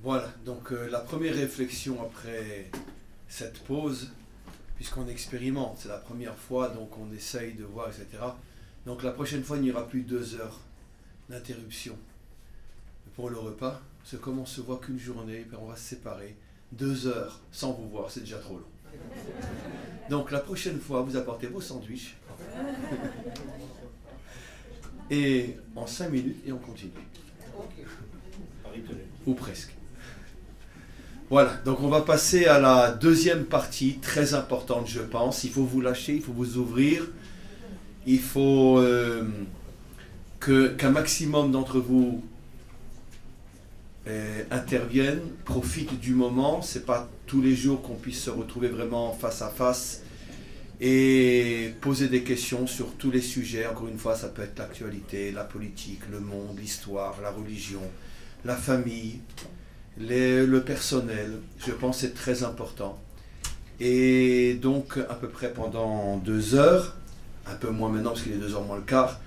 Voilà, donc la première réflexion après cette pause, puisqu'on expérimente, c'est la première fois, donc on essaye de voir, etc. Donc la prochaine fois, il n'y aura plus 2 heures d'interruption pour le repas. Parce que comme on ne se voit qu'une journée, on va se séparer. 2 heures sans vous voir, c'est déjà trop long. Donc la prochaine fois, vous apportez vos sandwichs. Et en 5 minutes, et on continue. Ou presque. Voilà, donc on va passer à la deuxième partie, très importante je pense. Il faut vous lâcher, il faut vous ouvrir. Il faut qu'un maximum d'entre vous interviennent, profitent du moment. Ce n'est pas tous les jours qu'on puisse se retrouver vraiment face à face et poser des questions sur tous les sujets. Encore une fois, ça peut être l'actualité, la politique, le monde, l'histoire, la religion, la famille, le personnel. Je pense que c'est très important. Et donc, à peu près pendant 2 heures, un peu moins maintenant parce qu'il est 2 heures moins le quart,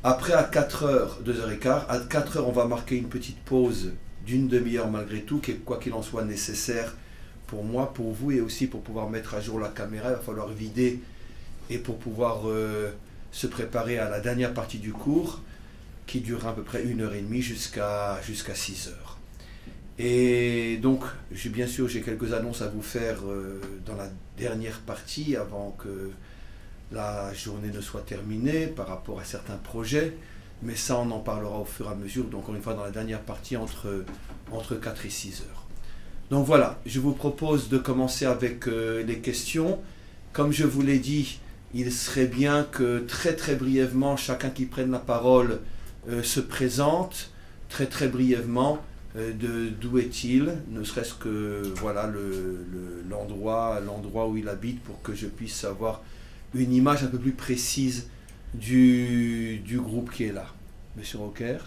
après à 4 heures, 2 heures et quart, à 4 heures, on va marquer une petite pause d'une demi-heure malgré tout, qui est quoi qu'il en soit nécessaire pour moi, pour vous et aussi pour pouvoir mettre à jour la caméra. Il va falloir vider et pour pouvoir se préparer à la dernière partie du cours qui durera à peu près 1h30 jusqu'à 6 heures. Et donc, bien sûr, j'ai quelques annonces à vous faire dans la dernière partie avant que la journée ne soit terminée par rapport à certains projets. Mais ça, on en parlera au fur et à mesure, donc encore une fois dans la dernière partie entre 4 et 6 heures. Donc voilà, je vous propose de commencer avec les questions. Comme je vous l'ai dit, il serait bien que très très brièvement, chacun qui prenne la parole se présente très très brièvement d'où est-il, ne serait-ce que voilà, l'endroit où il habite pour que je puisse avoir une image un peu plus précise du groupe qui est là. Monsieur Rocker,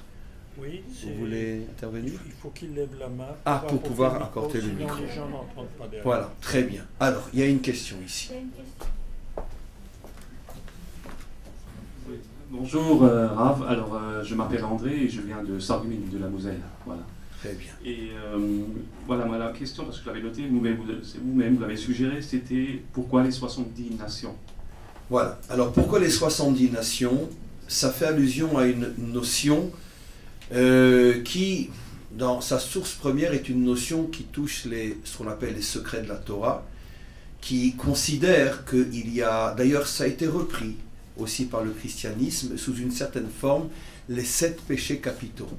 oui, vous voulez intervenir? Il faut qu'il lève la main. Pour pouvoir apporter le micro. Les gens n'entendent pas derrière. Voilà, très bien. Alors, il y a une question ici. Oui. Bonjour Rav, alors je m'appelle André et je viens de Sarreguemines, de la Moselle. Voilà. Très bien. Et voilà, moi la question, parce que je l'avais noté, vous-même, vous l'avez suggéré, c'était pourquoi les 70 nations? Voilà. Alors pourquoi les 70 nations? Ça fait allusion à une notion qui, dans sa source première, est une notion qui touche ce qu'on appelle les secrets de la Torah, qui considère qu'il y a, d'ailleurs ça a été repris aussi par le christianisme, sous une certaine forme, les 7 péchés capitaux.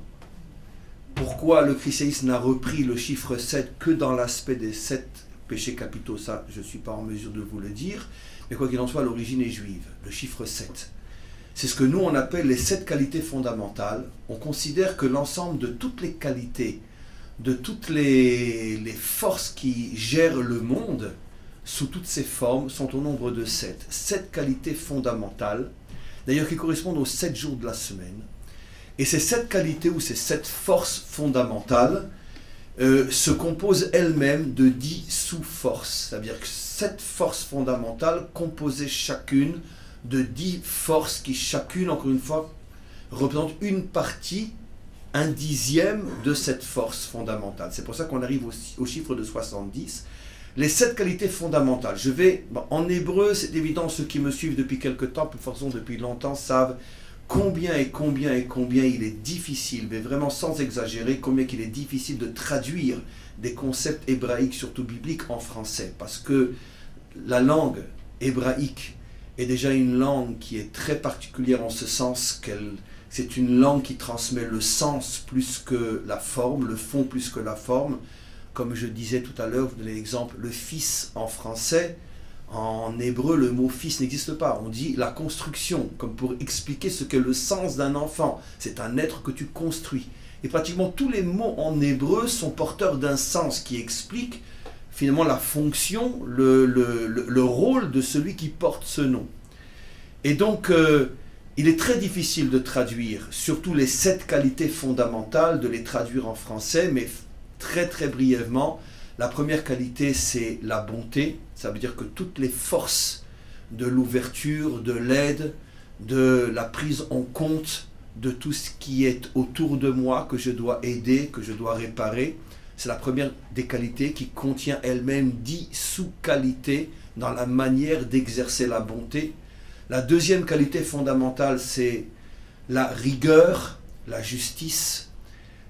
Pourquoi le christianisme n'a repris le chiffre 7 que dans l'aspect des 7 péchés capitaux? Ça, je ne suis pas en mesure de vous le dire. Mais quoi qu'il en soit, l'origine est juive, le chiffre 7. C'est ce que nous, on appelle les 7 qualités fondamentales. On considère que l'ensemble de toutes les qualités, de toutes les forces qui gèrent le monde, sous toutes ces formes, sont au nombre de 7. 7 qualités fondamentales, d'ailleurs qui correspondent aux 7 jours de la semaine. Et ces 7 qualités ou ces 7 forces fondamentales se composent elles-mêmes de 10 sous-forces. C'est-à-dire que 7 forces fondamentales composées chacune de 10 forces qui chacune, encore une fois, représentent une partie, un dixième de cette force fondamentale. C'est pour ça qu'on arrive au chiffre de 70. Les 7 qualités fondamentales. En hébreu, c'est évident, ceux qui me suivent depuis quelque temps, plus forcément depuis longtemps, savent combien il est difficile, mais vraiment sans exagérer, combien il est difficile de traduire des concepts hébraïques, surtout bibliques, en français. Parce que la langue hébraïque est déjà une langue qui est très particulière en ce sens qu'elle c'est une langue qui transmet le sens plus que la forme, le fond plus que la forme. Comme je disais tout à l'heure, vous donnez l'exemple, le fils en français, en hébreu, le mot fils n'existe pas. On dit la construction, comme pour expliquer ce qu'est le sens d'un enfant. C'est un être que tu construis. Et pratiquement tous les mots en hébreu sont porteurs d'un sens qui explique finalement la fonction, le rôle de celui qui porte ce nom. Et donc, il est très difficile de traduire, surtout les 7 qualités fondamentales, de les traduire en français, mais très très brièvement, la première qualité, c'est la bonté. Ça veut dire que toutes les forces de l'ouverture, de l'aide, de la prise en compte de tout ce qui est autour de moi, que je dois aider, que je dois réparer, C'est la première des qualités qui contient elle-même 10 sous-qualités dans la manière d'exercer la bonté. La deuxième qualité fondamentale, c'est la rigueur, la justice,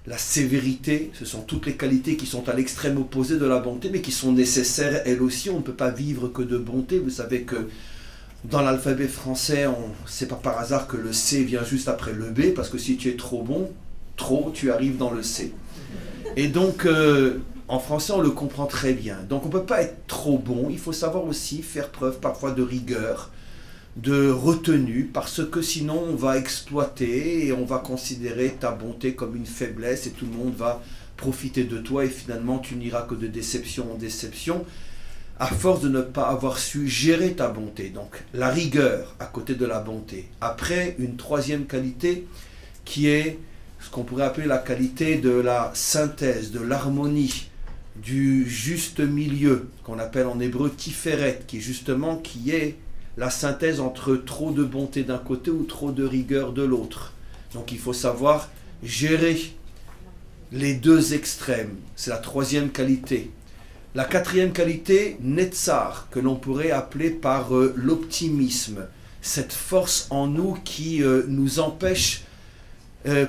la sévérité. Ce sont toutes les qualités qui sont à l'extrême opposé de la bonté, mais qui sont nécessaires elles aussi. On ne peut pas vivre que de bonté. Vous savez que dans l'alphabet français, c'est pas par hasard que le C vient juste après le B, parce que si tu es trop bon, tu arrives dans le C. Et donc, en français, on le comprend très bien. Donc, on ne peut pas être trop bon. Il faut savoir aussi faire preuve parfois de rigueur, de retenue, parce que sinon, on va exploiter et on va considérer ta bonté comme une faiblesse et tout le monde va profiter de toi et finalement, tu n'iras que de déception en déception à force de ne pas avoir su gérer ta bonté. Donc, la rigueur à côté de la bonté. Après, une troisième qualité qui est ce qu'on pourrait appeler la qualité de la synthèse, de l'harmonie, du juste milieu, qu'on appelle en hébreu tiferet, qui est la synthèse entre trop de bonté d'un côté ou trop de rigueur de l'autre. Donc il faut savoir gérer les deux extrêmes. C'est la troisième qualité. La quatrième qualité, netzar, que l'on pourrait appeler par l'optimisme, cette force en nous qui nous empêche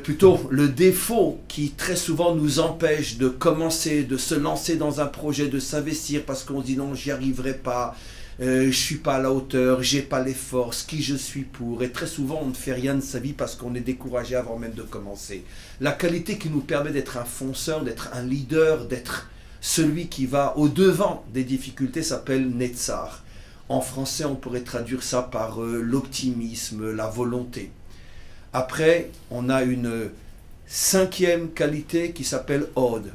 plutôt le défaut qui très souvent nous empêche de commencer, de se lancer dans un projet, de s'investir parce qu'on se dit non, j'y arriverai pas, je suis pas à la hauteur, j'ai pas les forces, qui je suis pour. Et très souvent on ne fait rien de sa vie parce qu'on est découragé avant même de commencer. La qualité qui nous permet d'être un fonceur, d'être un leader, d'être celui qui va au-devant des difficultés s'appelle netzar. En français on pourrait traduire ça par l'optimisme, la volonté. Après, on a une cinquième qualité qui s'appelle Od.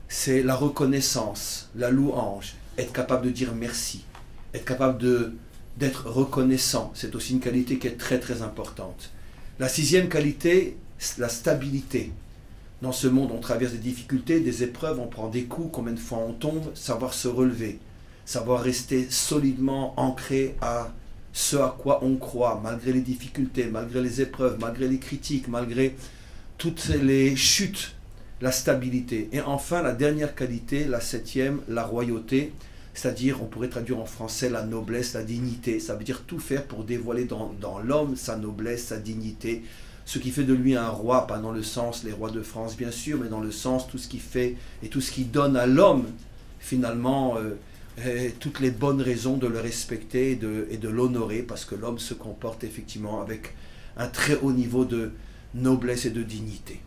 C'est la reconnaissance, la louange, être capable de dire merci, être capable d'être reconnaissant. C'est aussi une qualité qui est très très importante. La sixième qualité, c'est la stabilité. Dans ce monde, on traverse des difficultés, des épreuves, on prend des coups, combien de fois on tombe, savoir se relever, savoir rester solidement ancré à ce à quoi on croit, malgré les difficultés, malgré les épreuves, malgré les critiques, malgré toutes les chutes, la stabilité. Et enfin, la dernière qualité, la septième, la royauté, c'est-à-dire, on pourrait traduire en français la noblesse, la dignité. Ça veut dire tout faire pour dévoiler dans l'homme sa noblesse, sa dignité, ce qui fait de lui un roi, pas dans le sens les rois de France bien sûr, mais dans le sens tout ce qui fait et tout ce qui donne à l'homme finalement toutes les bonnes raisons de le respecter et de l'honorer, parce que l'homme se comporte effectivement avec un très haut niveau de noblesse et de dignité.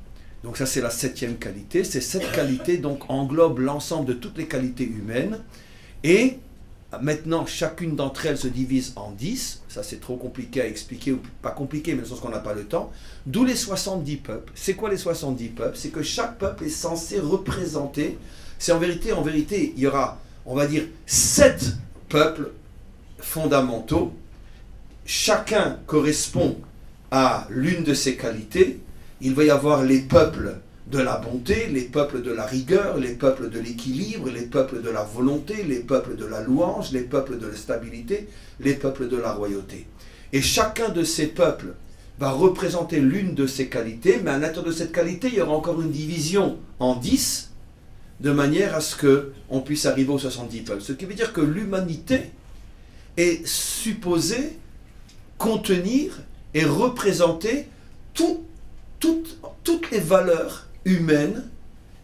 Donc ça c'est la septième qualité. Cette qualité donc englobe l'ensemble de toutes les qualités humaines, et maintenant chacune d'entre elles se divise en 10. Ça c'est trop compliqué à expliquer, ou pas compliqué, mais dans le sens qu'on n'a pas le temps. D'où les 70 peuples. C'est quoi les 70 peuples? C'est que chaque peuple est censé représenter, c'est en vérité, il y aura, on va dire, 7 peuples fondamentaux. Chacun correspond à l'une de ces qualités. Il va y avoir les peuples de la bonté, les peuples de la rigueur, les peuples de l'équilibre, les peuples de la volonté, les peuples de la louange, les peuples de la stabilité, les peuples de la royauté. Et chacun de ces peuples va représenter l'une de ces qualités, mais à l'intérieur de cette qualité, il y aura encore une division en 10, de manière à ce qu'on puisse arriver aux 70 peuples. Ce qui veut dire que l'humanité est supposée contenir et représenter toutes les valeurs humaines,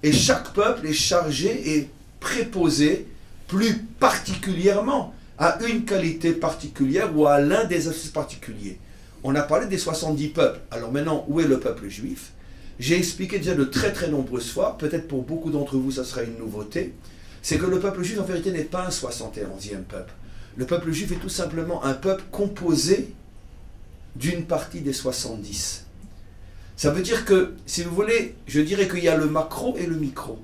et chaque peuple est chargé et préposé plus particulièrement à une qualité particulière ou à l'un des aspects particuliers. On a parlé des 70 peuples. Alors maintenant, où est le peuple juif? J'ai expliqué déjà de très très nombreuses fois, peut-être pour beaucoup d'entre vous ça sera une nouveauté, c'est que le peuple juif en vérité n'est pas un 71e peuple. Le peuple juif est tout simplement un peuple composé d'une partie des 70. Ça veut dire que, si vous voulez, je dirais qu'il y a le macro et le micro.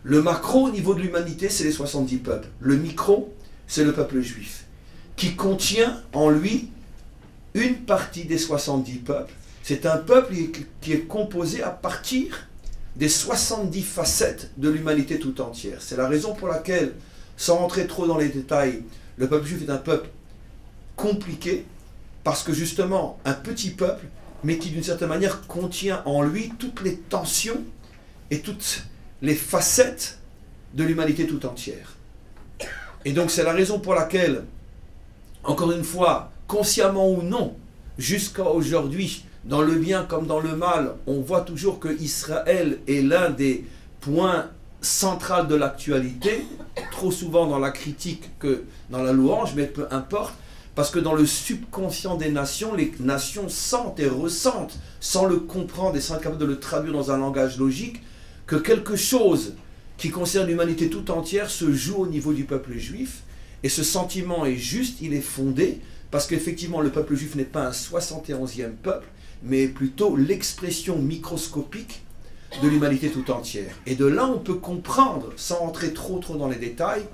Le macro au niveau de l'humanité, c'est les 70 peuples. Le micro, c'est le peuple juif, qui contient en lui une partie des 70 peuples. C'est un peuple qui est composé à partir des 70 facettes de l'humanité tout entière. C'est la raison pour laquelle, sans rentrer trop dans les détails, le peuple juif est un peuple compliqué, parce que justement, un petit peuple, mais qui d'une certaine manière contient en lui toutes les tensions et toutes les facettes de l'humanité tout entière. Et donc c'est la raison pour laquelle, encore une fois, consciemment ou non, jusqu'à aujourd'hui, dans le bien comme dans le mal, on voit toujours que Israël est l'un des points centraux de l'actualité, trop souvent dans la critique que dans la louange, mais peu importe, parce que dans le subconscient des nations, les nations sentent et ressentent, sans le comprendre et sans être capable de le traduire dans un langage logique, que quelque chose qui concerne l'humanité tout entière se joue au niveau du peuple juif, et ce sentiment est juste, il est fondé, parce qu'effectivement le peuple juif n'est pas un 71e peuple, mais plutôt l'expression microscopique de l'humanité tout entière. Et de là on peut comprendre, sans entrer trop dans les détails,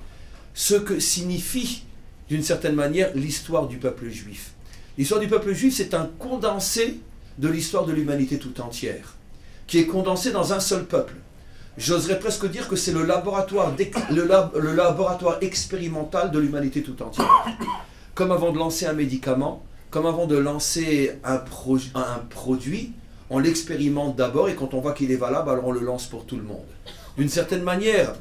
ce que signifie d'une certaine manière l'histoire du peuple juif. L'histoire du peuple juif, c'est un condensé de l'histoire de l'humanité tout entière, qui est condensé dans un seul peuple. J'oserais presque dire que c'est le laboratoire expérimental de l'humanité tout entière. Comme avant de lancer un médicament, comme avant de lancer un produit, on l'expérimente d'abord et quand on voit qu'il est valable, alors on le lance pour tout le monde. D'une certaine manière,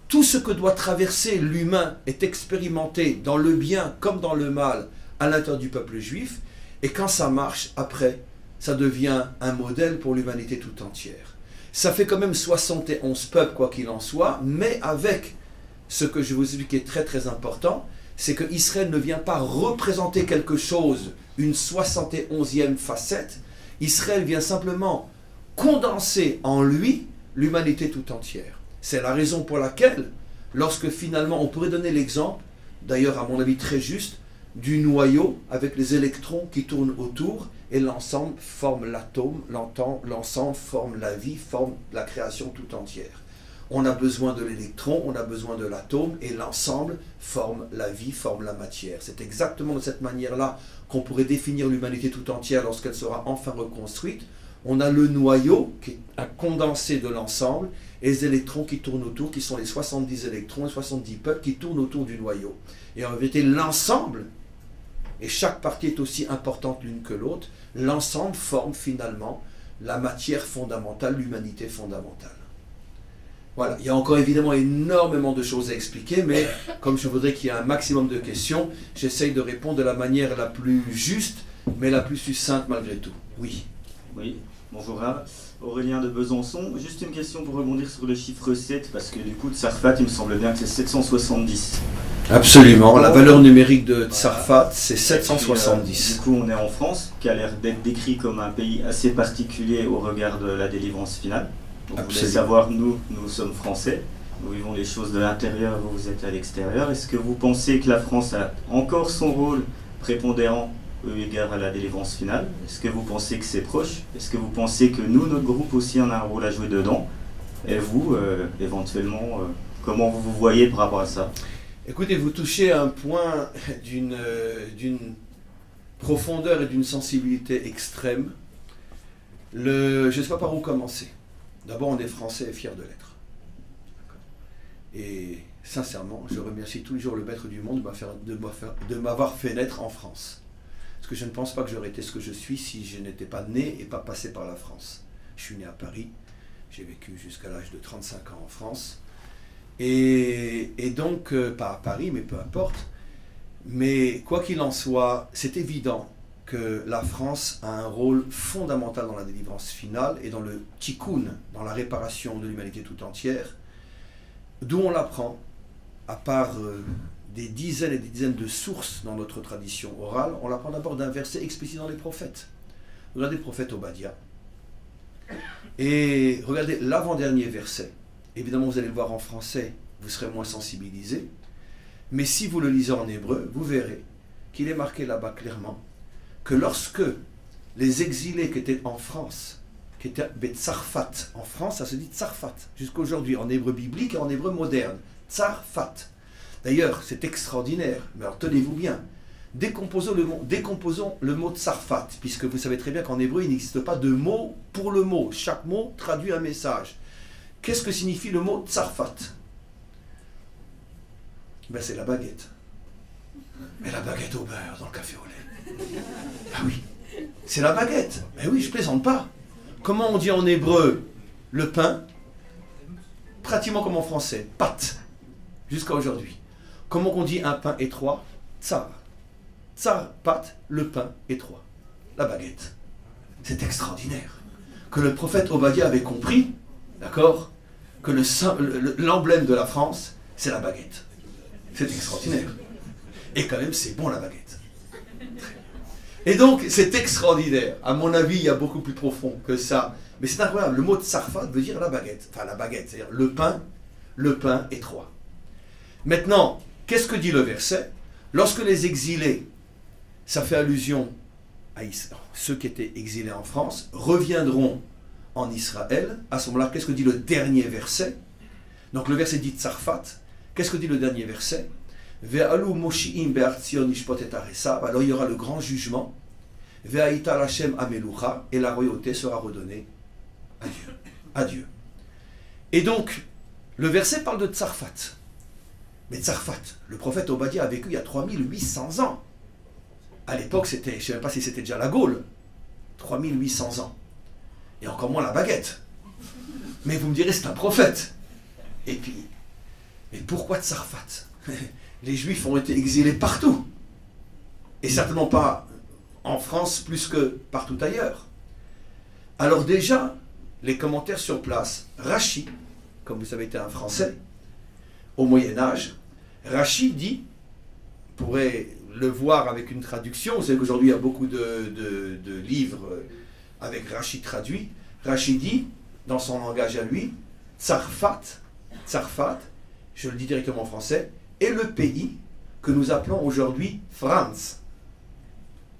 tout ce que doit traverser l'humain est expérimenté dans le bien comme dans le mal à l'intérieur du peuple juif, et quand ça marche, après, ça devient un modèle pour l'humanité tout entière. Ça fait quand même 71 peuples, quoi qu'il en soit, mais avec ce que je vous explique qui est très très important, c'est que Israël ne vient pas représenter quelque chose, une 71e facette. Israël vient simplement condenser en lui l'humanité tout entière. C'est la raison pour laquelle, lorsque finalement on pourrait donner l'exemple, d'ailleurs à mon avis très juste, du noyau avec les électrons qui tournent autour, et l'ensemble forme l'atome, l'ensemble forme la vie, forme la création tout entière. On a besoin de l'électron, on a besoin de l'atome, et l'ensemble forme la vie, forme la matière. C'est exactement de cette manière-là qu'on pourrait définir l'humanité tout entière lorsqu'elle sera enfin reconstruite. On a le noyau, qui est un condensé de l'ensemble, et les électrons qui tournent autour, qui sont les 70 électrons et 70 peuples qui tournent autour du noyau. Et en vérité, l'ensemble, et chaque partie est aussi importante l'une que l'autre, l'ensemble forme finalement la matière fondamentale, l'humanité fondamentale. Voilà, il y a encore évidemment énormément de choses à expliquer, mais comme je voudrais qu'il y ait un maximum de questions, j'essaye de répondre de la manière la plus juste, mais la plus succincte malgré tout. Oui. Oui, bonjour Rav. Aurélien de Besançon. Juste une question pour rebondir sur le chiffre 7, parce que du coup, Tsarfat, il me semble bien que c'est 770. Absolument, la valeur numérique de Tsarfat, c'est 770. Du coup, on est en France, qui a l'air d'être décrit comme un pays assez particulier au regard de la délivrance finale. Donc, vous voulez savoir, nous sommes français, nous vivons les choses de l'intérieur, vous êtes à l'extérieur. Est-ce que vous pensez que la France a encore son rôle prépondérant eu égard à la délivrance finale? Est-ce que vous pensez que c'est proche? Est-ce que vous pensez que nous, notre groupe aussi, on a un rôle à jouer dedans? Et vous, éventuellement, comment vous vous voyez par rapport à ça? Écoutez, vous touchez un point d'une profondeur et d'une sensibilité extrême. Je ne sais pas par où commencer. D'abord, on est français et fiers de l'être. Et sincèrement, je remercie tous les jours le maître du monde de m'avoir fait naître en France. Parce que je ne pense pas que j'aurais été ce que je suis si je n'étais pas né et pas passé par la France. Je suis né à Paris, j'ai vécu jusqu'à l'âge de 35 ans en France. Et donc, pas à Paris, mais peu importe. Mais quoi qu'il en soit, c'est évident que la France a un rôle fondamental dans la délivrance finale et dans le tikkun, dans la réparation de l'humanité tout entière, d'où on l'apprend, à part des dizaines et des dizaines de sources dans notre tradition orale, on l'apprend d'abord d'un verset explicite dans les prophètes. Regardez le prophète Obadiah, et regardez l'avant-dernier verset. Évidemment, vous allez le voir en français, vous serez moins sensibilisé, mais si vous le lisez en hébreu, vous verrez qu'il est marqué là-bas clairement que lorsque les exilés qui étaient en France, qui étaient Tsarfat, en France, ça se dit Tsarfat, jusqu'aujourd'hui, en hébreu biblique et en hébreu moderne, Tsarfat. D'ailleurs, c'est extraordinaire, mais alors tenez-vous bien, décomposons le mot Tsarfat, puisque vous savez très bien qu'en hébreu, il n'existe pas de mot pour le mot, chaque mot traduit un message. Qu'est-ce que signifie le mot Tsarfat? Ben, c'est la baguette. Mais la baguette au beurre dans le café au lait. Ah oui, c'est la baguette. Mais oui, je plaisante pas. Comment on dit en hébreu le pain? pratiquement comme en français, pâte, jusqu'à aujourd'hui. Comment on dit un pain étroit? Tsar. Tsar, pâte, le pain étroit. La baguette. C'est extraordinaire. Que le prophète Obadiah avait compris, d'accord, que l'emblème de la France, c'est la baguette. C'est extraordinaire. Et quand même, c'est bon la baguette. Et donc, c'est extraordinaire. À mon avis, il y a beaucoup plus profond que ça. Mais c'est incroyable. Le mot tsarfat veut dire la baguette. Enfin, la baguette, c'est-à-dire le pain étroit. Maintenant, qu'est-ce que dit le verset? Lorsque les exilés, ça fait allusion à ceux qui étaient exilés en France, reviendront en Israël, à ce moment-là, qu'est-ce que dit le dernier verset? Donc le verset dit tsarfat. Qu'est-ce que dit le dernier verset? Alors il y aura le grand jugement. Et la royauté sera redonnée à Dieu. À Dieu. Et donc, le verset parle de tsarfat. Mais tsarfat, le prophète Obadiah a vécu il y a 3800 ans. À l'époque, c'était, je ne sais même pas si c'était déjà la Gaule. 3800 ans. Et encore moins la baguette. Mais vous me direz, c'est un prophète. Et puis, mais pourquoi tsarfat? Les Juifs ont été exilés partout. Et certainement pas en France plus que partout ailleurs. Alors déjà, les commentaires sur place, Rachi, comme vous savez, était un Français, au Moyen-Âge, Rachi dit, on pourrait le voir avec une traduction, vous savez qu'aujourd'hui il y a beaucoup de livres avec Rachi traduit. Rachi dit, dans son langage à lui, Tsarfat, je le dis directement en français, est le pays que nous appelons aujourd'hui France.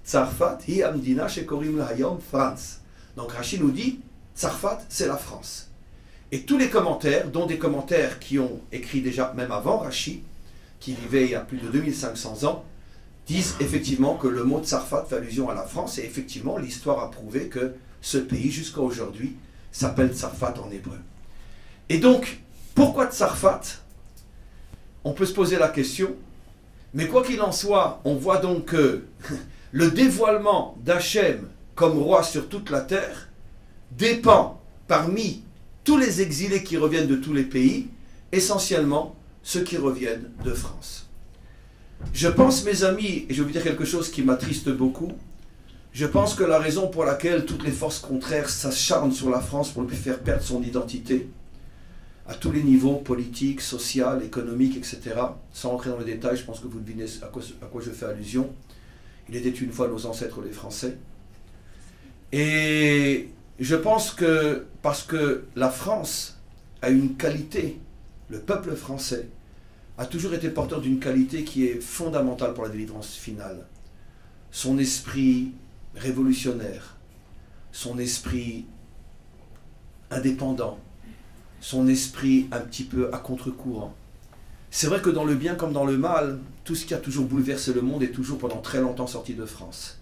Tsarfat, hi amdina shekorim lahayom France. Donc Rachi nous dit, Tsarfat, c'est la France. Et tous les commentaires, dont des commentaires qui ont écrit déjà même avant Rachi, qui vivait il y a plus de 2500 ans, disent effectivement que le mot Tsarfat fait allusion à la France, et effectivement l'histoire a prouvé que ce pays jusqu'à aujourd'hui s'appelle Tsarfat en hébreu. Et donc, pourquoi Tsarfat? On peut se poser la question, mais quoi qu'il en soit, on voit donc que le dévoilement d'Hachem comme roi sur toute la terre dépend parmi tous les exilés qui reviennent de tous les pays, essentiellement ceux qui reviennent de France. Je pense, mes amis, et je vais vous dire quelque chose qui m'attriste beaucoup, je pense que la raison pour laquelle toutes les forces contraires s'acharnent sur la France pour lui faire perdre son identité, à tous les niveaux, politiques, social, économiques, etc., sans rentrer dans les détails, je pense que vous devinez à quoi je fais allusion. Il était une fois nos ancêtres les Français. Et je pense que, parce que la France a une qualité, le peuple français a toujours été porteur d'une qualité qui est fondamentale pour la délivrance finale. Son esprit révolutionnaire, son esprit indépendant, son esprit un petit peu à contre-courant. C'est vrai que dans le bien comme dans le mal, tout ce qui a toujours bouleversé le monde est toujours pendant très longtemps sorti de France.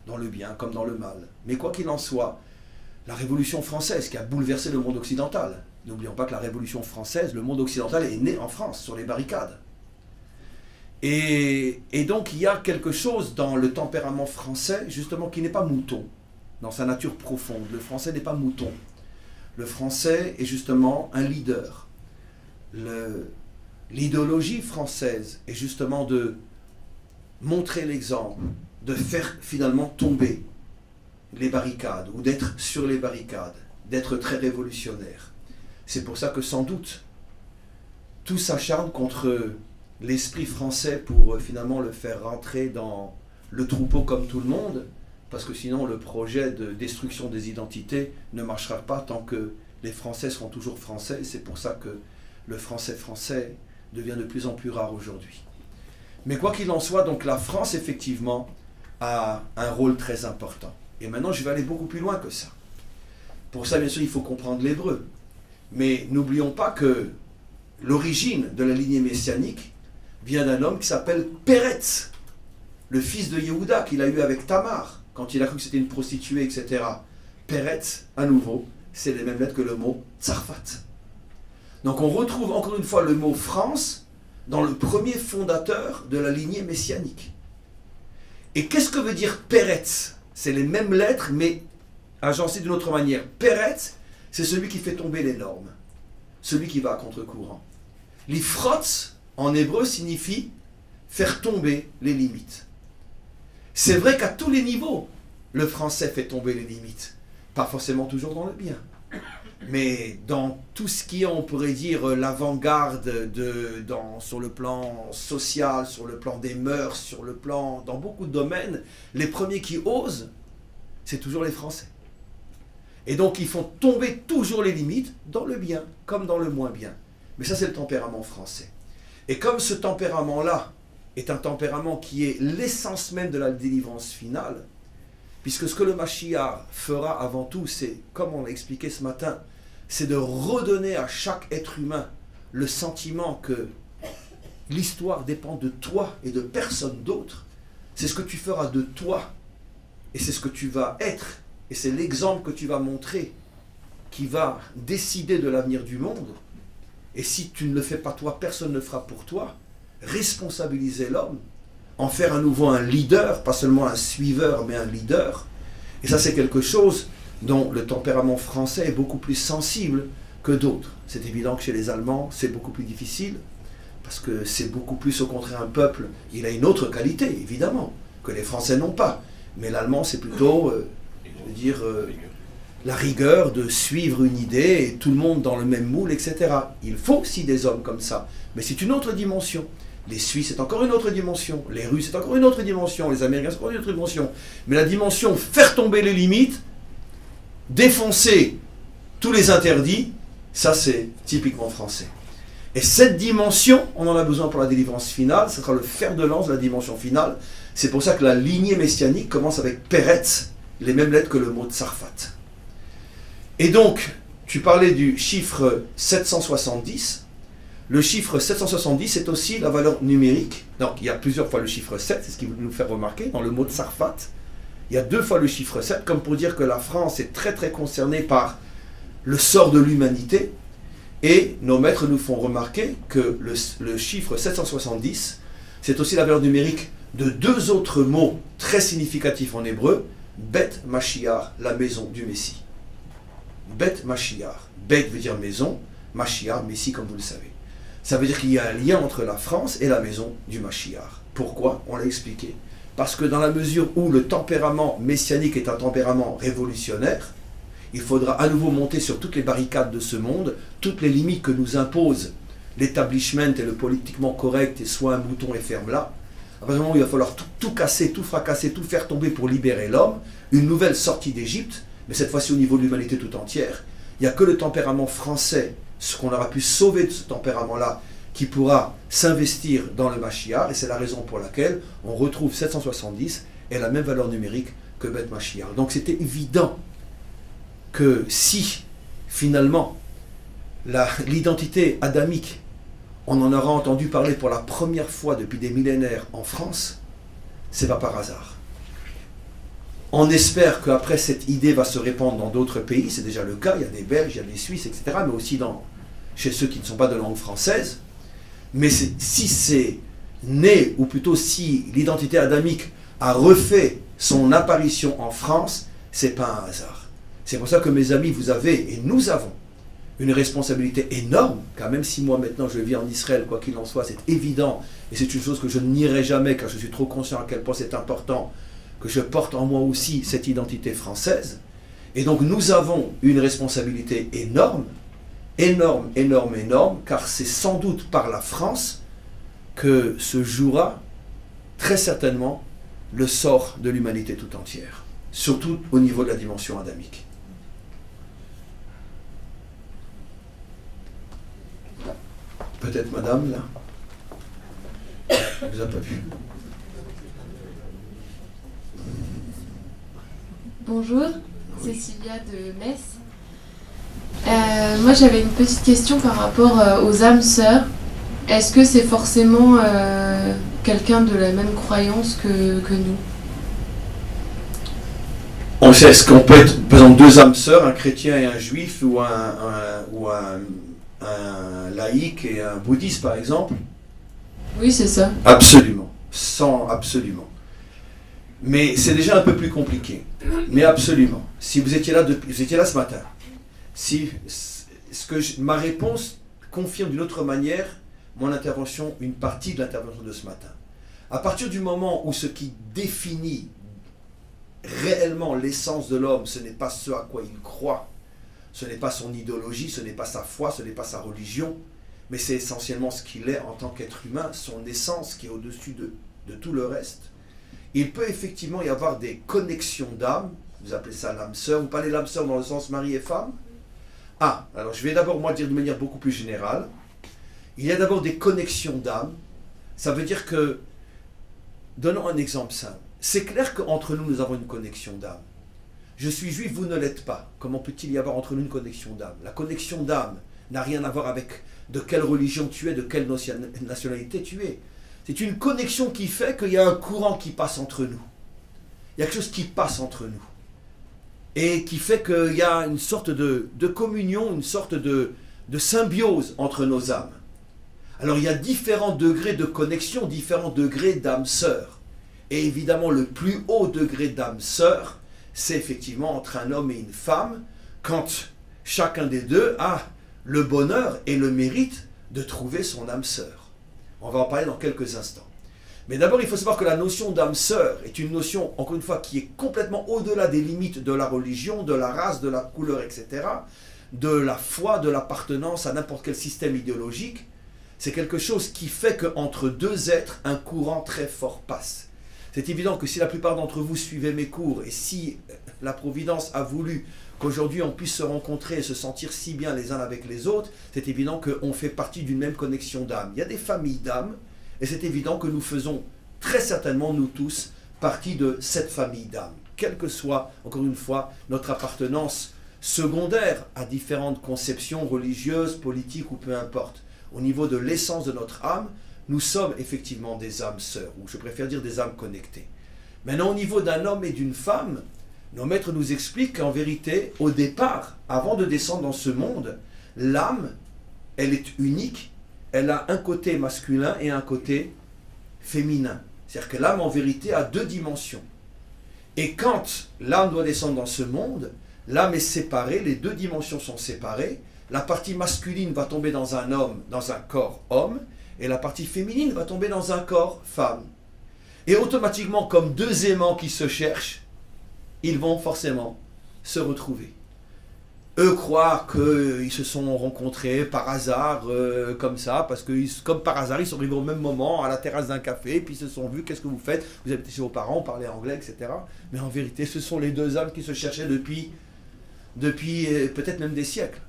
Dans le bien comme dans le mal. Mais quoi qu'il en soit, la Révolution française qui a bouleversé le monde occidental, n'oublions pas que la Révolution française, le monde occidental est né en France, sur les barricades. Et donc il y a quelque chose dans le tempérament français, justement, qui n'est pas mouton, dans sa nature profonde. Le français n'est pas mouton. Le français est justement un leader. L'idéologie française est justement de montrer l'exemple, de faire finalement tomber les barricades, ou d'être sur les barricades, d'être très révolutionnaire. C'est pour ça que sans doute, tout s'acharne contre l'esprit français pour finalement le faire rentrer dans le troupeau comme tout le monde, parce que sinon le projet de destruction des identités ne marchera pas tant que les Français seront toujours Français, et c'est pour ça que le français devient de plus en plus rare aujourd'hui. Mais quoi qu'il en soit, donc la France effectivement a un rôle très important. Et maintenant je vais aller beaucoup plus loin que ça. Pour ça bien sûr il faut comprendre l'hébreu. Mais n'oublions pas que l'origine de la lignée messianique vient d'un homme qui s'appelle Péretz, le fils de Yehuda qu'il a eu avec Tamar, quand il a cru que c'était une prostituée, etc. Péretz, à nouveau, c'est les mêmes lettres que le mot Tsarfat. Donc on retrouve encore une fois le mot France dans le premier fondateur de la lignée messianique. Et qu'est-ce que veut dire Péretz? C'est les mêmes lettres, mais agencées d'une autre manière. Péretz, c'est celui qui fait tomber les normes. celui qui va à contre-courant. L'ifrotz, en hébreu, signifie faire tomber les limites. C'est vrai qu'à tous les niveaux, le français fait tomber les limites. Pas forcément toujours dans le bien. Mais dans tout ce qui est, on pourrait dire, l'avant-garde sur le plan social, sur le plan des mœurs, dans beaucoup de domaines, les premiers qui osent, c'est toujours les Français. Et donc ils font tomber toujours les limites, dans le bien comme dans le moins bien. Mais ça, c'est le tempérament français. Et comme ce tempérament-là est un tempérament qui est l'essence même de la délivrance finale, puisque ce que le Mashiach fera avant tout, c'est, comme on l'a expliqué ce matin, c'est de redonner à chaque être humain le sentiment que l'histoire dépend de toi et de personne d'autre. C'est ce que tu feras de toi et c'est ce que tu vas être et c'est l'exemple que tu vas montrer qui va décider de l'avenir du monde. Et si tu ne le fais pas toi, personne ne le fera pour toi. Responsabiliser l'homme, en faire à nouveau un leader, pas seulement un suiveur, mais un leader. Et ça, c'est quelque chose dont le tempérament français est beaucoup plus sensible que d'autres. C'est évident que chez les Allemands, c'est beaucoup plus difficile, parce que c'est beaucoup plus, au contraire, un peuple, il a une autre qualité, évidemment, que les Français n'ont pas. Mais l'Allemand, c'est plutôt, la rigueur de suivre une idée, et tout le monde dans le même moule, etc. Il faut aussi des hommes comme ça, mais c'est une autre dimension. Les Suisses, c'est encore une autre dimension. Les Russes, c'est encore une autre dimension. Les Américains, c'est encore une autre dimension. Mais la dimension faire tomber les limites, défoncer tous les interdits, ça c'est typiquement français. Et cette dimension, on en a besoin pour la délivrance finale, ce sera le fer de lance de la dimension finale. C'est pour ça que la lignée messianique commence avec Peretz, les mêmes lettres que le mot Tsarfat. Et donc, tu parlais du chiffre 770. Le chiffre 770, c'est aussi la valeur numérique. Donc, il y a plusieurs fois le chiffre 7, c'est ce qui veut nous faire remarquer, dans le mot Tsarfat. Il y a 2 fois le chiffre 7, comme pour dire que la France est très très concernée par le sort de l'humanité. Et nos maîtres nous font remarquer que le chiffre 770, c'est aussi la valeur numérique de 2 autres mots très significatifs en hébreu, Bet Mashiach, la maison du Messie. Bet Mashiach. Bet veut dire maison, Mashiach, Messie, comme vous le savez. Ça veut dire qu'il y a un lien entre la France et la maison du Mashiach. Pourquoi? On l'a expliqué. Parce que dans la mesure où le tempérament messianique est un tempérament révolutionnaire, il faudra à nouveau monter sur toutes les barricades de ce monde, toutes les limites que nous impose l'établissement et le politiquement correct et soit un mouton et ferme là. À partir du moment où il va falloir tout casser, tout fracasser, tout faire tomber pour libérer l'homme, une nouvelle sortie d'Égypte, mais cette fois-ci au niveau de l'humanité tout entière. Il n'y a que le tempérament français, ce qu'on aura pu sauver de ce tempérament-là, qui pourra s'investir dans le Mashiach, et c'est la raison pour laquelle on retrouve 770 et la même valeur numérique que Bet Mashiach. Donc c'était évident que si, finalement, l'identité adamique, on en aura entendu parler pour la première fois depuis des millénaires en France, c'est pas par hasard. On espère qu'après cette idée va se répandre dans d'autres pays, c'est déjà le cas, il y a des Belges, il y a des Suisses, etc., mais aussi chez ceux qui ne sont pas de langue française. Mais si c'est né, ou plutôt si l'identité adamique a refait son apparition en France, c'est pas un hasard. C'est pour ça que mes amis, vous avez, et nous avons, une responsabilité énorme, car même si moi maintenant je vis en Israël, quoi qu'il en soit, c'est évident, et c'est une chose que je ne nierai jamais, car je suis trop conscient à quel point c'est important, que je porte en moi aussi cette identité française. Et donc nous avons une responsabilité énorme, énorme, énorme, énorme, car c'est sans doute par la France que se jouera très certainement le sort de l'humanité tout entière, surtout au niveau de la dimension adamique. Peut-être madame, là. Elle ne vous a pas vu. Bonjour, c'est Sylvia de Metz. Moi j'avais une petite question par rapport aux âmes sœurs. Est-ce que c'est forcément quelqu'un de la même croyance que nous? On sait, est-ce qu'on peut être, par exemple, 2 âmes sœurs, un chrétien et un juif, ou un laïc et un bouddhiste par exemple? Oui, c'est ça. Absolument, absolument. Mais c'est déjà un peu plus compliqué. Mais absolument. Si vous étiez là ce matin, si ma réponse confirme d'une autre manière mon intervention, une partie de l'intervention de ce matin. À partir du moment où ce qui définit réellement l'essence de l'homme, ce n'est pas ce à quoi il croit, ce n'est pas son idéologie, ce n'est pas sa foi, ce n'est pas sa religion, mais c'est essentiellement ce qu'il est en tant qu'être humain, son essence qui est au-dessus de tout le reste. Il peut effectivement y avoir des connexions d'âme, vous appelez ça l'âme sœur, vous parlez l'âme sœur dans le sens mari et femme. Ah, alors je vais d'abord moi dire de manière beaucoup plus générale, il y a d'abord des connexions d'âme, ça veut dire que, donnons un exemple simple, c'est clair qu'entre nous, nous avons une connexion d'âme. Je suis juif, vous ne l'êtes pas. Comment peut-il y avoir entre nous une connexion d'âme? La connexion d'âme n'a rien à voir avec de quelle religion tu es, de quelle nationalité tu es. C'est une connexion qui fait qu'il y a un courant qui passe entre nous. Il y a quelque chose qui passe entre nous. Et qui fait qu'il y a une sorte de communion, une sorte de symbiose entre nos âmes. Alors il y a différents degrés de connexion, différents degrés d'âme sœur. Et évidemment, le plus haut degré d'âme sœur, c'est effectivement entre un homme et une femme, quand chacun des deux a le bonheur et le mérite de trouver son âme sœur. On va en parler dans quelques instants. Mais d'abord, il faut savoir que la notion d'âme sœur est une notion, encore une fois, qui est complètement au-delà des limites de la religion, de la race, de la couleur, etc., de la foi, de l'appartenance à n'importe quel système idéologique. C'est quelque chose qui fait qu'entre deux êtres, un courant très fort passe. C'est évident que si la plupart d'entre vous suivez mes cours et si la Providence a voulu qu'aujourd'hui on puisse se rencontrer et se sentir si bien les uns avec les autres, c'est évident qu'on fait partie d'une même connexion d'âme. Il y a des familles d'âmes et c'est évident que nous faisons très certainement, nous tous, partie de cette famille d'âme. Quelle que soit, encore une fois, notre appartenance secondaire à différentes conceptions religieuses, politiques ou peu importe. Au niveau de l'essence de notre âme, nous sommes effectivement des âmes sœurs, ou je préfère dire des âmes connectées. Maintenant, au niveau d'un homme et d'une femme, nos maîtres nous expliquent qu'en vérité, au départ, avant de descendre dans ce monde, l'âme, elle est unique, elle a un côté masculin et un côté féminin. C'est-à-dire que l'âme, en vérité, a deux dimensions. Et quand l'âme doit descendre dans ce monde, l'âme est séparée, les deux dimensions sont séparées, la partie masculine va tomber dans un homme, dans un corps homme, et la partie féminine va tomber dans un corps femme. Et automatiquement, comme deux aimants qui se cherchent, ils vont forcément se retrouver. Eux croient qu'ils se sont rencontrés par hasard, comme ça, parce que comme par hasard, ils sont arrivés au même moment à la terrasse d'un café, puis ils se sont vus, qu'est-ce que vous faites? Vous habitez chez vos parents, on parlait anglais, etc. Mais en vérité, ce sont les deux âmes qui se cherchaient depuis peut-être même des siècles,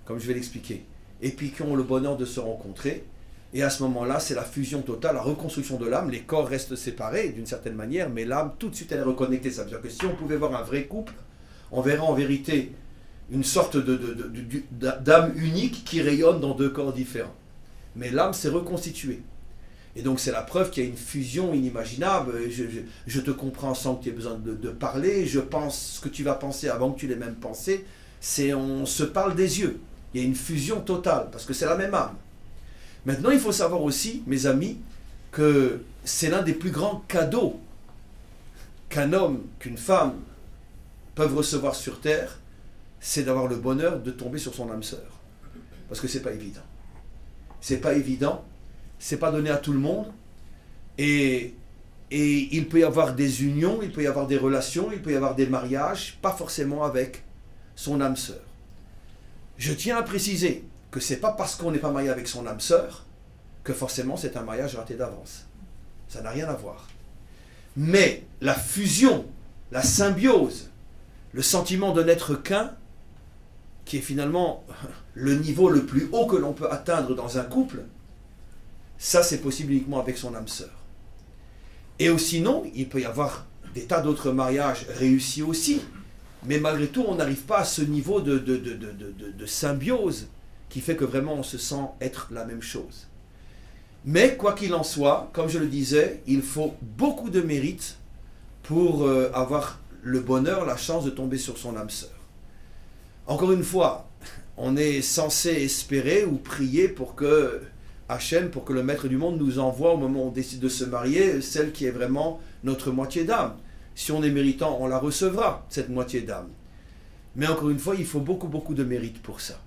comme je vais l'expliquer. Et puis qui ont le bonheur de se rencontrer. Et à ce moment-là, c'est la fusion totale, la reconstruction de l'âme. Les corps restent séparés d'une certaine manière, mais l'âme, tout de suite, elle est reconnectée. Ça veut dire que si on pouvait voir un vrai couple, on verrait en vérité une sorte d'âme unique qui rayonne dans deux corps différents. Mais l'âme s'est reconstituée. Et donc c'est la preuve qu'il y a une fusion inimaginable. Je te comprends sans que tu aies besoin de parler. Je pense ce que tu vas penser avant que tu l'aies même pensé. On se parle des yeux. Il y a une fusion totale, parce que c'est la même âme. Maintenant, il faut savoir aussi, mes amis, que c'est l'un des plus grands cadeaux qu'un homme, qu'une femme peuvent recevoir sur terre, c'est d'avoir le bonheur de tomber sur son âme sœur. Parce que c'est pas évident. C'est pas évident, c'est pas donné à tout le monde, et il peut y avoir des unions, il peut y avoir des relations, il peut y avoir des mariages, pas forcément avec son âme sœur. Je tiens à préciser que c'est pas parce qu'on n'est pas marié avec son âme sœur que forcément c'est un mariage raté d'avance. Ça n'a rien à voir. Mais la fusion, la symbiose, le sentiment de n'être qu'un, qui est finalement le niveau le plus haut que l'on peut atteindre dans un couple, ça c'est possible uniquement avec son âme sœur. Et sinon, il peut y avoir des tas d'autres mariages réussis aussi, mais malgré tout, on n'arrive pas à ce niveau de symbiose qui fait que vraiment on se sent être la même chose. Mais quoi qu'il en soit, comme je le disais, il faut beaucoup de mérite pour avoir le bonheur, la chance de tomber sur son âme sœur. Encore une fois, on est censé espérer ou prier pour que Hachem, pour que le Maître du monde nous envoie au moment où on décide de se marier, celle qui est vraiment notre moitié d'âme. Si on est méritant, on la recevra, cette moitié d'âme. Mais encore une fois, il faut beaucoup de mérite pour ça.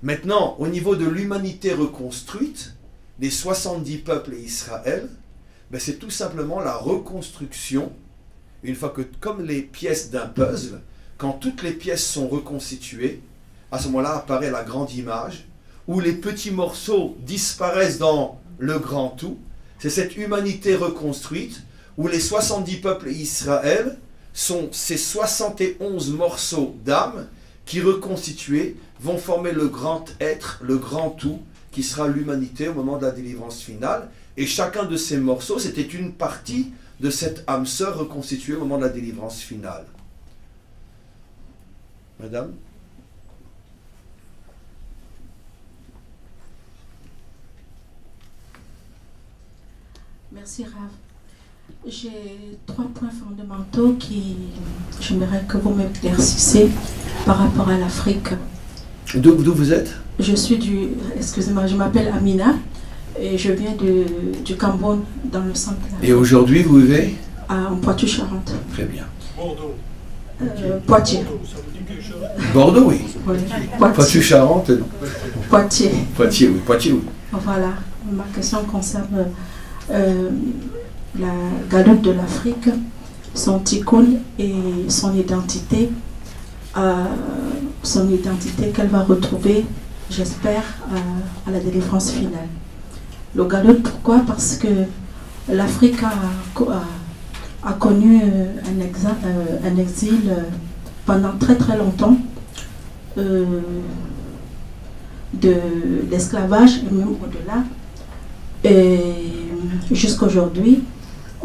Maintenant, au niveau de l'humanité reconstruite, les 70 peuples et Israël, ben c'est tout simplement la reconstruction, une fois que, comme les pièces d'un puzzle, quand toutes les pièces sont reconstituées, à ce moment-là apparaît la grande image, où les petits morceaux disparaissent dans le grand tout. C'est cette humanité reconstruite, où les 70 peuples et Israël sont ces 71 morceaux d'âme qui, reconstitués, vont former le grand être, le grand tout, qui sera l'humanité au moment de la délivrance finale. Et chacun de ces morceaux, c'était une partie de cette âme sœur reconstituée au moment de la délivrance finale. Madame? Merci Rav. J'ai 3 points fondamentaux qui j'aimerais que vous m'éclaircissiez par rapport à l'Afrique. D'où vous êtes? Je suis excusez-moi, je m'appelle Amina et je viens du Cameroun, dans le centre. Et aujourd'hui, vous vivez? En Poitou-Charentes. Très bien. Bordeaux. Poitiers. Bordeaux, ça vous dit quelque chose? Bordeaux, oui. Oui. Poitou-Charentes, non. Poitiers. Poitiers, oui. Poitiers, oui. Voilà. Ma question concerne la galope de l'Afrique, son tikkun et son identité qu'elle va retrouver, j'espère, à la délivrance finale. Le galop, pourquoi? Parce que l'Afrique a connu un exil pendant très très longtemps, de l'esclavage et même au-delà. Et jusqu'à aujourd'hui,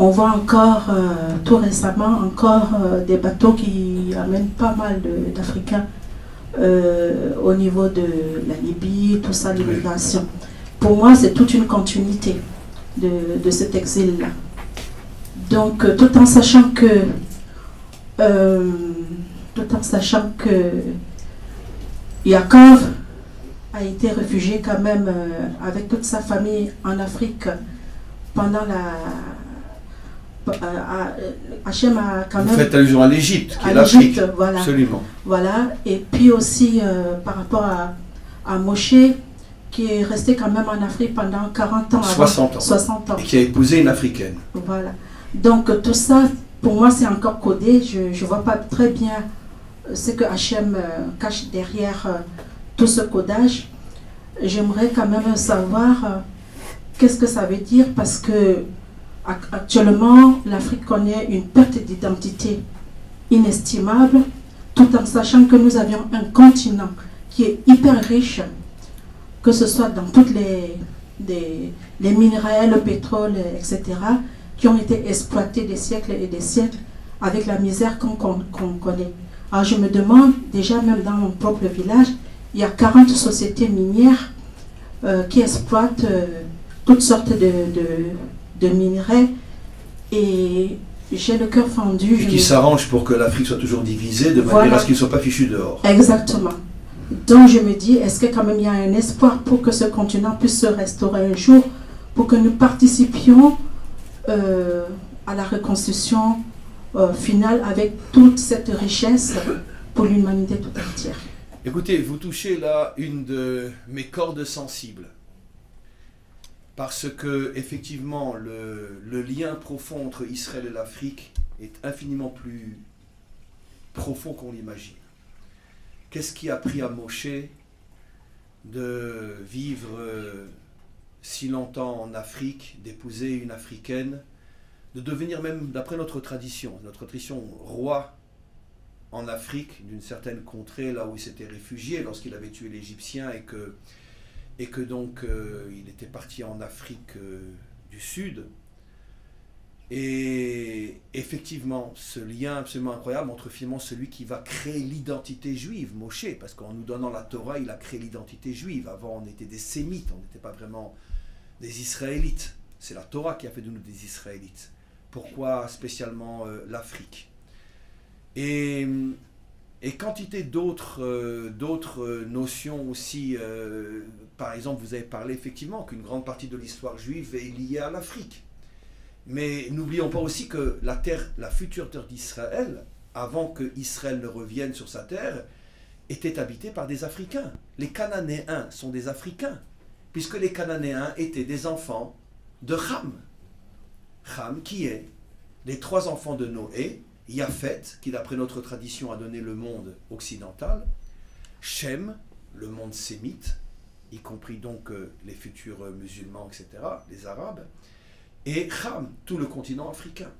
on voit encore, tout récemment, encore des bateaux qui amènent pas mal d'Africains au niveau de la Libye, tout ça, l'immigration. Pour moi, c'est toute une continuité de cet exil-là. Donc, tout en sachant que Yaakov a été réfugié quand même avec toute sa famille en Afrique pendant Hachem a quand même... Vous faites allusion à l'Égypte, qui est l'Afrique. Voilà. Absolument. Voilà. Et puis aussi par rapport à Moshe, qui est resté quand même en Afrique pendant 40 ans. 60 ans. 60 ans. Et qui a épousé une Africaine. Voilà. Donc tout ça, pour moi, c'est encore codé. Je ne vois pas très bien ce que Hachem cache derrière tout ce codage. J'aimerais quand même savoir qu'est-ce que ça veut dire, parce que actuellement, l'Afrique connaît une perte d'identité inestimable, tout en sachant que nous avions un continent qui est hyper riche, que ce soit dans toutes les minerais, le pétrole, etc., qui ont été exploités des siècles et des siècles avec la misère qu'on connaît. Alors je me demande, déjà même dans mon propre village, il y a 40 sociétés minières qui exploitent toutes sortes de minerais, et j'ai le cœur fendu. Et qui s'arrangent pour que l'Afrique soit toujours divisée de manière à ce qu'ils ne soient pas fichus dehors. Exactement. Donc je me dis, est-ce que quand même il y a un espoir pour que ce continent puisse se restaurer un jour, pour que nous participions à la reconstruction finale avec toute cette richesse pour l'humanité tout entière. Écoutez, vous touchez là une de mes cordes sensibles. Parce que, effectivement, le lien profond entre Israël et l'Afrique est infiniment plus profond qu'on l'imagine. Qu'est-ce qui a pris à Moshe de vivre si longtemps en Afrique, d'épouser une Africaine, de devenir même, d'après notre tradition, roi en Afrique, d'une certaine contrée, là où il s'était réfugié lorsqu'il avait tué l'Égyptien, et que donc il était parti en Afrique du Sud. Et effectivement, ce lien absolument incroyable entre finalement celui qui va créer l'identité juive, Moshe, parce qu'en nous donnant la Torah, il a créé l'identité juive. Avant, on était des Sémites, on n'était pas vraiment des Israélites. C'est la Torah qui a fait de nous des Israélites. Pourquoi spécialement l'Afrique? Et quantité d'autres notions aussi. Par exemple, vous avez parlé effectivement qu'une grande partie de l'histoire juive est liée à l'Afrique. Mais n'oublions pas aussi que la future terre d'Israël, avant que Israël ne revienne sur sa terre, était habité par des Africains. Les Cananéens sont des Africains, puisque les Cananéens étaient des enfants de Ham. Ham, qui est les 3 enfants de Noé, Japhet, qui d'après notre tradition a donné le monde occidental, Shem, le monde sémite, y compris donc les futurs musulmans, etc., les Arabes, et Ham, tout le continent africain.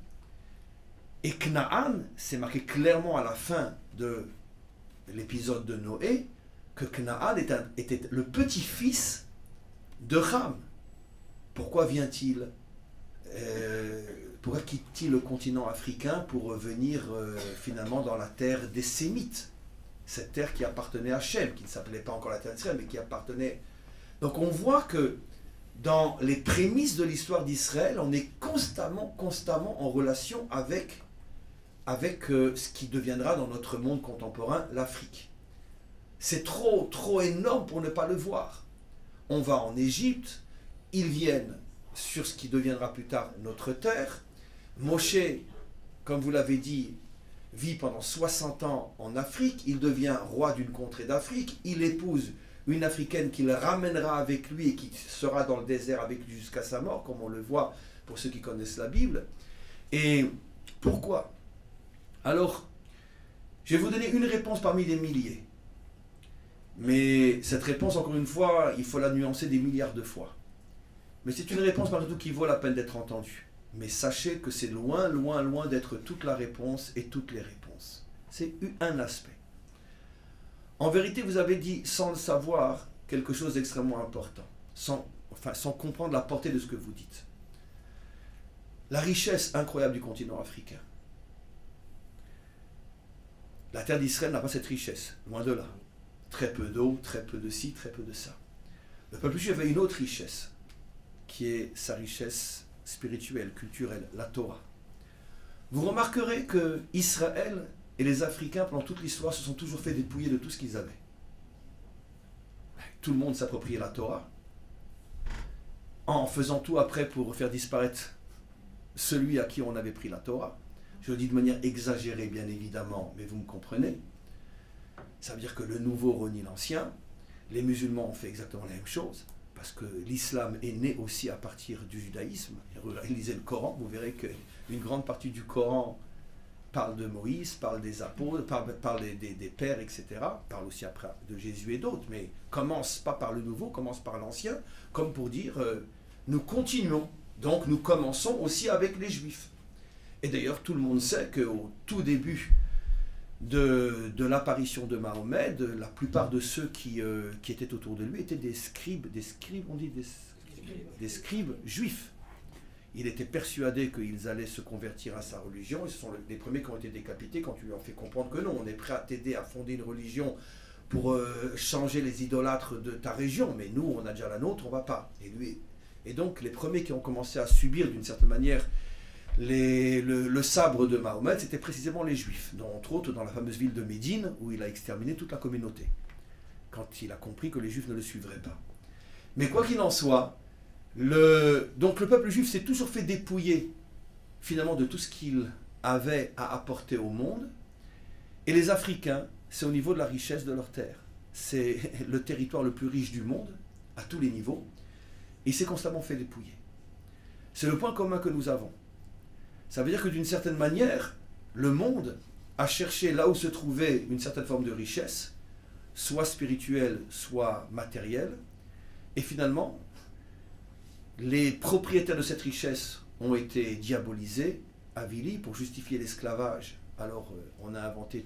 Et Canaan, c'est marqué clairement à la fin de l'épisode de Noé, que Canaan était le petit-fils de Ham. Pourquoi vient-il pourquoi quitte-t-il le continent africain pour venir finalement dans la terre des Sémites, cette terre qui appartenait à Shem, qui ne s'appelait pas encore la terre d'Israël, mais qui appartenait... Donc on voit que dans les prémices de l'histoire d'Israël, on est constamment en relation avec ce qui deviendra dans notre monde contemporain l'Afrique. C'est trop énorme pour ne pas le voir. On va en Égypte, ils viennent sur ce qui deviendra plus tard notre terre. Moshe, comme vous l'avez dit, vit pendant 60 ans en Afrique, il devient roi d'une contrée d'Afrique, il épouse une Africaine qu'il ramènera avec lui et qui sera dans le désert avec lui jusqu'à sa mort, comme on le voit pour ceux qui connaissent la Bible. Et pourquoi? Alors, je vais vous donner une réponse parmi des milliers. Mais cette réponse, encore une fois, il faut la nuancer des milliards de fois. Mais c'est une réponse malgré tout qui vaut la peine d'être entendue. Mais sachez que c'est loin d'être toute la réponse et toutes les réponses. C'est un aspect. En vérité, vous avez dit, sans le savoir, quelque chose d'extrêmement important, sans comprendre la portée de ce que vous dites. La richesse incroyable du continent africain. La terre d'Israël n'a pas cette richesse, loin de là. Très peu d'eau, très peu de ci, très peu de ça. Le peuple juif avait une autre richesse, qui est sa richesse spirituelle, culturelle, la Torah. Vous remarquerez que Israël et les Africains, pendant toute l'histoire, se sont toujours fait dépouiller de tout ce qu'ils avaient. Tout le monde s'appropriait la Torah, en faisant tout après pour faire disparaître celui à qui on avait pris la Torah. Je le dis de manière exagérée, bien évidemment, mais vous me comprenez. Ça veut dire que le nouveau renie l'ancien. Les musulmans ont fait exactement la même chose, parce que l'islam est né aussi à partir du judaïsme. Lisez le Coran, vous verrez qu'une grande partie du Coran parle de Moïse, parle des apôtres, parle des pères, etc. Parle aussi après de Jésus et d'autres, mais commence pas par le nouveau, commence par l'ancien, comme pour dire, nous continuons, donc nous commençons aussi avec les Juifs. Et d'ailleurs, tout le monde sait qu'au tout début de l'apparition de Mahomet, la plupart de ceux qui étaient autour de lui étaient des scribes juifs. Il était persuadé qu'ils allaient se convertir à sa religion, et ce sont les premiers qui ont été décapités quand tu lui as fait comprendre que non, on est prêt à t'aider à fonder une religion pour changer les idolâtres de ta région, mais nous, on a déjà la nôtre, on ne va pas. Et donc, les premiers qui ont commencé à subir d'une certaine manière le sabre de Mahomet, c'était précisément les Juifs, entre autres dans la fameuse ville de Médine, où il a exterminé toute la communauté, quand il a compris que les Juifs ne le suivraient pas. Mais quoi qu'il en soit, donc le peuple juif s'est toujours fait dépouiller, finalement, de tout ce qu'il avait à apporter au monde, et les Africains, c'est au niveau de la richesse de leur terre. C'est le territoire le plus riche du monde, à tous les niveaux, et il s'est constamment fait dépouiller. C'est le point commun que nous avons. Ça veut dire que d'une certaine manière, le monde a cherché là où se trouvait une certaine forme de richesse, soit spirituelle, soit matérielle, et finalement, les propriétaires de cette richesse ont été diabolisés, avilis, pour justifier l'esclavage. Alors, on a inventé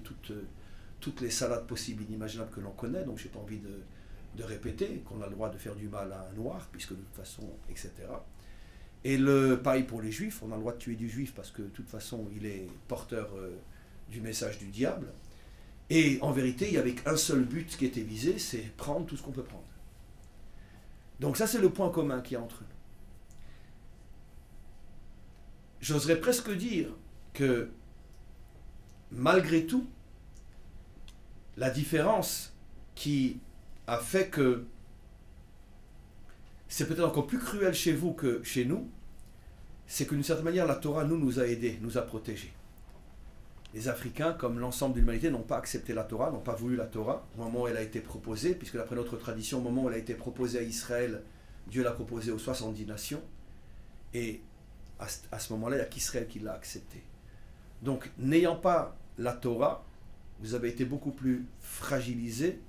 toutes les salades possibles, inimaginables que l'on connaît, donc je n'ai pas envie de répéter, qu'on a le droit de faire du mal à un noir, puisque de toute façon, etc. Et pareil pour les juifs, on a le droit de tuer du juif parce que de toute façon il est porteur du message du diable. Et en vérité, il n'y avait qu'un seul but qui était visé, c'est prendre tout ce qu'on peut prendre. Donc ça c'est le point commun qu'il y a entre nous. J'oserais presque dire que malgré tout, la différence qui a fait que c'est peut-être encore plus cruel chez vous que chez nous, c'est que d'une certaine manière, la Torah nous a aidés, nous a protégés. les Africains, comme l'ensemble de l'humanité, n'ont pas accepté la Torah, n'ont pas voulu la Torah au moment où elle a été proposée, puisque d'après notre tradition, au moment où elle a été proposée à Israël, Dieu l'a proposée aux 70 nations, et à ce moment-là, il n'y a qu'Israël qui l'a acceptée. Donc, n'ayant pas la Torah, vous avez été beaucoup plus fragilisés,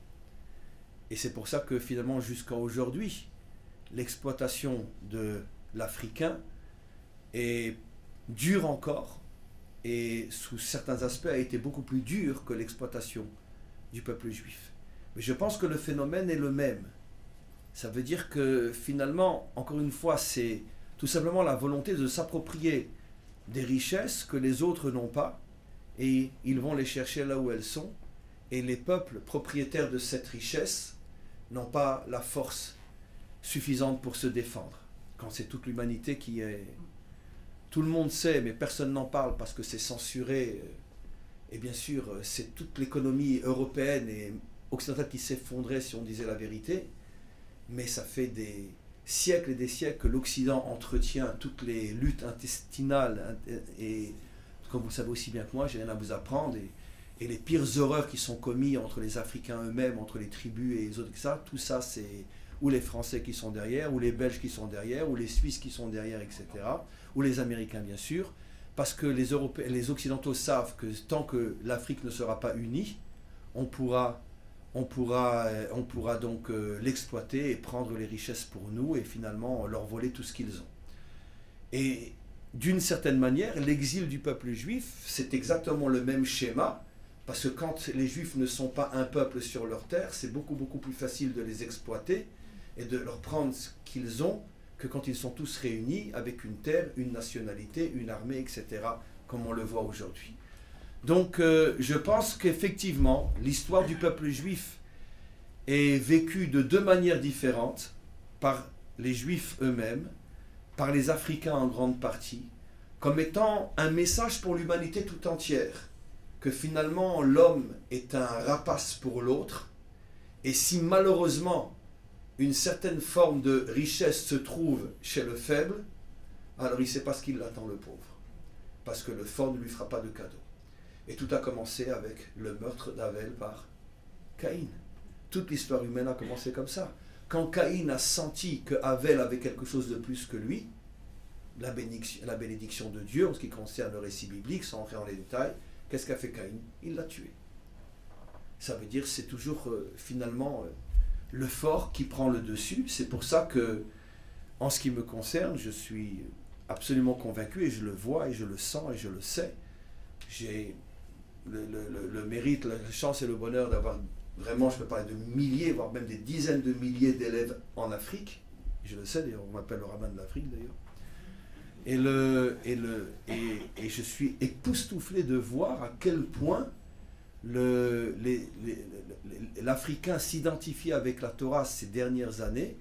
et c'est pour ça que finalement, jusqu'à aujourd'hui, l'exploitation de l'Africain est dure encore, et sous certains aspects a été beaucoup plus dure que l'exploitation du peuple juif. Mais je pense que le phénomène est le même. Ça veut dire que finalement, encore une fois, c'est tout simplement la volonté de s'approprier des richesses que les autres n'ont pas, et ils vont les chercher là où elles sont, et les peuples propriétaires de cette richesse n'ont pas la force suffisante pour se défendre. Quand c'est toute l'humanité qui est... Tout le monde sait, mais personne n'en parle parce que c'est censuré, et bien sûr, c'est toute l'économie européenne et occidentale qui s'effondrait si on disait la vérité, mais ça fait des siècles et des siècles que l'Occident entretient toutes les luttes intestinales, et comme vous le savez aussi bien que moi, j'ai rien à vous apprendre, et les pires horreurs qui sont commises entre les Africains eux-mêmes, entre les tribus et les autres, tout ça c'est ou les Français qui sont derrière, ou les Belges qui sont derrière, ou les Suisses qui sont derrière, etc., ou les Américains bien sûr, parce que les Occidentaux savent que tant que l'Afrique ne sera pas unie, on pourra donc l'exploiter et prendre les richesses pour nous et finalement leur voler tout ce qu'ils ont. Et d'une certaine manière, l'exil du peuple juif, c'est exactement le même schéma, parce que quand les Juifs ne sont pas un peuple sur leur terre, c'est beaucoup plus facile de les exploiter et de leur prendre ce qu'ils ont que quand ils sont tous réunis avec une terre, une nationalité, une armée, etc., comme on le voit aujourd'hui. Donc je pense qu'effectivement, l'histoire du peuple juif est vécue de deux manières différentes, par les Juifs eux-mêmes, par les Africains en grande partie, comme étant un message pour l'humanité tout entière, que finalement l'homme est un rapace pour l'autre, et si malheureusement une certaine forme de richesse se trouve chez le faible, alors il ne sait pas ce qu'il attend le pauvre, parce que le fort ne lui fera pas de cadeau. Et tout a commencé avec le meurtre d'Abel par Caïn. Toute l'histoire humaine a commencé comme ça. Quand Caïn a senti que Abel avait quelque chose de plus que lui, la bénédiction de Dieu en ce qui concerne le récit biblique, sans entrer dans les détails, qu'est-ce qu'a fait Caïn? Il l'a tué. Ça veut dire c'est toujours finalement le fort qui prend le dessus. C'est pour ça que, en ce qui me concerne, je suis absolument convaincu, et je le vois, et je le sens, et je le sais. J'ai le mérite, la chance et le bonheur d'avoir vraiment, je peux parler de milliers, voire même des dizaines de milliers d'élèves en Afrique. Je le sais, d'ailleurs, on m'appelle le rabbin de l'Afrique, d'ailleurs. Et je suis époustouflé de voir à quel point l'Africain s'identifie avec la Torah ces dernières années,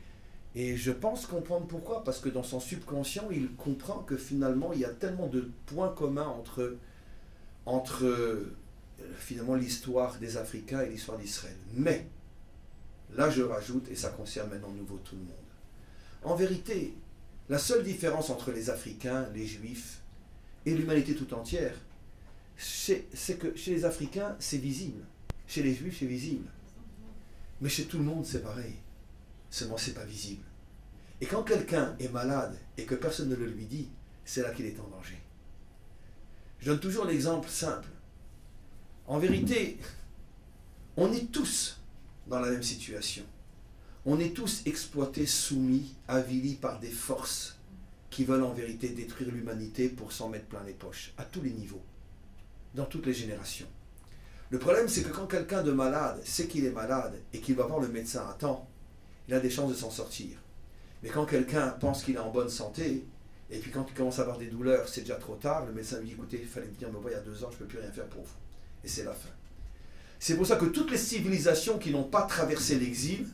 et je pense comprendre pourquoi, parce que dans son subconscient, il comprend que finalement, il y a tellement de points communs entre finalement l'histoire des Africains et l'histoire d'Israël. Mais, là je rajoute, et ça concerne maintenant de nouveau tout le monde, en vérité, la seule différence entre les Africains, les Juifs et l'humanité tout entière, c'est que chez les Africains, c'est visible. Chez les Juifs, c'est visible. Mais chez tout le monde, c'est pareil. Seulement, c'est pas visible. Et quand quelqu'un est malade et que personne ne le lui dit, c'est là qu'il est en danger. Je donne toujours l'exemple simple. En vérité, on est tous dans la même situation. On est tous exploités, soumis, avilis par des forces qui veulent en vérité détruire l'humanité pour s'en mettre plein les poches, à tous les niveaux, dans toutes les générations. Le problème, c'est que quand quelqu'un de malade sait qu'il est malade et qu'il va voir le médecin à temps, il a des chances de s'en sortir. Mais quand quelqu'un pense qu'il est en bonne santé, et puis quand il commence à avoir des douleurs, c'est déjà trop tard, le médecin lui dit, écoutez, il fallait venir me voir il y a 2 ans, je ne peux plus rien faire pour vous. Et c'est la fin. C'est pour ça que toutes les civilisations qui n'ont pas traversé l'exil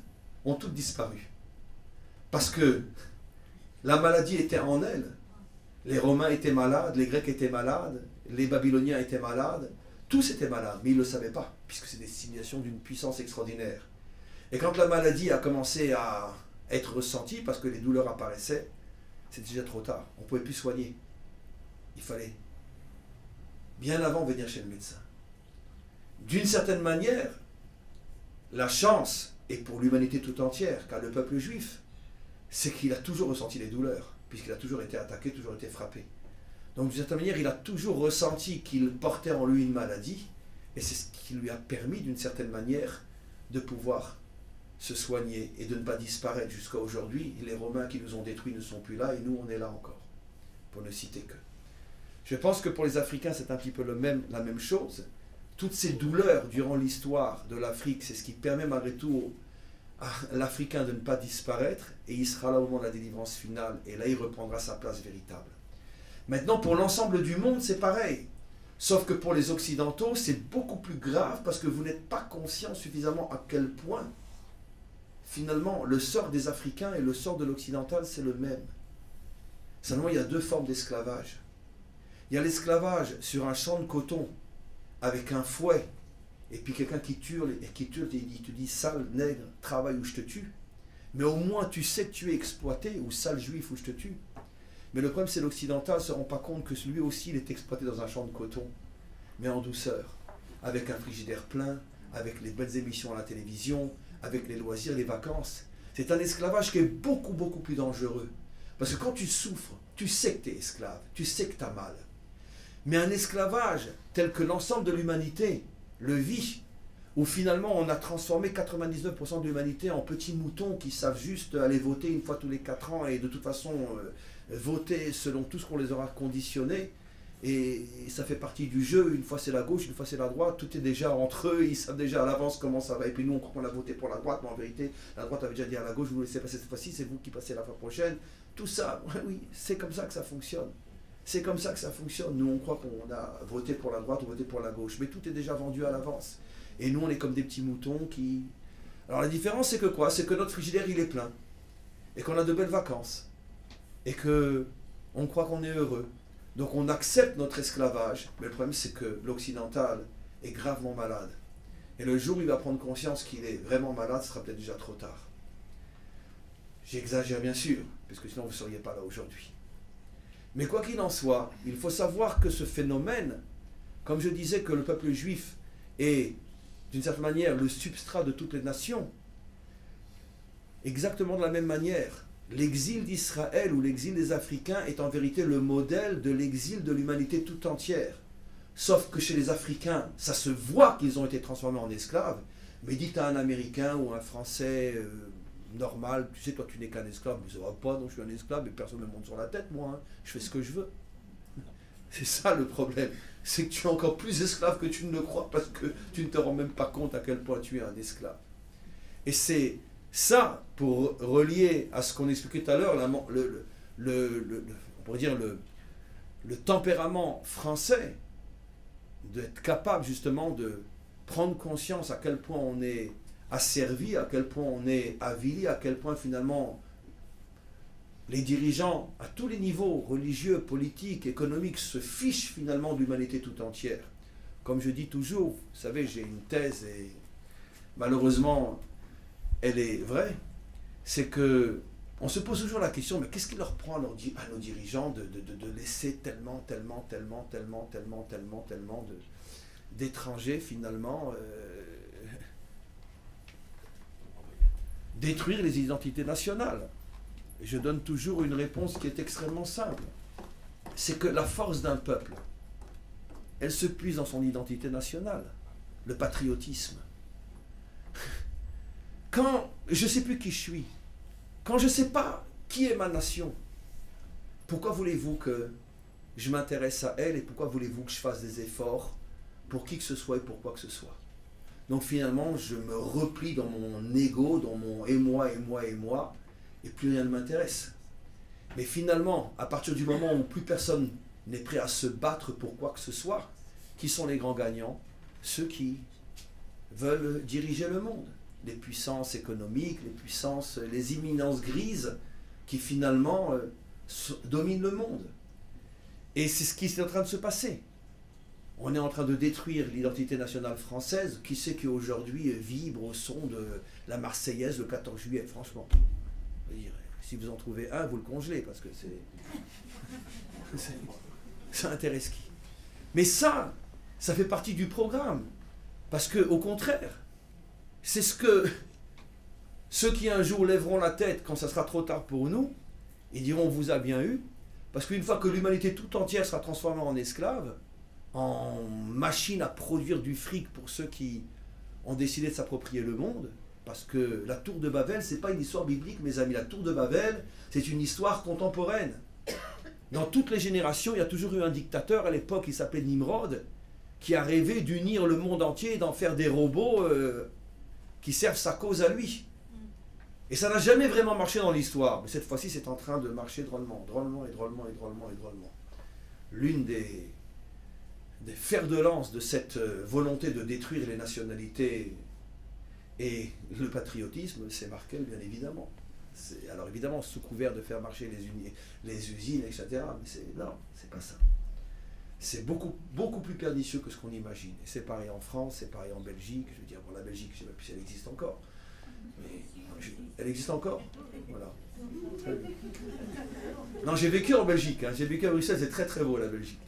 ont toutes disparu. Parce que la maladie était en elles. Les Romains étaient malades, les Grecs étaient malades, les Babyloniens étaient malades, tous étaient malades, mais ils ne le savaient pas, puisque c'est des civilisations d'une puissance extraordinaire. Et quand la maladie a commencé à être ressentie, parce que les douleurs apparaissaient, c'était déjà trop tard. On ne pouvait plus soigner. Il fallait bien avant de venir chez le médecin. D'une certaine manière, la chance est pour l'humanité tout entière, car le peuple juif, c'est qu'il a toujours ressenti les douleurs, puisqu'il a toujours été attaqué, toujours été frappé. Donc d'une certaine manière, il a toujours ressenti qu'il portait en lui une maladie, et c'est ce qui lui a permis d'une certaine manière de pouvoir se soigner et de ne pas disparaître jusqu'à aujourd'hui. Les Romains qui nous ont détruits ne sont plus là, et nous on est là encore, pour ne citer que. Je pense que pour les Africains c'est un petit peu la même chose. Toutes ces douleurs durant l'histoire de l'Afrique, c'est ce qui permet malgré tout à l'Africain de ne pas disparaître, et il sera là au moment de la délivrance finale, et là il reprendra sa place véritable. Maintenant, pour l'ensemble du monde, c'est pareil. Sauf que pour les Occidentaux, c'est beaucoup plus grave, parce que vous n'êtes pas conscient suffisamment à quel point, finalement, le sort des Africains et le sort de l'Occidental, c'est le même. Seulement, il y a deux formes d'esclavage. Il y a l'esclavage sur un champ de coton, avec un fouet, et puis quelqu'un qui tue, il te dit sale nègre, travaille ou je te tue. Mais au moins tu sais que tu es exploité, ou sale juif ou je te tue. Mais le problème c'est l'occidental ne se rend pas compte que lui aussi il est exploité dans un champ de coton, mais en douceur, avec un frigidaire plein, avec les belles émissions à la télévision, avec les loisirs, les vacances. C'est un esclavage qui est beaucoup, beaucoup plus dangereux. Parce que quand tu souffres, tu sais que tu es esclave, tu sais que tu as mal. Mais un esclavage tel que l'ensemble de l'humanité le vit, où finalement on a transformé 99% de l'humanité en petits moutons qui savent juste aller voter une fois tous les 4 ans et de toute façon voter selon tout ce qu'on les aura conditionnés, et ça fait partie du jeu. Une fois c'est la gauche, une fois c'est la droite, tout est déjà entre eux, ils savent déjà à l'avance comment ça va, et puis nous on croit qu'on a voté pour la droite, mais en vérité la droite avait déjà dit à la gauche vous laissez passer cette fois-ci, c'est vous qui passez la fois prochaine. Tout ça, oui, c'est comme ça que ça fonctionne. C'est comme ça que ça fonctionne. Nous, on croit qu'on a voté pour la droite ou voté pour la gauche. Mais tout est déjà vendu à l'avance. Et nous, on est comme des petits moutons qui... Alors la différence, c'est que quoi? C'est que notre frigidaire, il est plein. Et qu'on a de belles vacances. Et qu'on croit qu'on est heureux. Donc on accepte notre esclavage. Mais le problème, c'est que l'occidental est gravement malade. Et le jour où il va prendre conscience qu'il est vraiment malade, ce sera peut-être déjà trop tard. J'exagère bien sûr, parce que sinon vous ne seriez pas là aujourd'hui. Mais quoi qu'il en soit, il faut savoir que ce phénomène, comme je disais que le peuple juif est d'une certaine manière le substrat de toutes les nations, exactement de la même manière, l'exil d'Israël ou l'exil des Africains est en vérité le modèle de l'exil de l'humanité tout entière. Sauf que chez les Africains, ça se voit qu'ils ont été transformés en esclaves, mais dites à un Américain ou un Français normal, tu sais, toi tu n'es qu'un esclave, mais ça va pas, donc je suis un esclave, et personne ne me monte sur la tête, moi, hein. Je fais ce que je veux. C'est ça le problème, c'est que tu es encore plus esclave que tu ne le crois, parce que tu ne te rends même pas compte à quel point tu es un esclave. Et c'est ça, pour relier à ce qu'on expliquait tout à l'heure, on pourrait dire le tempérament français, d'être capable justement de prendre conscience à quel point on est asservi, à quel point on est avili, à quel point finalement les dirigeants à tous les niveaux, religieux, politiques, économiques, se fichent finalement de l'humanité tout entière. Comme je dis toujours, vous savez, j'ai une thèse et malheureusement elle est vraie, c'est que on se pose toujours la question, mais qu'est-ce qui leur prend à nos dirigeants de laisser tellement d'étrangers finalement détruire les identités nationales? Je donne toujours une réponse qui est extrêmement simple. C'est que la force d'un peuple, elle se puise dans son identité nationale, le patriotisme. Quand je ne sais plus qui je suis, quand je ne sais pas qui est ma nation, pourquoi voulez-vous que je m'intéresse à elle, et pourquoi voulez-vous que je fasse des efforts pour qui que ce soit et pour quoi que ce soit? Donc finalement, je me replie dans mon ego, dans mon et moi, et plus rien ne m'intéresse. Mais finalement, à partir du moment où plus personne n'est prêt à se battre pour quoi que ce soit, qui sont les grands gagnants? Ceux qui veulent diriger le monde. Les puissances économiques, les imminences grises qui finalement dominent le monde. Et c'est ce qui est en train de se passer. On est en train de détruire l'identité nationale française. Qui sait qu'aujourd'hui vibre au son de la Marseillaise le 14 juillet, franchement. Je veux dire, si vous en trouvez un, vous le congelez, parce que ça intéresse qui? Mais ça fait partie du programme. Parce que, au contraire, c'est ce que ceux qui un jour lèveront la tête quand ça sera trop tard pour nous, ils diront on vous a bien eu, parce qu'une fois que l'humanité tout entière sera transformée en esclaves, en machine à produire du fric pour ceux qui ont décidé de s'approprier le monde, parce que la tour de Babel, c'est pas une histoire biblique, mes amis. La tour de Babel, c'est une histoire contemporaine. Dans toutes les générations, il y a toujours eu un dictateur, à l'époque il s'appelait Nimrod, qui a rêvé d'unir le monde entier et d'en faire des robots qui servent sa cause à lui. Et ça n'a jamais vraiment marché dans l'histoire, mais cette fois-ci c'est en train de marcher drôlement. L'une des fers de lance de cette volonté de détruire les nationalités et le patriotisme, c'est Merkel, bien évidemment. Alors évidemment, sous couvert de faire marcher les usines, etc. Mais non, c'est pas ça. C'est beaucoup, beaucoup plus pernicieux que ce qu'on imagine. Et c'est pareil en France, c'est pareil en Belgique. Je veux dire, bon, la Belgique, je ne sais pas si elle existe encore. Mais elle existe encore. Voilà. Non, j'ai vécu en Belgique. Hein. J'ai vécu à Bruxelles, c'est très très beau la Belgique.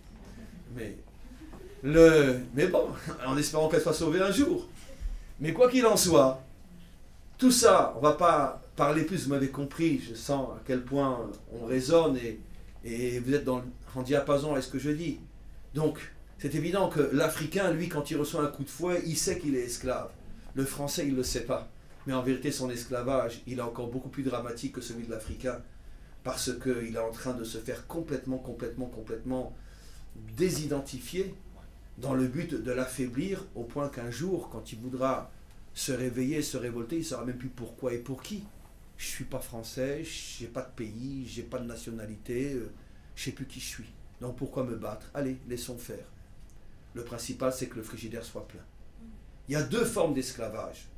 Mais bon, en espérant qu'elle soit sauvée un jour. Mais quoi qu'il en soit, tout ça, on ne va pas parler plus, vous m'avez compris, je sens à quel point on raisonne et vous êtes en diapason avec ce que je dis. Donc, c'est évident que l'Africain, lui, quand il reçoit un coup de fouet, il sait qu'il est esclave. Le Français, il ne le sait pas. Mais en vérité, son esclavage, il est encore beaucoup plus dramatique que celui de l'Africain, parce qu'il est en train de se faire complètement désidentifier, dans le but de l'affaiblir, au point qu'un jour, quand il voudra se réveiller, se révolter, il ne saura même plus pourquoi et pour qui. Je ne suis pas français, je n'ai pas de pays, je n'ai pas de nationalité, je ne sais plus qui je suis. Donc pourquoi me battre? Allez, laissons faire. Le principal, c'est que le frigidaire soit plein. Il y a deux formes d'esclavage.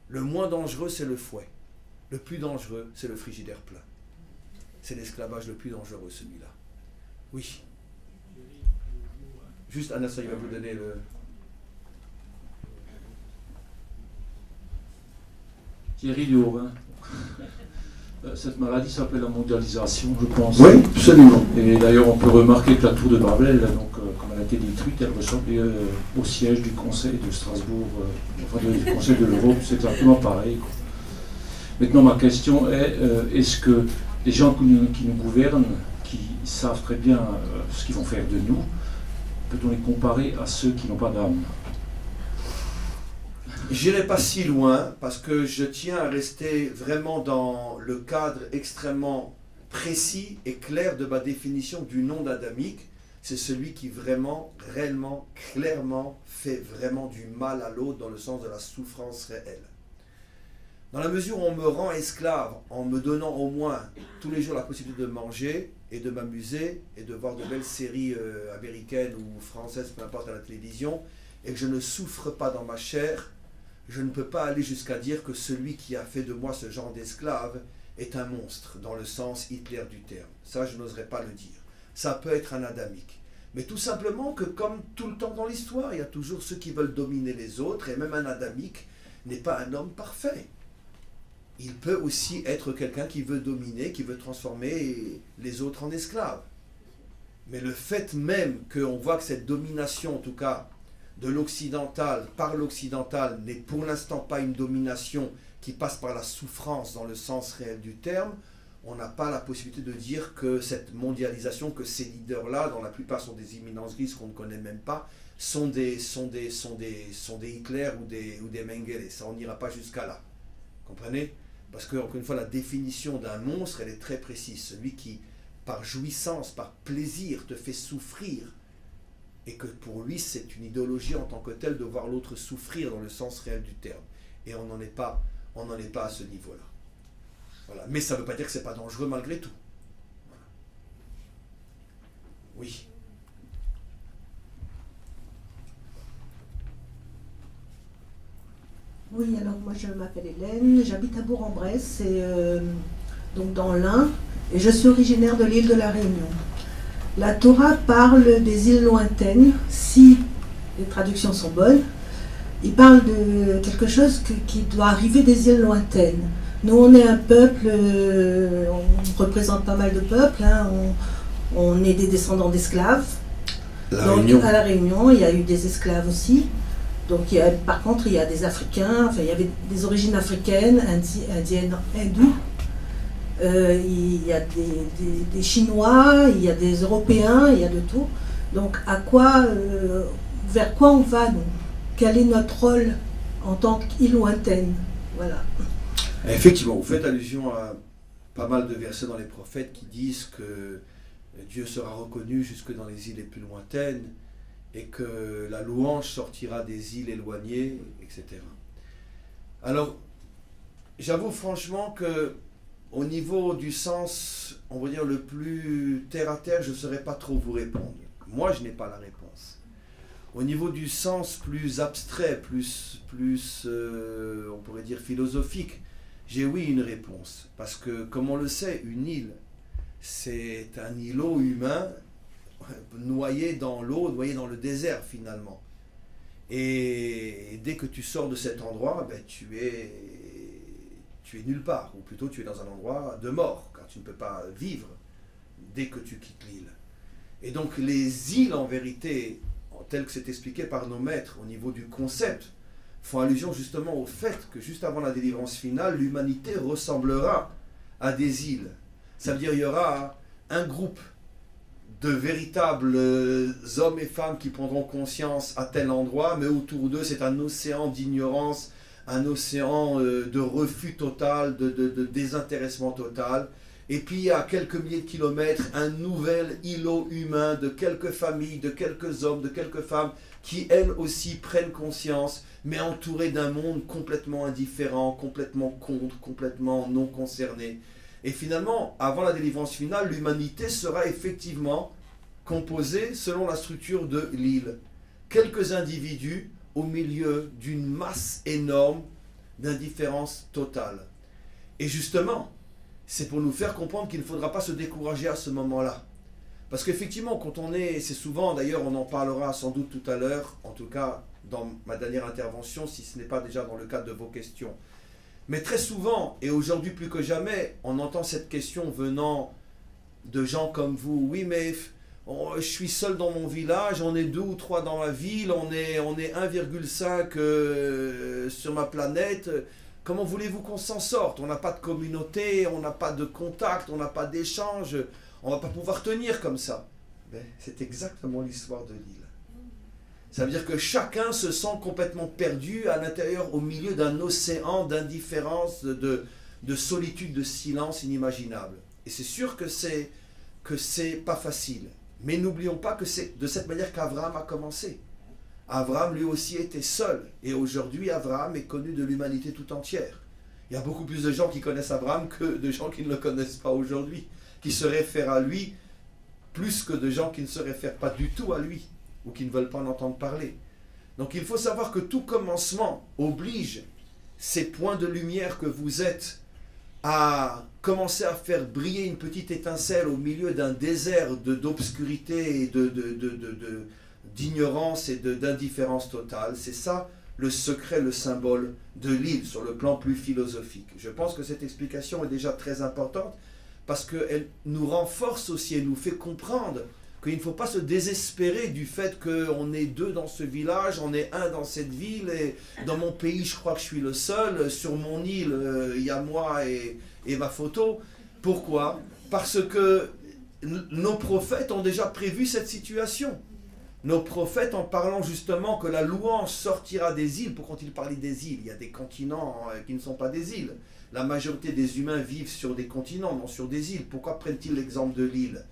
Le moins dangereux, c'est le fouet. Le plus dangereux, c'est le frigidaire plein. C'est l'esclavage le plus dangereux, celui-là. Oui. Juste un instant, il va vous donner le... Thierry Liauvin. Cette maladie s'appelle la mondialisation, je pense. Oui, absolument. Et d'ailleurs, on peut remarquer que la tour de Babel, donc, comme elle a été détruite, elle ressemblait au siège du Conseil de Strasbourg, enfin du Conseil de l'Europe, c'est exactement pareil, quoi. Maintenant, ma question est, est-ce que les gens qui nous gouvernent, qui savent très bien ce qu'ils vont faire de nous, peut-on les comparer à ceux qui n'ont pas d'âme? J'irai pas si loin parce que je tiens à rester vraiment dans le cadre extrêmement précis et clair de ma définition du nom d'adamique. C'est celui qui vraiment, réellement, clairement fait vraiment du mal à l'autre dans le sens de la souffrance réelle. Dans la mesure où on me rend esclave en me donnant au moins tous les jours la possibilité de manger et de m'amuser et de voir de belles séries américaines ou françaises, peu importe, à la télévision, et que je ne souffre pas dans ma chair, je ne peux pas aller jusqu'à dire que celui qui a fait de moi ce genre d'esclave est un monstre, dans le sens Hitler du terme. Ça, je n'oserais pas le dire. Ça peut être un adamique. Mais tout simplement que, comme tout le temps dans l'histoire, il y a toujours ceux qui veulent dominer les autres, et même un adamique n'est pas un homme parfait. Il peut aussi être quelqu'un qui veut dominer, qui veut transformer les autres en esclaves. Mais le fait même qu'on voit que cette domination, en tout cas, de l'occidental, par l'occidental, n'est pour l'instant pas une domination qui passe par la souffrance dans le sens réel du terme, on n'a pas la possibilité de dire que cette mondialisation, que ces leaders-là, dont la plupart sont des imminences grises qu'on ne connaît même pas, sont des Hitler ou des Mengele. Ça, on n'ira pas jusqu'à là. Comprenez? Parce que, encore une fois, la définition d'un monstre, elle est très précise. Celui qui, par jouissance, par plaisir, te fait souffrir, et que pour lui, c'est une idéologie en tant que telle de voir l'autre souffrir dans le sens réel du terme. Et on n'en est pas à ce niveau-là. Voilà. Mais ça ne veut pas dire que ce n'est pas dangereux malgré tout. Voilà. Oui. Oui, alors moi je m'appelle Hélène, j'habite à Bourg-en-Bresse, donc dans l'Ain, et je suis originaire de l'île de la Réunion. La Torah parle des îles lointaines, si les traductions sont bonnes. Il parle de quelque chose qui doit arriver des îles lointaines. Nous, on est un peuple, on représente pas mal de peuples, hein, on est des descendants d'esclaves. Réunion. À La Réunion, il y a eu des esclaves aussi. Donc, par contre, il y a des Africains, enfin, il y avait des origines africaines, indiennes, hindoues. Il y a des Chinois, il y a des Européens, il y a de tout. Donc, vers quoi on va, nous? Quel est notre rôle en tant qu'île lointaine? Voilà. Effectivement, vous faites allusion à pas mal de versets dans les prophètes qui disent que Dieu sera reconnu jusque dans les îles les plus lointaines et que la louange sortira des îles éloignées, etc. Alors, j'avoue franchement que au niveau du sens, on va dire le plus terre à terre, je ne saurais pas trop vous répondre. Moi, je n'ai pas la réponse. Au niveau du sens plus abstrait, plus on pourrait dire philosophique, j'ai oui une réponse. Parce que, comme on le sait, une île, c'est un îlot humain noyé dans l'eau, noyé dans le désert finalement. Et dès que tu sors de cet endroit, ben, tu es nulle part, ou plutôt tu es dans un endroit de mort, car tu ne peux pas vivre dès que tu quittes l'île. Et donc les îles, en vérité, telles que c'est expliqué par nos maîtres au niveau du concept, font allusion justement au fait que juste avant la délivrance finale, l'humanité ressemblera à des îles. Ça veut dire qu'il y aura un groupe de véritables hommes et femmes qui prendront conscience à tel endroit, mais autour d'eux c'est un océan d'ignorance, un océan de refus total, de désintéressement total. Et puis à quelques milliers de kilomètres, un nouvel îlot humain de quelques familles, de quelques hommes, de quelques femmes, qui elles aussi prennent conscience, mais entourées d'un monde complètement indifférent, complètement contre, complètement non concerné. Et finalement, avant la délivrance finale, l'humanité sera effectivement composée selon la structure de l'île. Quelques individus au milieu d'une masse énorme d'indifférence totale. Et justement, c'est pour nous faire comprendre qu'il ne faudra pas se décourager à ce moment-là. Parce qu'effectivement, quand on est, c'est souvent, d'ailleurs on en parlera sans doute tout à l'heure, en tout cas dans ma dernière intervention, si ce n'est pas déjà dans le cadre de vos questions. Mais très souvent, et aujourd'hui plus que jamais, on entend cette question venant de gens comme vous. Oui, mais je suis seul dans mon village, on est 2 ou 3 dans la ville, on est 1,5 sur ma planète. Comment voulez-vous qu'on s'en sorte? On n'a pas de communauté, on n'a pas de contact, on n'a pas d'échange, on ne va pas pouvoir tenir comme ça. Mais c'est exactement l'histoire de l'île. Ça veut dire que chacun se sent complètement perdu à l'intérieur, au milieu d'un océan d'indifférence, de solitude, de silence inimaginable. Et c'est sûr que c'est pas facile. Mais n'oublions pas que c'est de cette manière qu'Abraham a commencé. Abraham lui aussi était seul. Et aujourd'hui, Abraham est connu de l'humanité tout entière. Il y a beaucoup plus de gens qui connaissent Abraham que de gens qui ne le connaissent pas aujourd'hui, qui se réfèrent à lui plus que de gens qui ne se réfèrent pas du tout à lui, ou qui ne veulent pas en entendre parler. Donc il faut savoir que tout commencement oblige ces points de lumière que vous êtes à commencer à faire briller une petite étincelle au milieu d'un désert d'obscurité et d'ignorance et d'indifférence totale. C'est ça le secret, le symbole de l'île sur le plan plus philosophique. Je pense que cette explication est déjà très importante parce qu'elle nous renforce aussi et nous fait comprendre qu'il ne faut pas se désespérer du fait qu'on est 2 dans ce village, on est 1 dans cette ville, et dans mon pays, je crois que je suis le seul. Sur mon île, il y a moi et ma photo. Pourquoi? Parce que nos prophètes ont déjà prévu cette situation. Nos prophètes, en parlant justement que la louange sortira des îles, pourquoi ont-ils parlé des îles? Il y a des continents qui ne sont pas des îles. La majorité des humains vivent sur des continents, non sur des îles. Pourquoi prennent-ils l'exemple de l'île?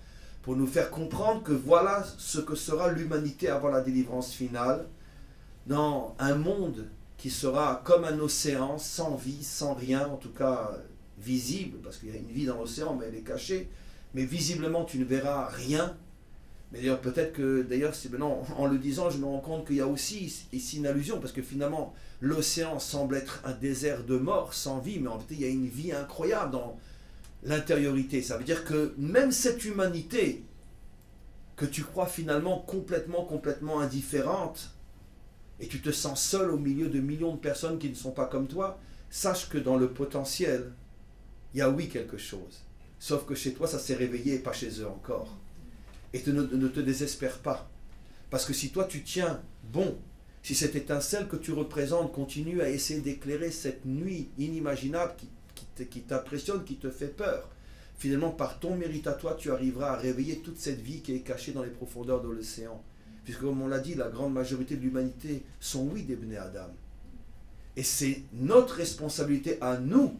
Pour nous faire comprendre que voilà ce que sera l'humanité avant la délivrance finale, dans un monde qui sera comme un océan, sans vie, sans rien, en tout cas visible, parce qu'il y a une vie dans l'océan, mais elle est cachée, mais visiblement tu ne verras rien. Mais d'ailleurs, peut-être que, d'ailleurs, maintenant, en le disant, je me rends compte qu'il y a aussi ici une allusion, parce que finalement, l'océan semble être un désert de mort, sans vie, mais en fait, il y a une vie incroyable dans l'intériorité. Ça veut dire que même cette humanité que tu crois finalement complètement indifférente, et tu te sens seul au milieu de millions de personnes qui ne sont pas comme toi, sache que dans le potentiel, il y a oui quelque chose. Sauf que chez toi, ça s'est réveillé et pas chez eux encore. Et ne te désespère pas. Parce que si toi tu tiens bon, si cette étincelle que tu représentes continue à essayer d'éclairer cette nuit inimaginable qui t'impressionne, qui te fait peur, finalement par ton mérite à toi, tu arriveras à réveiller toute cette vie qui est cachée dans les profondeurs de l'océan. Puisque comme on l'a dit, la grande majorité de l'humanité sont oui des Bnei Adam. Et c'est notre responsabilité à nous,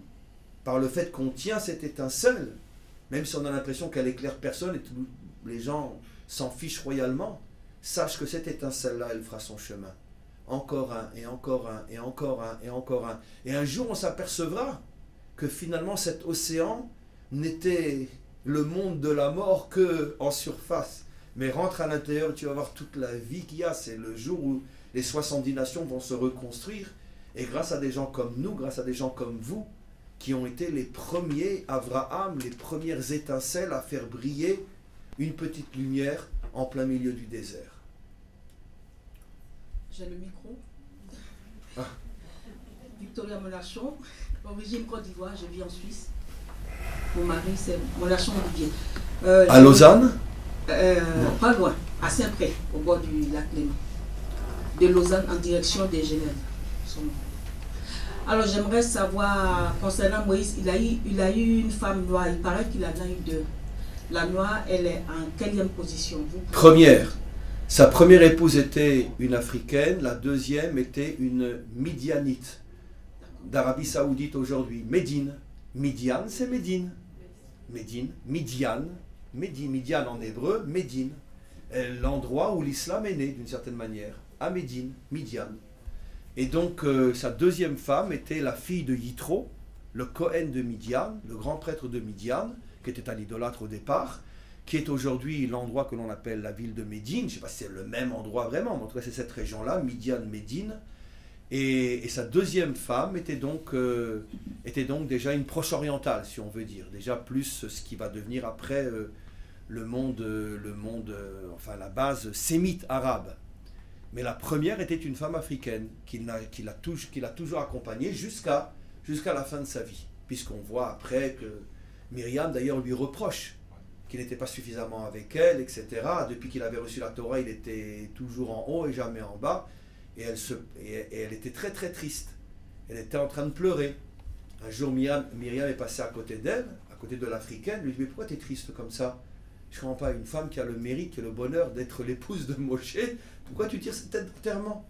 par le fait qu'on tient cette étincelle, même si on a l'impression qu'elle éclaire personne et tous les gens s'en fichent royalement, sache que cette étincelle-là, elle fera son chemin. Encore un, et encore un, et encore un, et encore un. Et un jour, on s'apercevra que finalement, cet océan n'était le monde de la mort que en surface. Mais rentre à l'intérieur, tu vas voir toute la vie qu'il y a. C'est le jour où les 70 nations vont se reconstruire. Et grâce à des gens comme nous, grâce à des gens comme vous, qui ont été les premiers, Abraham, les premières étincelles à faire briller une petite lumière en plein milieu du désert. J'ai le micro. Ah. Victoria Monachon, origine Côte d'Ivoire, je vis en Suisse. Mon mari, c'est Monachon Olivier. À Lausanne? Pas loin, assez près, au bord du lac Léman. De Lausanne en direction des Genèves. Alors j'aimerais savoir, concernant Moïse, il a eu une femme noire, il paraît qu'il en a eu deux. La noire, elle est en quelle position? Première. Sa première épouse était une Africaine, la deuxième était une Midianite, d'Arabie Saoudite aujourd'hui. Médine. Midian, c'est Médine. Médine, Midian, Midian en hébreu, Médine. L'endroit où l'islam est né, d'une certaine manière, à Médine, Midian. Et donc, sa deuxième femme était la fille de Yitro, le Cohen de Midian, le grand prêtre de Midian, qui était un idolâtre au départ, qui est aujourd'hui l'endroit que l'on appelle la ville de Médine. Je ne sais pas si c'est le même endroit vraiment, mais en tout cas c'est cette région-là, Midian, Médine. Et sa deuxième femme était donc déjà une proche orientale, si on veut dire. Déjà plus ce qui va devenir après le monde, enfin la base sémite arabe. Mais la première était une femme africaine qui l'a toujours accompagnée jusqu'à la fin de sa vie. Puisqu'on voit après que Myriam d'ailleurs lui reproche qu'il n'était pas suffisamment avec elle, etc. Depuis qu'il avait reçu la Torah, il était toujours en haut et jamais en bas. Et elle était très très triste. Elle était en train de pleurer. Un jour, Myriam est passée à côté d'elle, à côté de l'Africaine, lui dit « Mais pourquoi tu es triste comme ça ? Je ne comprends pas, une femme qui a le mérite, qui a le bonheur d'être l'épouse de Moshe, pourquoi tu tires cette tête terrement ?»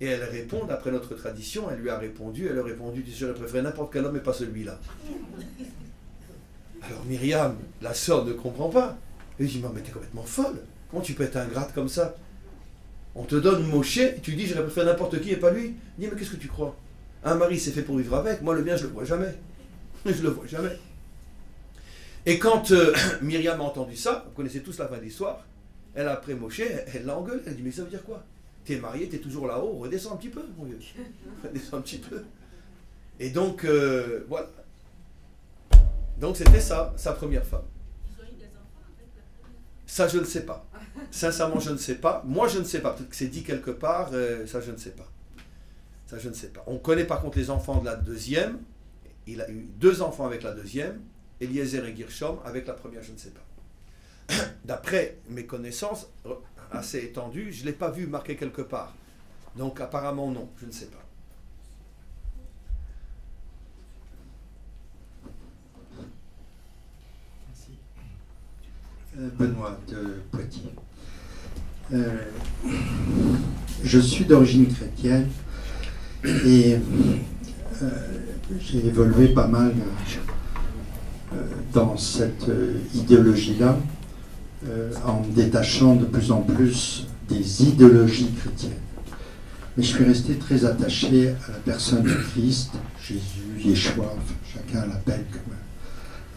Et elle répond, d'après notre tradition, elle a répondu, « Je préférais n'importe quel homme, mais pas celui-là. » Alors Myriam, la sœur, ne comprend pas. Elle dit « Mais t'es complètement folle. Comment tu peux être ingrate comme ça ? On te donne Moshe, et tu dis « J'aurais préféré n'importe qui et pas lui. » Il dit « Mais qu'est-ce que tu crois ? Un mari, c'est fait pour vivre avec. Moi, le mien, je le vois jamais. Je le vois jamais. » Et quand Myriam a entendu ça, vous connaissez tous la fin de l'histoire, elle a pris Moshe, elle l'a engueulé, elle dit « Mais ça veut dire quoi ? T'es marié, t'es toujours là-haut, redescends un petit peu, mon vieux. Redescends un petit peu. » Et donc, voilà. Donc c'était ça, sa première femme. Ils ont eu des enfants avec la première? Ça, je ne sais pas. Sincèrement, je ne sais pas. Moi, je ne sais pas. Peut-être que c'est dit quelque part, ça, je ne sais pas. Ça, je ne sais pas. On connaît par contre les enfants de la deuxième. Il a eu 2 enfants avec la deuxième. Eliezer et Gershom, avec la première, je ne sais pas. D'après mes connaissances assez étendues, je ne l'ai pas vu marqué quelque part. Donc apparemment non, je ne sais pas. Merci. Benoît de Poitiers. Je suis d'origine chrétienne et j'ai évolué pas mal dans cette idéologie-là, en me détachant de plus en plus des idéologies chrétiennes. Mais je suis resté très attaché à la personne de Christ, Jésus, Yeshua, chacun l'appelle comme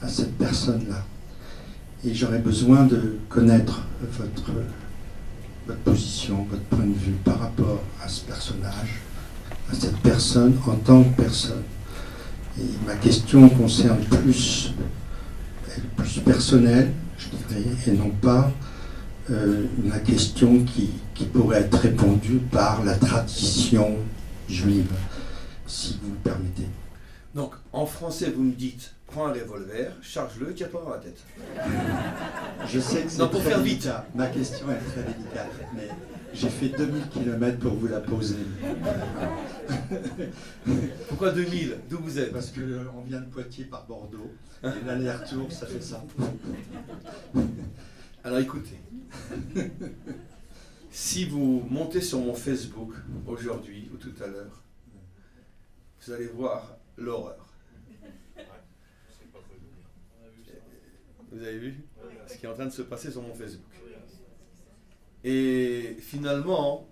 à cette personne-là. Et j'aurais besoin de connaître votre position, votre point de vue par rapport à ce personnage, à cette personne en tant que personne. Et ma question concerne plus personnelle, je dirais, et non pas la question qui pourrait être répondue par la tradition juive, si vous le permettez. Donc, en français, vous me dites, prends un revolver, charge-le, tire-toi dans la tête. Je sais que c'est Non, pour très faire délicat. Ma question est très délicate, mais j'ai fait 2000 km pour vous la poser. Pourquoi 2000? D'où vous êtes? Parce qu'on vient de Poitiers par Bordeaux, et l'aller-retour, ça fait ça. Alors écoutez, si vous montez sur mon Facebook aujourd'hui ou tout à l'heure, vous allez voir l'horreur. Vous avez vu ce qui est en train de se passer sur mon Facebook. Et finalement,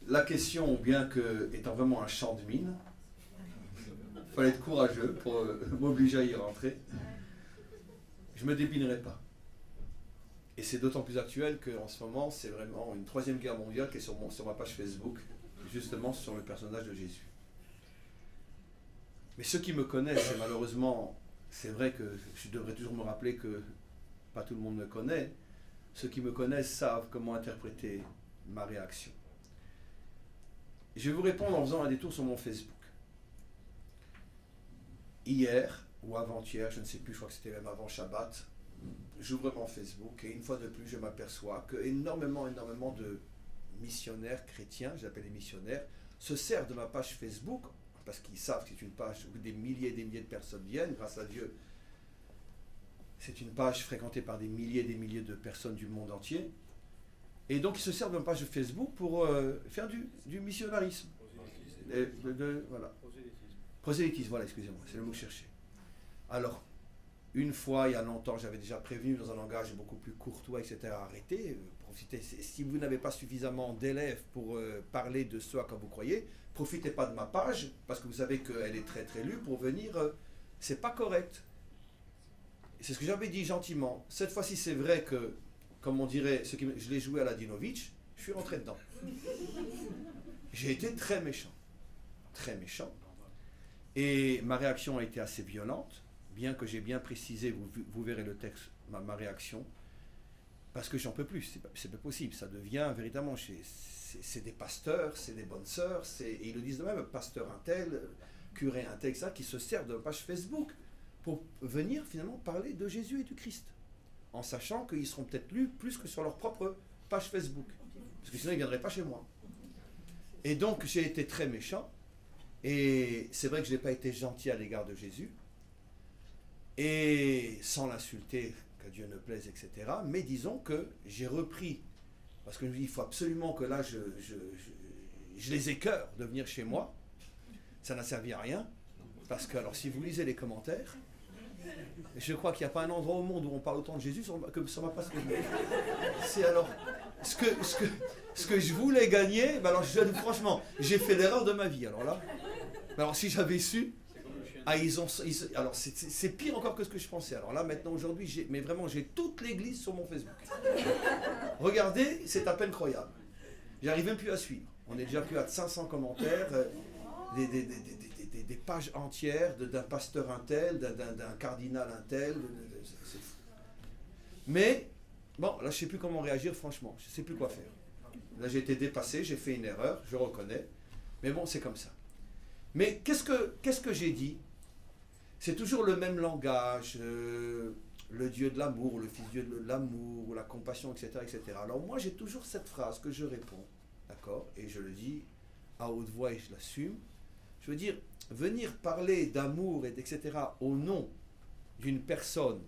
la question, bien que étant vraiment un champ de mine, il fallait être courageux pour m'obliger à y rentrer, je ne me débinerai pas. Et c'est d'autant plus actuel qu'en ce moment, c'est vraiment une troisième guerre mondiale qui est sur ma page Facebook, justement sur le personnage de Jésus. Mais ceux qui me connaissent, et malheureusement, c'est vrai que je devrais toujours me rappeler que pas tout le monde me connaît, ceux qui me connaissent savent comment interpréter ma réaction. Je vais vous répondre en faisant un détour sur mon Facebook. Hier, ou avant-hier, je ne sais plus, je crois que c'était même avant Shabbat, j'ouvre mon Facebook et une fois de plus, je m'aperçois que énormément de missionnaires chrétiens, je l'appelle les missionnaires, se servent de ma page Facebook parce qu'ils savent que c'est une page où des milliers et des milliers de personnes viennent, grâce à Dieu. C'est une page fréquentée par des milliers et des milliers de personnes du monde entier. Et donc, ils se servent de ma page Facebook pour faire du missionnarisme. Voilà. Prosélytisme, voilà, excusez-moi, c'est le mot que je cherchais. Alors, une fois, il y a longtemps, j'avais déjà prévenu dans un langage beaucoup plus courtois, etc. Arrêtez, profitez. Si vous n'avez pas suffisamment d'élèves pour parler de ce à quoi vous croyez, profitez pas de ma page, parce que vous savez qu'elle est très très lue, pour venir, c'est pas correct. C'est ce que j'avais dit gentiment. Cette fois-ci, c'est vrai que, comme on dirait, je l'ai joué à Ladinovic, je suis rentré dedans. J'ai été très méchant. Très méchant. Et ma réaction a été assez violente. Bien que j'ai bien précisé, vous verrez le texte, ma réaction, parce que j'en peux plus, c'est pas possible, ça devient véritablement, c'est des pasteurs, c'est des bonnes sœurs, et ils le disent de même, pasteur un tel, curé un tel, ça, qui se servent de page Facebook pour venir finalement parler de Jésus et du Christ, en sachant qu'ils seront peut-être lus plus que sur leur propre page Facebook, parce que sinon ils ne viendraient pas chez moi. Et donc j'ai été très méchant, et c'est vrai que je n'ai pas été gentil à l'égard de Jésus, et sans l'insulter, que Dieu ne plaise, etc. Mais disons que j'ai repris, parce que je me dis, il faut absolument que là, je les écœure de venir chez moi. Ça n'a servi à rien, parce que, alors, si vous lisez les commentaires, je crois qu'il n'y a pas un endroit au monde où on parle autant de Jésus que sur ma page Facebook. C'est alors, ce que je voulais gagner, ben alors, franchement, j'ai fait l'erreur de ma vie, alors là. Alors, si j'avais su... alors c'est pire encore que ce que je pensais. Alors là maintenant aujourd'hui, j'ai toute l'église sur mon Facebook. Regardez, c'est à peine croyable. J'arrive même plus à suivre. On est déjà plus à 500 commentaires, des pages entières d'un pasteur un tel, d'un cardinal un tel. C'est fou. Mais bon, là je sais plus comment réagir franchement. Je sais plus quoi faire. Là j'ai été dépassé, j'ai fait une erreur, je reconnais. Mais bon, c'est comme ça. Mais qu'est-ce que j'ai dit? C'est toujours le même langage, le Dieu de l'amour, le Fils Dieu de l'amour, la compassion, etc., etc. Alors moi, j'ai toujours cette phrase que je réponds, d'accord? Et je le dis à haute voix et je l'assume. Je veux dire, venir parler d'amour, etc., au nom d'une personne,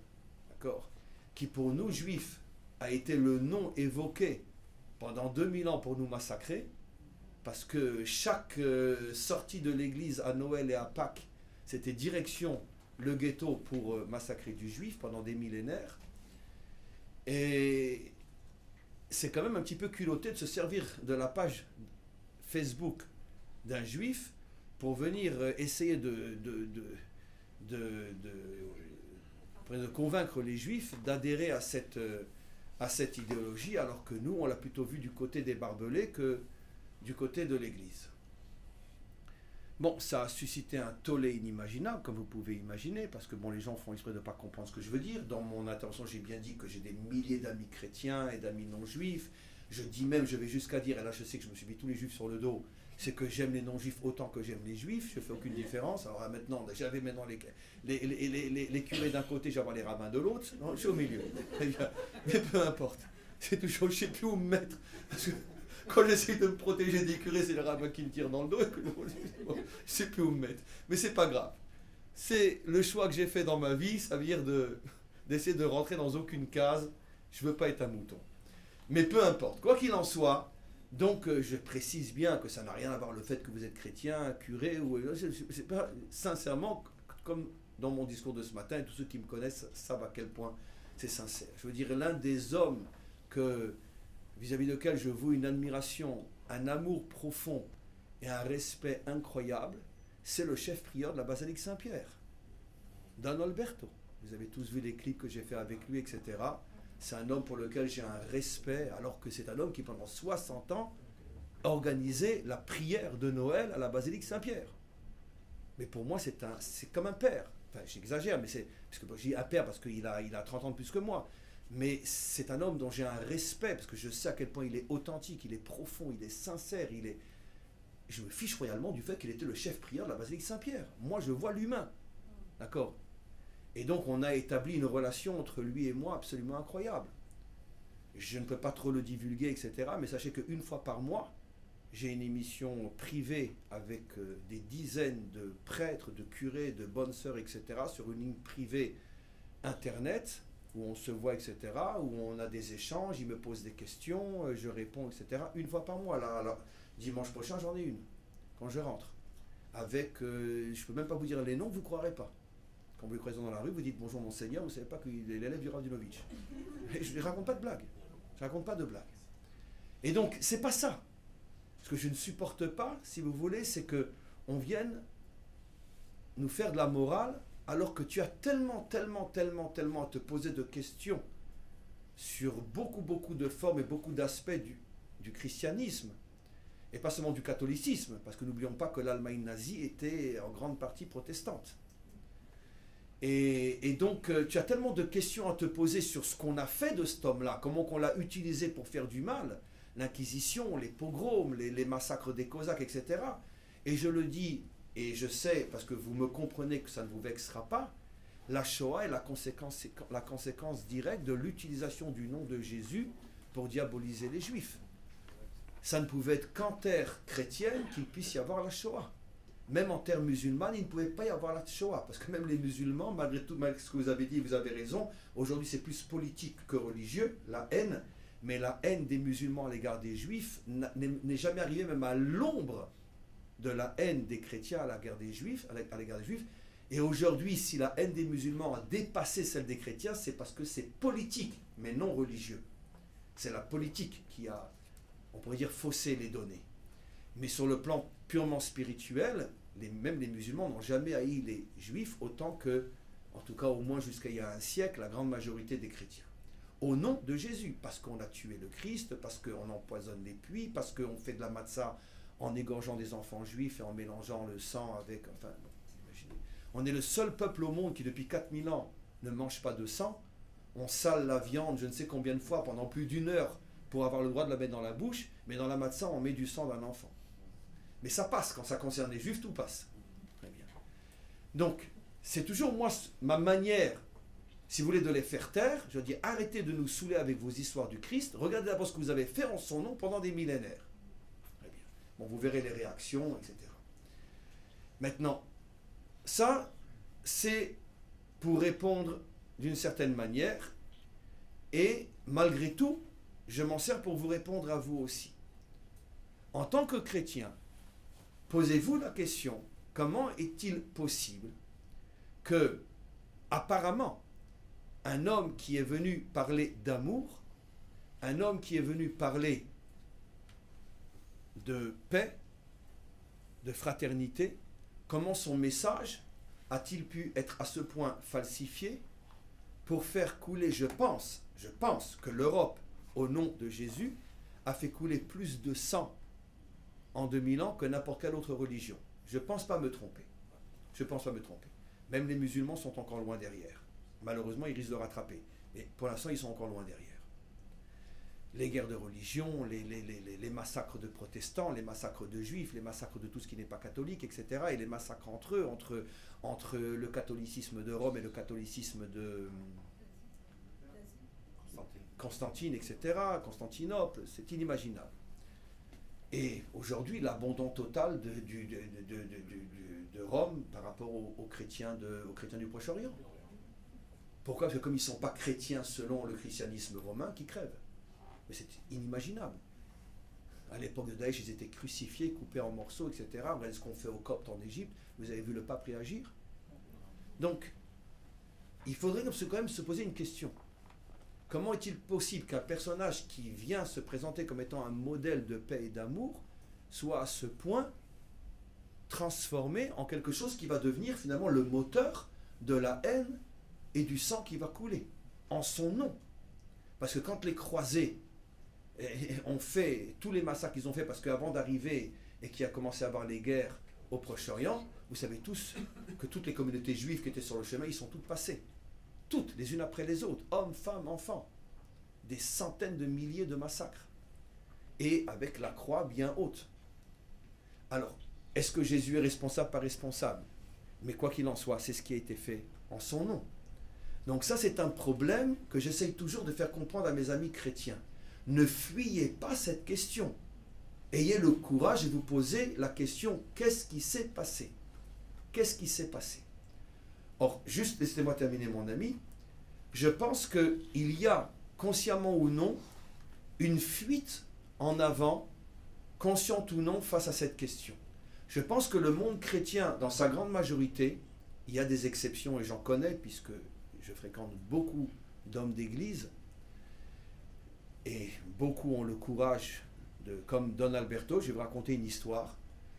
d'accord, qui pour nous, juifs, a été le nom évoqué pendant 2000 ans pour nous massacrer, parce que chaque sortie de l'église à Noël et à Pâques, c'était direction le ghetto pour massacrer du juif pendant des millénaires. Et c'est quand même un petit peu culotté de se servir de la page Facebook d'un juif pour venir essayer de convaincre les juifs d'adhérer à cette idéologie, alors que nous, on l'a plutôt vu du côté des barbelés que du côté de l'église. Bon, ça a suscité un tollé inimaginable, comme vous pouvez imaginer, parce que bon, les gens font exprès de ne pas comprendre ce que je veux dire. Dans mon intervention, j'ai bien dit que j'ai des milliers d'amis chrétiens et d'amis non juifs. Je dis même, je vais jusqu'à dire, et là je sais que je me suis mis tous les juifs sur le dos, c'est que j'aime les non-juifs autant que j'aime les juifs, je ne fais aucune différence. Alors là, maintenant, j'avais maintenant les curés d'un côté, j'avais les rabbins de l'autre, non, je suis au milieu. Mais peu importe, c'est toujours, je ne sais plus où me mettre. Parce que quand j'essaie de me protéger des curés, c'est les rabbins qui me tirent dans le dos, et que je ne sais plus où me mettre. Mais c'est pas grave. C'est le choix que j'ai fait dans ma vie, ça veut dire d'essayer de rentrer dans aucune case. Je ne veux pas être un mouton. Mais peu importe, quoi qu'il en soit, donc je précise bien que ça n'a rien à voir le fait que vous êtes chrétien, curé, ou c'est pas, sincèrement, comme dans mon discours de ce matin, et tous ceux qui me connaissent savent à quel point c'est sincère. Je veux dire, l'un des hommes vis-à-vis desquels je voue une admiration, un amour profond et un respect incroyable, c'est le chef prieur de la basilique Saint-Pierre, Don Alberto. Vous avez tous vu les clips que j'ai fait avec lui, etc. C'est un homme pour lequel j'ai un respect, alors que c'est un homme qui, pendant 60 ans, organisait la prière de Noël à la basilique Saint-Pierre. Mais pour moi, c'est comme un père. Enfin, j'exagère, mais parce que je dis un père parce qu'il a 30 ans de plus que moi. Mais c'est un homme dont j'ai un respect, parce que je sais à quel point il est authentique, il est profond, il est sincère, Je me fiche royalement du fait qu'il était le chef prieur de la basilique Saint-Pierre. Moi, je vois l'humain. D'accord ? Et donc, on a établi une relation entre lui et moi absolument incroyable. Je ne peux pas trop le divulguer, etc. Mais sachez qu'une fois par mois, j'ai une émission privée avec des dizaines de prêtres, de curés, de bonnes sœurs, etc. sur une ligne privée Internet, où on se voit, etc., où on a des échanges, il me pose des questions, je réponds, etc. Une fois par mois. Là, dimanche prochain, j'en ai une, quand je rentre. Avec, je ne peux même pas vous dire les noms, vous ne croirez pas. Quand vous les croisez dans la rue, vous dites bonjour monseigneur, vous ne savez pas qu'il est l'élève du Radinovitch. Je ne raconte pas de blagues. Je ne raconte pas de blagues. Et donc, c'est pas ça. Ce que je ne supporte pas, si vous voulez, c'est qu'on vienne nous faire de la morale alors que tu as tellement à te poser de questions sur beaucoup de formes et beaucoup d'aspects du christianisme. Et pas seulement du catholicisme, parce que n'oublions pas que l'Allemagne nazie était en grande partie protestante. Et donc, tu as tellement de questions à te poser sur ce qu'on a fait de cet homme-là, comment qu'on l'a utilisé pour faire du mal, l'Inquisition, les pogroms, les massacres des Cosaques, etc. Et je le dis, et je sais, parce que vous me comprenez que ça ne vous vexera pas, la Shoah est la conséquence directe de l'utilisation du nom de Jésus pour diaboliser les Juifs. Ça ne pouvait être qu'en terre chrétienne qu'il puisse y avoir la Shoah. Même en terre musulmane, il ne pouvait pas y avoir la Shoah, parce que même les musulmans, malgré tout, malgré ce que vous avez dit, vous avez raison, aujourd'hui c'est plus politique que religieux, la haine, mais la haine des musulmans à l'égard des juifs n'est jamais arrivée même à l'ombre de la haine des chrétiens à l'égard des juifs, Et aujourd'hui, si la haine des musulmans a dépassé celle des chrétiens, c'est parce que c'est politique, mais non religieux. C'est la politique qui a, on pourrait dire, faussé les données. Mais sur le plan purement spirituel, même les musulmans n'ont jamais haï les juifs autant que, en tout cas au moins jusqu'à il y a un siècle, la grande majorité des chrétiens. Au nom de Jésus, parce qu'on a tué le Christ, parce qu'on empoisonne les puits, parce qu'on fait de la matzah en égorgeant des enfants juifs et en mélangeant le sang avec... Enfin, bon, imaginez. On est le seul peuple au monde qui, depuis 4000 ans, ne mange pas de sang. On sale la viande je ne sais combien de fois pendant plus d'1 heure pour avoir le droit de la mettre dans la bouche, mais dans la matzah, on met du sang d'un enfant. Mais ça passe, quand ça concerne les juifs, tout passe. Très bien. Donc, c'est toujours moi, ma manière, si vous voulez, de les faire taire. Je dis, arrêtez de nous saouler avec vos histoires du Christ, regardez d'abord ce que vous avez fait en son nom pendant des millénaires. Très bien. Bon, vous verrez les réactions, etc. Maintenant, ça, c'est pour répondre d'une certaine manière, et malgré tout, je m'en sers pour vous répondre à vous aussi. En tant que chrétien, posez-vous la question, comment est-il possible que, apparemment, un homme qui est venu parler d'amour, un homme qui est venu parler de paix, de fraternité, comment son message a-t-il pu être à ce point falsifié pour faire couler, je pense que l'Europe, au nom de Jésus, a fait couler plus de sang en 2000 ans que n'importe quelle autre religion. Je ne pense pas me tromper. Même les musulmans sont encore loin derrière. Malheureusement, ils risquent de rattraper. Mais pour l'instant, ils sont encore loin derrière. les guerres de religion, les massacres de protestants, les massacres de juifs, les massacres de tout ce qui n'est pas catholique, etc. Et les massacres entre eux, entre le catholicisme de Rome et le catholicisme de Constantine, etc., Constantinople, c'est inimaginable. Et aujourd'hui, l'abandon total de Rome par rapport aux chrétiens du Proche-Orient. Pourquoi? Parce que comme ils ne sont pas chrétiens selon le christianisme romain, qui crèvent. Mais c'est inimaginable. À l'époque de Daesh, ils étaient crucifiés, coupés en morceaux, etc. Regardez ce qu'on fait aux Coptes en Égypte. Vous avez vu le pape réagir? Donc, il faudrait quand même se poser une question. Comment est-il possible qu'un personnage qui vient se présenter comme étant un modèle de paix et d'amour soit à ce point transformé en quelque chose qui va devenir finalement le moteur de la haine et du sang qui va couler en son nom? Parce que quand les croisés ont fait tous les massacres qu'ils ont fait, parce qu'avant d'arriver et qu'il a commencé à avoir les guerres au Proche-Orient, vous savez tous que toutes les communautés juives qui étaient sur le chemin, ils sont toutes passées. Toutes, les unes après les autres, hommes, femmes, enfants. Des centaines de milliers de massacres. Et avec la croix bien haute. Alors, est-ce que Jésus est responsable, pas responsable? Mais quoi qu'il en soit, c'est ce qui a été fait en son nom. Donc ça, c'est un problème que j'essaye toujours de faire comprendre à mes amis chrétiens. Ne fuyez pas cette question. Ayez le courage de vous poser la question, qu'est-ce qui s'est passé? Qu'est-ce qui s'est passé? Or, juste laissez-moi terminer mon ami, je pense qu'il y a, consciemment ou non, une fuite en avant, consciente ou non, face à cette question. Je pense que le monde chrétien, dans sa grande majorité, il y a des exceptions et j'en connais puisque je fréquente beaucoup d'hommes d'église et beaucoup ont le courage comme Don Alberto, je vais vous raconter une histoire.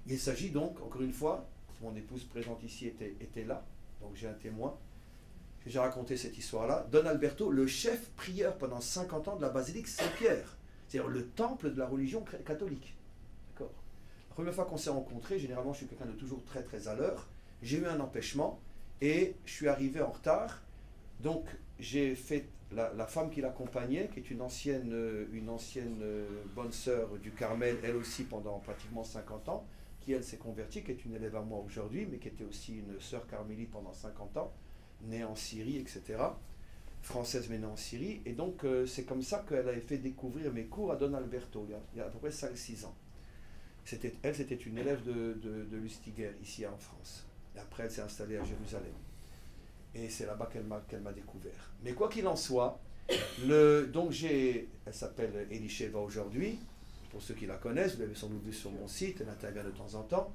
Il s'agit donc, encore une fois, mon épouse présente ici était là, donc j'ai un témoin. J'ai raconté cette histoire-là. Don Alberto, le chef prieur pendant 50 ans de la basilique Saint-Pierre, c'est-à-dire le temple de la religion catholique. D'accord. La première fois qu'on s'est rencontrés, généralement je suis quelqu'un de toujours très très à l'heure, j'ai eu un empêchement et je suis arrivé en retard. Donc j'ai fait la femme qui l'accompagnait, qui est une ancienne bonne sœur du Carmel, elle aussi pendant pratiquement 50 ans, qui elle s'est convertie, qui est une élève à moi aujourd'hui, mais qui était aussi une sœur carmélite pendant 50 ans, née en Syrie, etc. Française mais née en Syrie. Et donc c'est comme ça qu'elle avait fait découvrir mes cours à Don Alberto, il y a à peu près 5-6 ans. C'était une élève de Lustiger, ici en France. Et après elle s'est installée à Jérusalem. Et c'est là-bas qu'elle m'a découvert. Mais quoi qu'il en soit, elle s'appelle Elisheva aujourd'hui, pour ceux qui la connaissent, vous l'avez sans doute vu sur mon site, elle intervient de temps en temps.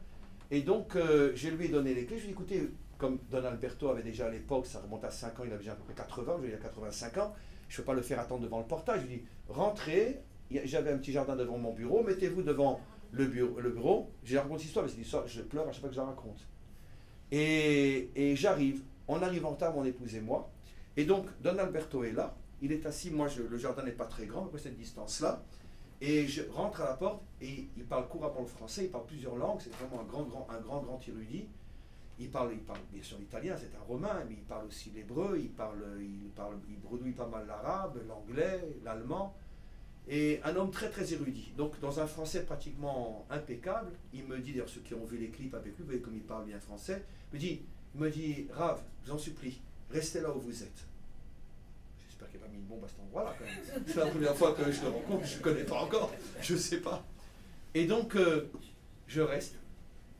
Et donc, je lui ai donné les clés, je lui ai dit, écoutez, comme Don Alberto avait déjà à l'époque, ça remonte à 5 ans, il avait déjà à peu près 80, il a 85 ans, je ne peux pas le faire attendre devant le portail, je lui ai dit, rentrez, j'avais un petit jardin devant mon bureau, mettez-vous devant le bureau, j'ai raconté cette histoire, mais c'est l'histoire, je pleure à chaque fois que je la raconte. Et j'arrive. On arrive en retard, mon épouse et moi. Et donc, Don Alberto est là. Il est assis. Moi, le jardin n'est pas très grand, à peu près cette distance-là. Et je rentre à la porte et il parle couramment le français. Il parle plusieurs langues. C'est vraiment un grand érudit. Il parle bien sûr l'italien, c'est un romain, mais il parle aussi l'hébreu. Il bredouille pas mal l'arabe, l'anglais, l'allemand. Et un homme très très érudit. Donc, dans un français pratiquement impeccable, il me dit, d'ailleurs, ceux qui ont vu les clips avec lui, vous voyez comme il parle bien français, il me dit, Rav, je vous en supplie, restez là où vous êtes. J'espère qu'il n'a pas mis une bombe à cet endroit-là quand même. C'est la première fois que je le rencontre, je ne connais pas encore, je ne sais pas. Et donc, je reste,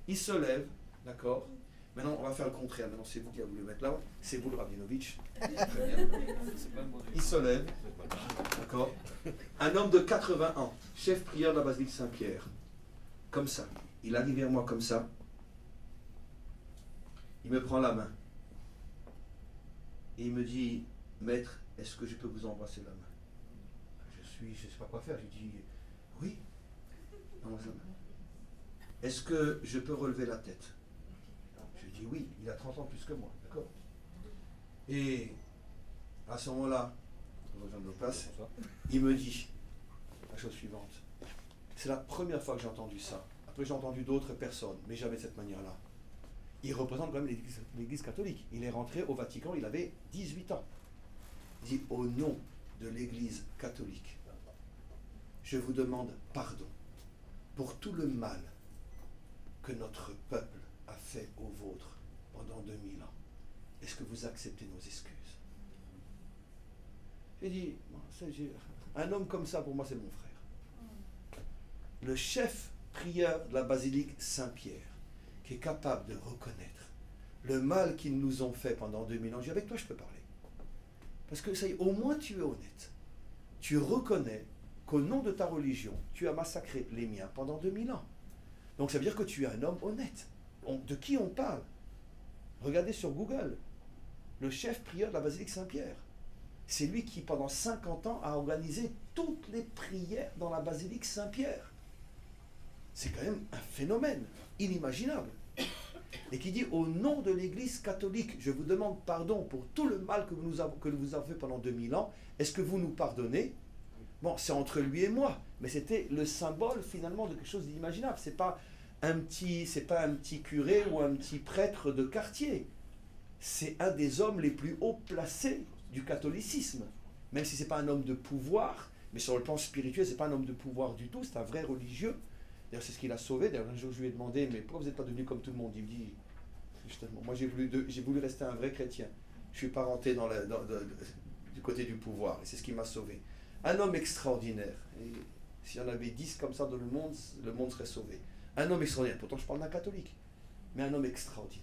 il se lève, d'accord. Maintenant, on va faire le contraire. Maintenant, c'est vous qui avez voulu mettre là. C'est vous le Rabinovitch. Très bien. Il se lève, d'accord. Un homme de 80 ans, chef prieur de la basilique Saint-Pierre. Comme ça. Il arrive vers moi comme ça. Il me prend la main. Et il me dit, maître, est-ce que je peux vous embrasser la main? Je ne sais pas quoi faire. Je dis, oui. Embrasse la main. Est-ce que je peux relever la tête? Je dis oui, il a 30 ans plus que moi, d'accord? Et à ce moment-là, on rejoint nos places, il me dit la chose suivante. C'est la première fois que j'ai entendu ça. Après, j'ai entendu d'autres personnes, mais jamais de cette manière-là. Il représente quand même l'Église catholique. Il est rentré au Vatican, il avait 18 ans. Il dit, au nom de l'Église catholique, je vous demande pardon pour tout le mal que notre peuple a fait au vôtre pendant 2000 ans. Est-ce que vous acceptez nos excuses? J'ai dit, un homme comme ça, pour moi, c'est mon frère. Le chef prieur de la basilique Saint-Pierre, qui est capable de reconnaître le mal qu'ils nous ont fait pendant 2000 ans. J'ai dit, avec toi, je peux parler. Parce que ça y est, au moins tu es honnête. Tu reconnais qu'au nom de ta religion, tu as massacré les miens pendant 2000 ans. Donc ça veut dire que tu es un homme honnête. De qui on parle? Regardez sur Google. Le chef prieur de la basilique Saint-Pierre. C'est lui qui, pendant 50 ans, a organisé toutes les prières dans la basilique Saint-Pierre. C'est quand même un phénomène inimaginable. Et qui dit, au nom de l'Église catholique, je vous demande pardon pour tout le mal que nous avons fait pendant 2000 ans. Est-ce que vous nous pardonnez? Bon, c'est entre lui et moi, mais c'était le symbole finalement de quelque chose d'inimaginable. C'est pas un petit curé ou un petit prêtre de quartier. C'est un des hommes les plus haut placés du catholicisme. Même si c'est pas un homme de pouvoir, mais sur le plan spirituel, c'est pas un homme de pouvoir du tout, c'est un vrai religieux. D'ailleurs, c'est ce qu'il a sauvé. D'ailleurs, un jour, je lui ai demandé, mais pourquoi vous n'êtes pas devenu comme tout le monde? Il me dit, justement, moi j'ai voulu rester un vrai chrétien. Je ne suis pas rentré du côté du pouvoir, et c'est ce qui m'a sauvé. Un homme extraordinaire. Et s'il y en avait 10 comme ça dans le monde serait sauvé. Un homme extraordinaire. Pourtant, je parle d'un catholique. Mais un homme extraordinaire.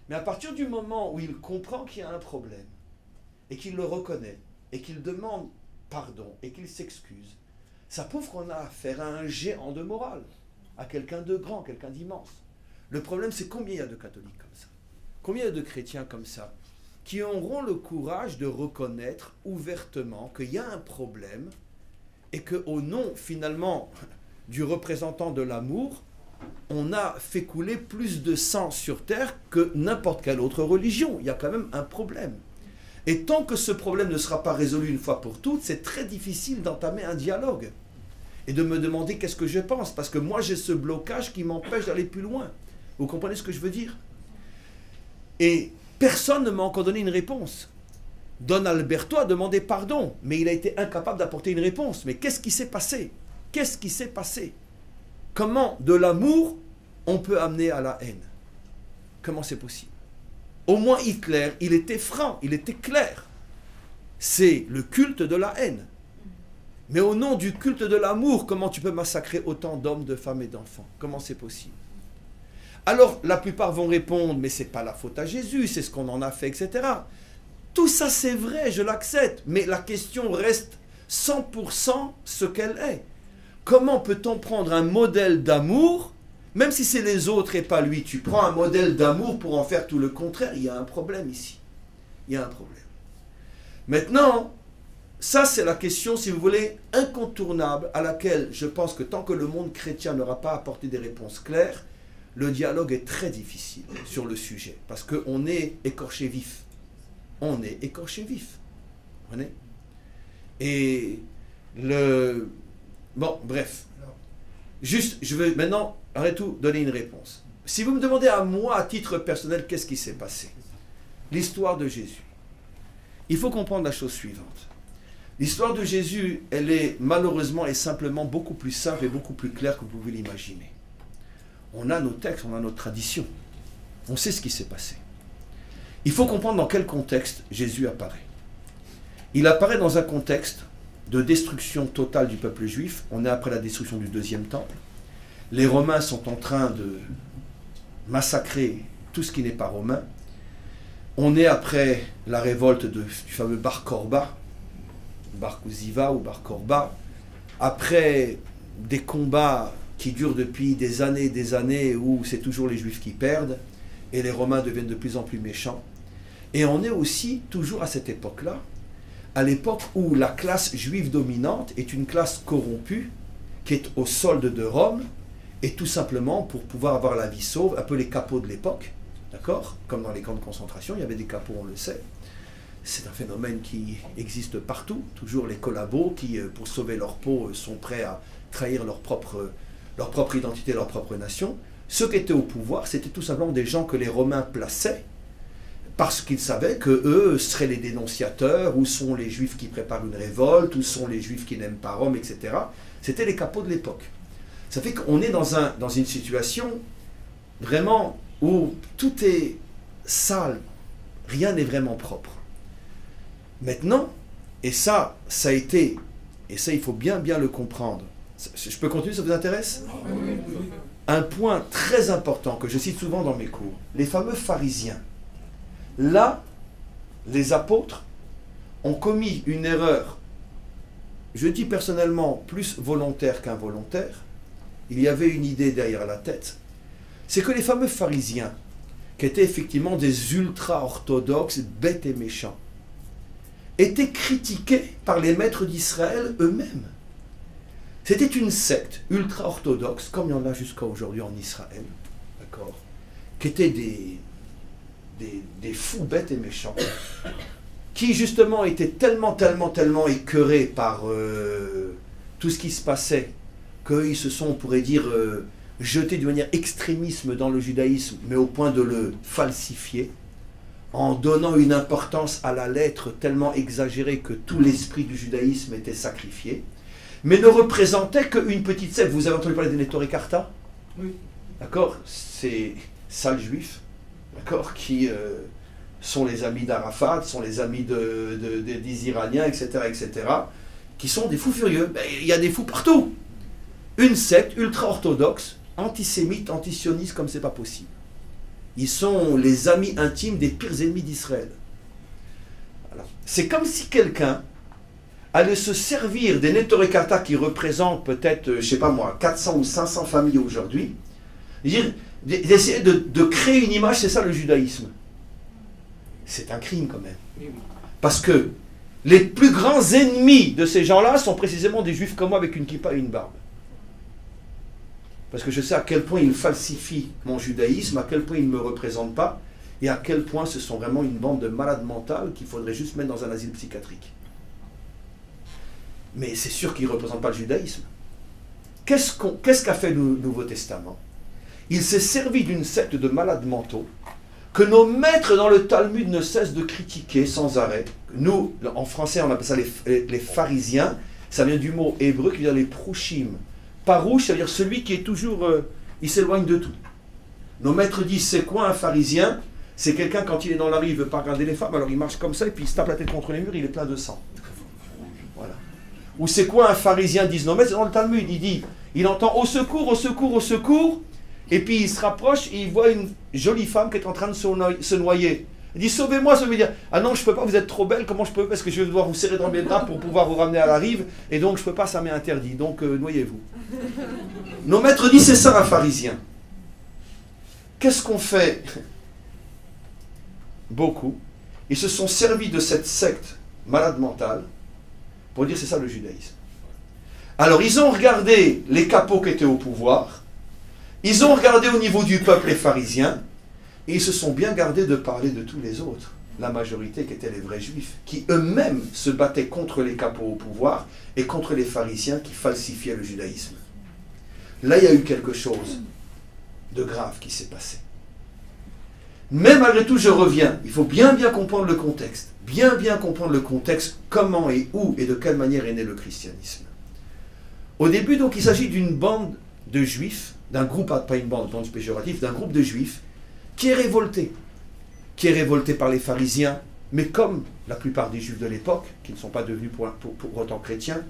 Mais à partir du moment où il comprend qu'il y a un problème, et qu'il le reconnaît, et qu'il demande pardon, et qu'il s'excuse, ça prouve qu'on a affaire à un géant de morale, à quelqu'un de grand, quelqu'un d'immense. Le problème, c'est combien il y a de catholiques comme ça? Combien il y a de chrétiens comme ça qui auront le courage de reconnaître ouvertement qu'il y a un problème et qu'au nom, finalement, du représentant de l'amour, on a fait couler plus de sang sur terre que n'importe quelle autre religion. Il y a quand même un problème. Et tant que ce problème ne sera pas résolu une fois pour toutes, c'est très difficile d'entamer un dialogue et de me demander qu'est-ce que je pense, parce que moi j'ai ce blocage qui m'empêche d'aller plus loin. Vous comprenez ce que je veux dire? Et personne ne m'a encore donné une réponse. Don Alberto a demandé pardon, mais il a été incapable d'apporter une réponse. Mais qu'est-ce qui s'est passé? Qu'est-ce qui s'est passé? Comment de l'amour on peut amener à la haine? Comment c'est possible? Au moins Hitler, il était franc, il était clair. C'est le culte de la haine. Mais au nom du culte de l'amour, comment tu peux massacrer autant d'hommes, de femmes et d'enfants? Comment c'est possible? Alors, la plupart vont répondre, mais ce n'est pas la faute à Jésus, c'est ce qu'on en a fait, etc. Tout ça, c'est vrai, je l'accepte, mais la question reste 100% ce qu'elle est. Comment peut-on prendre un modèle d'amour, même si c'est les autres et pas lui? Tu prends un modèle d'amour pour en faire tout le contraire. Il y a un problème ici. Il y a un problème. Maintenant, ça c'est la question, si vous voulez, incontournable, à laquelle je pense que tant que le monde chrétien n'aura pas apporté des réponses claires, le dialogue est très difficile sur le sujet, parce qu'on est écorché vif. On est écorché vif. Vous comprenez? Et le... Bon, bref. Juste, je veux maintenant, arrête tout, donner une réponse. Si vous me demandez à moi, à titre personnel, qu'est-ce qui s'est passé? L'histoire de Jésus. Il faut comprendre la chose suivante. L'histoire de Jésus, elle est malheureusement et simplement beaucoup plus simple et beaucoup plus claire que vous pouvez l'imaginer. On a nos textes, on a notre tradition. On sait ce qui s'est passé. Il faut comprendre dans quel contexte Jésus apparaît. Il apparaît dans un contexte de destruction totale du peuple juif. On est après la destruction du deuxième temple. Les Romains sont en train de massacrer tout ce qui n'est pas romain. On est après la révolte du fameux Bar Korba, Bar Kuziva ou Bar Korba. Après des combats qui durent depuis des années où c'est toujours les Juifs qui perdent et les Romains deviennent de plus en plus méchants. Et on est aussi toujours à cette époque-là, à l'époque où la classe juive dominante est une classe corrompue qui est au solde de Rome et tout simplement pour pouvoir avoir la vie sauve, un peu les capots de l'époque, d'accord? Comme dans les camps de concentration, il y avait des capots, on le sait. C'est un phénomène qui existe partout, toujours les collabos qui, pour sauver leur peau, sont prêts à trahir leur propre identité, leur propre nation. Ceux qui étaient au pouvoir, c'était tout simplement des gens que les Romains plaçaient parce qu'ils savaient qu'eux seraient les dénonciateurs, où sont les Juifs qui préparent une révolte, où sont les Juifs qui n'aiment pas Rome, etc. C'était les capots de l'époque. Ça fait qu'on est dans une situation vraiment où tout est sale, rien n'est vraiment propre. Maintenant, et ça a été, et ça il faut bien le comprendre. Je peux continuer, ça vous intéresse? Un point très important que je cite souvent dans mes cours, les fameux pharisiens. Là, les apôtres ont commis une erreur, je dis personnellement plus volontaire qu'involontaire. Il y avait une idée derrière la tête. C'est que les fameux pharisiens, qui étaient effectivement des ultra-orthodoxes, bêtes et méchants, étaient critiqués par les maîtres d'Israël eux-mêmes. C'était une secte ultra-orthodoxe, comme il y en a jusqu'à aujourd'hui en Israël, d'accord, qui étaient des fous bêtes et méchants, qui justement étaient tellement écœurés par tout ce qui se passait, qu'ils se sont, on pourrait dire, jetés d'une manière extrémisme dans le judaïsme, mais au point de le falsifier, en donnant une importance à la lettre tellement exagérée que tout l'esprit du judaïsme était sacrifié, mais ne représentait qu'une petite secte. Vous avez entendu parler des Neturei Karta? Oui. D'accord? Ces sales juifs, d'accord, qui sont les amis d'Arafat, sont les amis des Iraniens, etc., qui sont des fous furieux. Ben, il y a des fous partout. Une secte ultra-orthodoxe, antisémite, antisioniste, comme c'est pas possible. Ils sont les amis intimes des pires ennemis d'Israël. C'est comme si quelqu'un allait se servir des Neturei Karta qui représentent peut-être, je sais pas moi, 400 ou 500 familles aujourd'hui, d'essayer de créer une image, c'est ça le judaïsme. C'est un crime quand même. Parce que les plus grands ennemis de ces gens-là sont précisément des juifs comme moi avec une kippa et une barbe. Parce que je sais à quel point ils falsifient mon judaïsme, à quel point ils ne me représentent pas, et à quel point ce sont vraiment une bande de malades mentales qu'il faudrait juste mettre dans un asile psychiatrique. Mais c'est sûr qu'ils ne représentent pas le judaïsme. Qu'est-ce qu'a fait le Nouveau Testament? Il s'est servi d'une secte de malades mentaux que nos maîtres dans le Talmud ne cessent de critiquer sans arrêt. Nous, en français, on appelle ça les pharisiens. Ça vient du mot hébreu qui veut dire les prouchim. Parouche, ça veut dire celui qui est toujours... il s'éloigne de tout. Nos maîtres disent, c'est quoi un pharisien? C'est quelqu'un, quand il est dans la rue, il ne veut pas regarder les femmes, alors il marche comme ça, et puis il se tape la tête contre les murs, il est plein de sang. Voilà. Ou c'est quoi un pharisien, disent nos maîtres? C'est dans le Talmud, il entend au secours, au secours, au secours, et puis il se rapproche, et il voit une jolie femme qui est en train de se noyer. Il dit, sauvez-moi, ça veut dire, ah non, je ne peux pas, vous êtes trop belle, comment je peux, parce que je vais devoir vous serrer dans mes draps pour pouvoir vous ramener à la rive, et donc je ne peux pas, ça m'est interdit, donc noyez-vous. Nos maîtres disent, c'est ça un pharisien. Qu'est-ce qu'on fait? Beaucoup. Ils se sont servis de cette secte malade mentale pour dire, c'est ça le judaïsme. Alors ils ont regardé les capots qui étaient au pouvoir, ils ont regardé au niveau du peuple les pharisiens, et ils se sont bien gardés de parler de tous les autres, la majorité qui étaient les vrais juifs, qui eux-mêmes se battaient contre les capots au pouvoir et contre les pharisiens qui falsifiaient le judaïsme. Là, il y a eu quelque chose de grave qui s'est passé. Mais malgré tout, je reviens. Il faut bien comprendre le contexte. Bien comprendre le contexte, comment et où et de quelle manière est né le christianisme. Au début, donc, il s'agit d'une bande de juifs, d'un groupe, pas une bande péjorative, d'un groupe de juifs qui est révolté par les pharisiens, mais comme la plupart des juifs de l'époque, qui ne sont pas devenus pour autant chrétiens,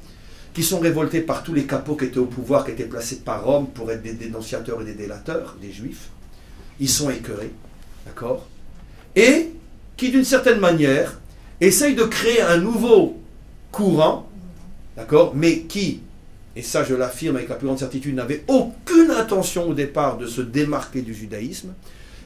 qui sont révoltés par tous les capots qui étaient au pouvoir, qui étaient placés par Rome pour être des dénonciateurs et des délateurs, des juifs. Ils sont écœurés, d'accord? Et qui, d'une certaine manière, essayent de créer un nouveau courant, d'accord? Mais qui, et ça je l'affirme avec la plus grande certitude, n'avait aucune intention au départ de se démarquer du judaïsme,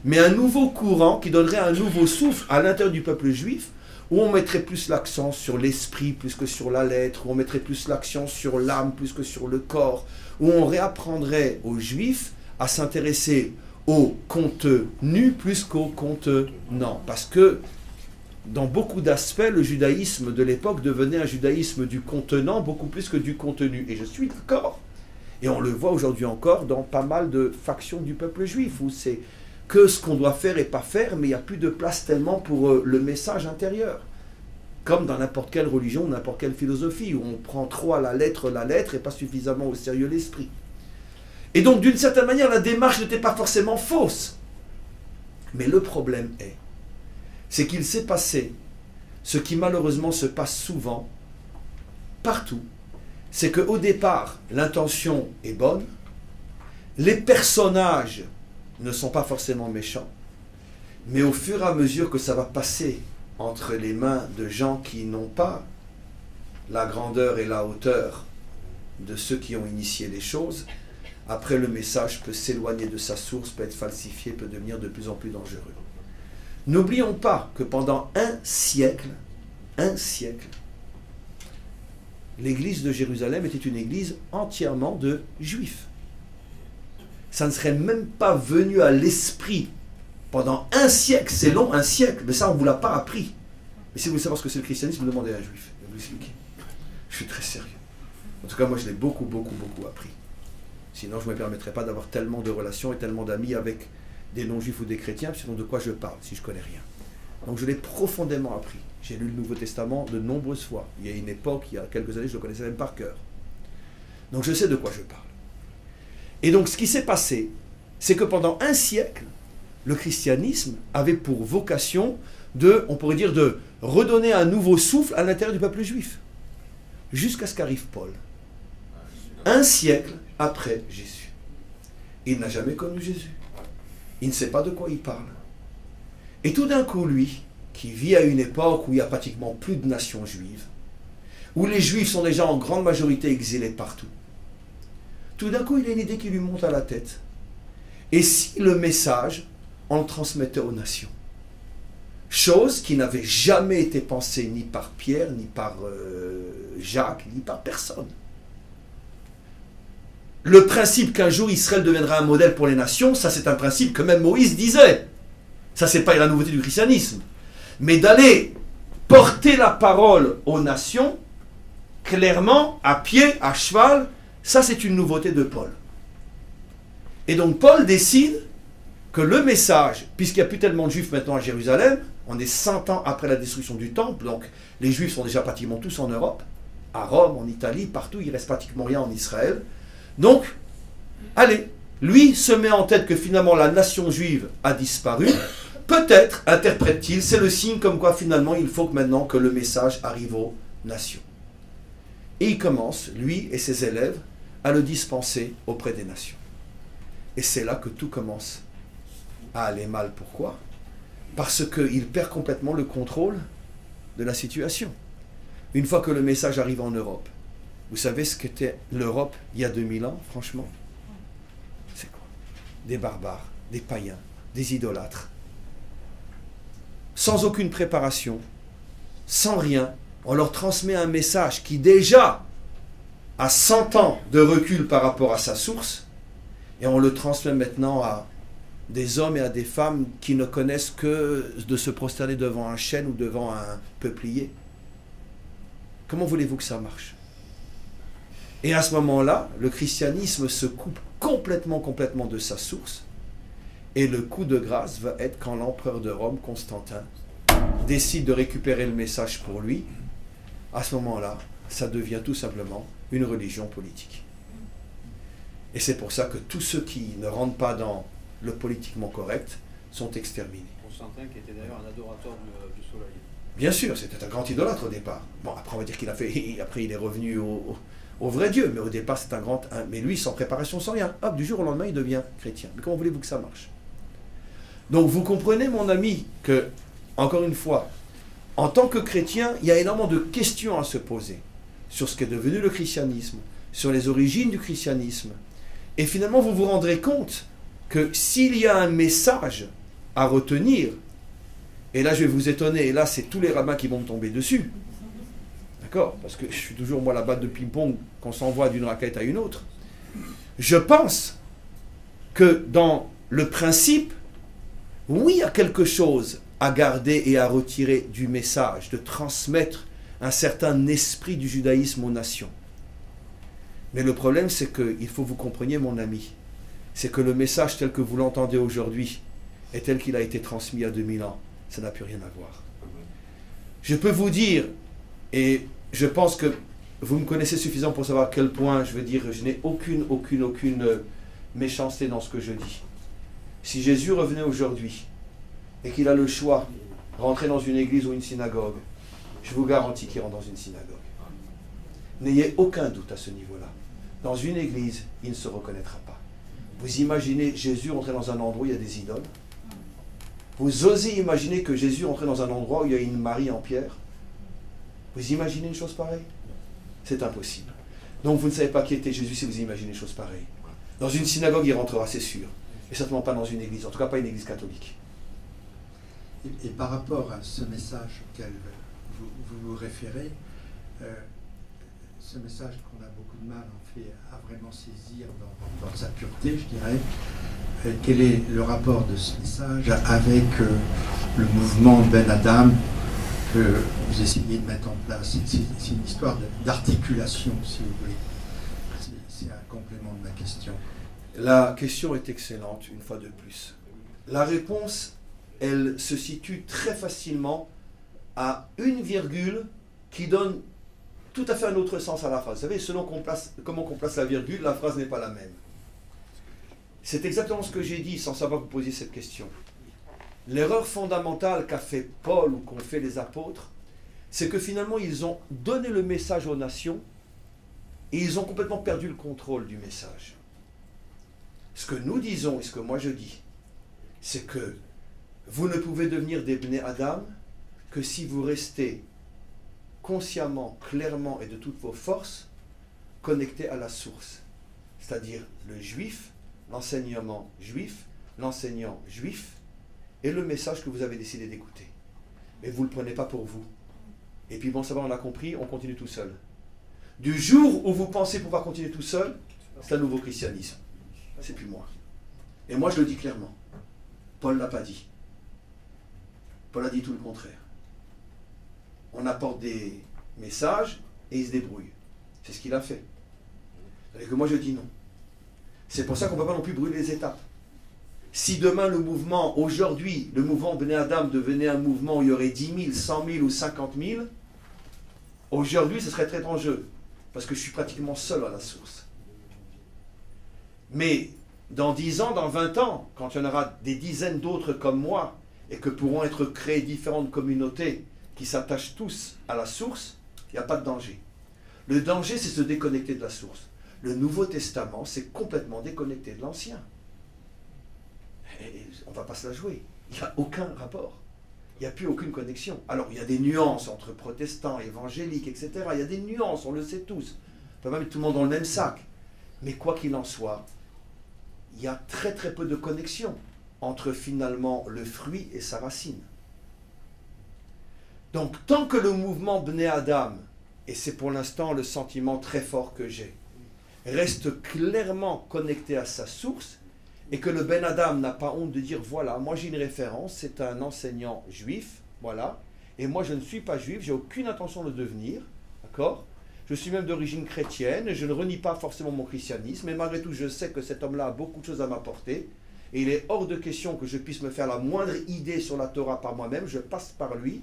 mais un nouveau courant qui donnerait un nouveau souffle à l'intérieur du peuple juif, où on mettrait plus l'accent sur l'esprit plus que sur la lettre, où on mettrait plus l'accent sur l'âme plus que sur le corps, où on réapprendrait aux juifs à s'intéresser au contenu plus qu'au contenant. Parce que dans beaucoup d'aspects, le judaïsme de l'époque devenait un judaïsme du contenant beaucoup plus que du contenu. Et je suis d'accord. Et on le voit aujourd'hui encore dans pas mal de factions du peuple juif, où c'est que ce qu'on doit faire et pas faire, mais il n'y a plus de place tellement pour le message intérieur. Comme dans n'importe quelle religion, n'importe quelle philosophie, où on prend trop à la lettre et pas suffisamment au sérieux l'esprit. Et donc, d'une certaine manière, la démarche n'était pas forcément fausse. Mais le problème c'est qu'il s'est passé ce qui malheureusement se passe souvent, partout, c'est qu'au départ, l'intention est bonne, les personnages ne sont pas forcément méchants, mais au fur et à mesure que ça va passer entre les mains de gens qui n'ont pas la grandeur et la hauteur de ceux qui ont initié les choses, après le message peut s'éloigner de sa source, peut être falsifié, peut devenir de plus en plus dangereux. N'oublions pas que pendant un siècle, l'église de Jérusalem était une église entièrement de juifs. Ça ne serait même pas venu à l'esprit pendant un siècle, c'est long, un siècle, mais ça on ne vous l'a pas appris. Mais si vous voulez savoir ce que c'est le christianisme, vous demandez à un juif. Je vais vous expliquer. Je suis très sérieux. En tout cas, moi je l'ai beaucoup appris. Sinon je ne me permettrais pas d'avoir tellement de relations et tellement d'amis avec des non-juifs ou des chrétiens, sinon de quoi je parle, si je ne connais rien. Donc je l'ai profondément appris. J'ai lu le Nouveau Testament de nombreuses fois. Il y a une époque, il y a quelques années, je le connaissais même par cœur. Donc je sais de quoi je parle. Et donc ce qui s'est passé, c'est que pendant un siècle, le christianisme avait pour vocation on pourrait dire, de redonner un nouveau souffle à l'intérieur du peuple juif. Jusqu'à ce qu'arrive Paul. Un siècle après Jésus. Il n'a jamais connu Jésus. Il ne sait pas de quoi il parle. Et tout d'un coup, lui, qui vit à une époque où il n'y a pratiquement plus de nations juives, où les juifs sont déjà en grande majorité exilés partout, tout d'un coup, il a une idée qui lui monte à la tête. Et si le message, on le transmettait aux nations? Chose qui n'avait jamais été pensée ni par Pierre, ni par Jacques, ni par personne. Le principe qu'un jour Israël deviendra un modèle pour les nations, ça c'est un principe que même Moïse disait. Ça c'est pas la nouveauté du christianisme. Mais d'aller porter la parole aux nations, clairement, à pied, à cheval, ça c'est une nouveauté de Paul. Et donc Paul décide que le message, puisqu'il n'y a plus tellement de juifs maintenant à Jérusalem, on est 100 ans après la destruction du temple, donc les juifs sont déjà pratiquement tous en Europe, à Rome, en Italie, partout, il ne reste pratiquement rien en Israël. Donc, allez, lui se met en tête que finalement la nation juive a disparu. Peut-être, interprète-t-il, c'est le signe comme quoi finalement il faut que maintenant que le message arrive aux nations. Et il commence, lui et ses élèves, à le dispenser auprès des nations. Et c'est là que tout commence à aller mal. Pourquoi? Parce qu'il perd complètement le contrôle de la situation. Une fois que le message arrive en Europe, vous savez ce qu'était l'Europe il y a 2000 ans, franchement? C'est quoi? Des barbares, des païens, des idolâtres. Sans aucune préparation, sans rien, on leur transmet un message qui déjà a 100 ans de recul par rapport à sa source, et on le transmet maintenant à des hommes et à des femmes qui ne connaissent que de se prosterner devant un chêne ou devant un peuplier. Comment voulez-vous que ça marche? Et à ce moment-là, le christianisme se coupe complètement de sa source. Et le coup de grâce va être quand l'empereur de Rome, Constantin, décide de récupérer le message pour lui. À ce moment-là, ça devient tout simplement une religion politique. Et c'est pour ça que tous ceux qui ne rentrent pas dans le politiquement correct sont exterminés. Constantin qui était d'ailleurs un adorateur du soleil. Bien sûr, c'était un grand idolâtre au départ. Bon, après on va dire qu'il a fait, après il est revenu au vrai Dieu, mais au départ c'est un grand, mais lui sans préparation, sans rien, hop, du jour au lendemain il devient chrétien. Mais comment voulez-vous que ça marche? Donc vous comprenez mon ami que, encore une fois, en tant que chrétien, il y a énormément de questions à se poser sur ce qu'est devenu le christianisme, sur les origines du christianisme. Et finalement vous vous rendrez compte que s'il y a un message à retenir, et là je vais vous étonner, et là c'est tous les rabbins qui vont me tomber dessus, d'accord, parce que je suis toujours moi la batte de ping-pong qu'on s'envoie d'une raquette à une autre. Je pense que dans le principe, oui, il y a quelque chose à garder et à retirer du message, de transmettre un certain esprit du judaïsme aux nations. Mais le problème, c'est qu'il faut que vous compreniez, mon ami, c'est que le message tel que vous l'entendez aujourd'hui, est tel qu'il a été transmis il y a 2000 ans. Ça n'a plus rien à voir. Je peux vous dire, et je pense que vous me connaissez suffisamment pour savoir à quel point, je veux dire, je n'ai aucune méchanceté dans ce que je dis. Si Jésus revenait aujourd'hui et qu'il a le choix, rentrer dans une église ou une synagogue, je vous garantis qu'il rentre dans une synagogue. N'ayez aucun doute à ce niveau-là. Dans une église, il ne se reconnaîtra pas. Vous imaginez Jésus rentrer dans un endroit où il y a des idoles? Vous osez imaginer que Jésus rentrait dans un endroit où il y a une Marie en pierre? Vous imaginez une chose pareille? C'est impossible. Donc vous ne savez pas qui était Jésus si vous imaginez une chose pareille. Dans une synagogue, il rentrera, c'est sûr. Et certainement pas dans une église, en tout cas pas une église catholique. Et par rapport à ce message auquel vous référez, ce message qu'on a beaucoup de mal en fait à vraiment saisir dans sa pureté, je dirais. Quel est le rapport de ce message avec le mouvement Ben Adam que vous essayez de mettre en place? C'est une histoire d'articulation, si vous voulez. C'est un complément de ma question. La question est excellente, une fois de plus. La réponse, elle se situe très facilement à une virgule qui donne tout à fait un autre sens à la phrase. Vous savez, selon comment on place la virgule, la phrase n'est pas la même. C'est exactement ce que j'ai dit sans savoir que vous posiez cette question. L'erreur fondamentale qu'a fait Paul ou qu'ont fait les apôtres, c'est que finalement ils ont donné le message aux nations et ils ont complètement perdu le contrôle du message. Ce que nous disons et ce que moi je dis, c'est que vous ne pouvez devenir des Bnei Adam que si vous restez consciemment, clairement et de toutes vos forces connectés à la source, c'est-à-dire le juif, l'enseignement juif, l'enseignant juif et le message que vous avez décidé d'écouter. Mais vous ne le prenez pas pour vous. Et puis bon, ça va, on a compris, on continue tout seul. Du jour où vous pensez pouvoir continuer tout seul, c'est un nouveau christianisme. C'est plus moi. Et moi je le dis clairement. Paul ne l'a pas dit. Paul a dit tout le contraire. On apporte des messages et il se débrouille. C'est ce qu'il a fait. Et que moi je dis non. C'est pour ça qu'on ne peut pas non plus brûler les étapes. Si demain le mouvement, aujourd'hui, le mouvement Bnei Adam devenait un mouvement où il y aurait 10 000, 100 000 ou 50 000, aujourd'hui ce serait très dangereux. Parce que je suis pratiquement seul à la source. Mais dans 10 ans, dans 20 ans, quand il y en aura des dizaines d'autres comme moi, et que pourront être créées différentes communautés qui s'attachent tous à la source, il n'y a pas de danger. Le danger, c'est se déconnecter de la source. Le Nouveau Testament, c'est complètement déconnecté de l'Ancien. On ne va pas se la jouer. Il n'y a aucun rapport. Il n'y a plus aucune connexion. Alors, il y a des nuances entre protestants, évangéliques, etc. Il y a des nuances, on le sait tous. On ne peut pas mettre tout le monde dans le même sac. Mais quoi qu'il en soit, il y a très très peu de connexion entre finalement le fruit et sa racine. Donc, tant que le mouvement Bnei Adam, et c'est pour l'instant le sentiment très fort que j'ai, reste clairement connecté à sa source, et que le Ben Adam n'a pas honte de dire, voilà, moi j'ai une référence, c'est un enseignant juif, voilà, et moi je ne suis pas juif, j'ai aucune intention de le devenir, d'accord? Je suis même d'origine chrétienne, je ne renie pas forcément mon christianisme, mais malgré tout je sais que cet homme-là a beaucoup de choses à m'apporter, et il est hors de question que je puisse me faire la moindre idée sur la Torah par moi-même, je passe par lui,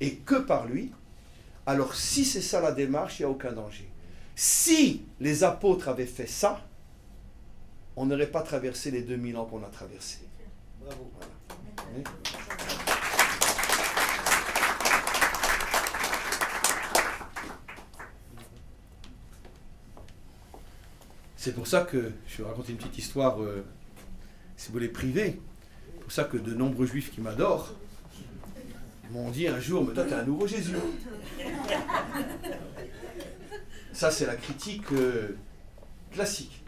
et que par lui. Alors si c'est ça la démarche, il n'y a aucun danger. Si les apôtres avaient fait ça, on n'aurait pas traversé les 2000 ans qu'on a traversés. Bravo. Voilà. Oui. C'est pour ça que, je vais raconter une petite histoire, si vous voulez, privée. C'est pour ça que de nombreux juifs qui m'adorent m'ont dit un jour, mais toi, t'es un nouveau Jésus. Ça, c'est la critique classique.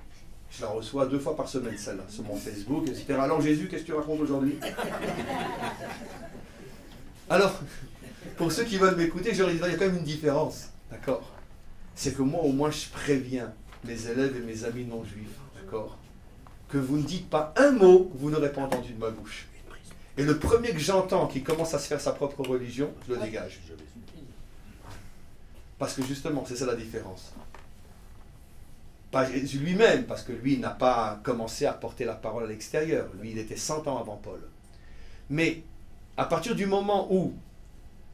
Je la reçois 2 fois par semaine, celle-là, sur mon Facebook, etc. Alors, Jésus, qu'est-ce que tu racontes aujourd'hui? Alors, pour ceux qui veulent m'écouter, je leur dis, il y a quand même une différence, d'accord? C'est que moi, au moins, je préviens mes élèves et mes amis non-juifs, d'accord? Que vous ne dites pas un mot que vous n'aurez pas entendu de ma bouche. Et le premier que j'entends qui commence à se faire sa propre religion, je le dégage. Parce que justement, c'est ça la différence. Pas Jésus lui-même, parce que lui n'a pas commencé à porter la parole à l'extérieur. Lui, il était 100 ans avant Paul. Mais à partir du moment où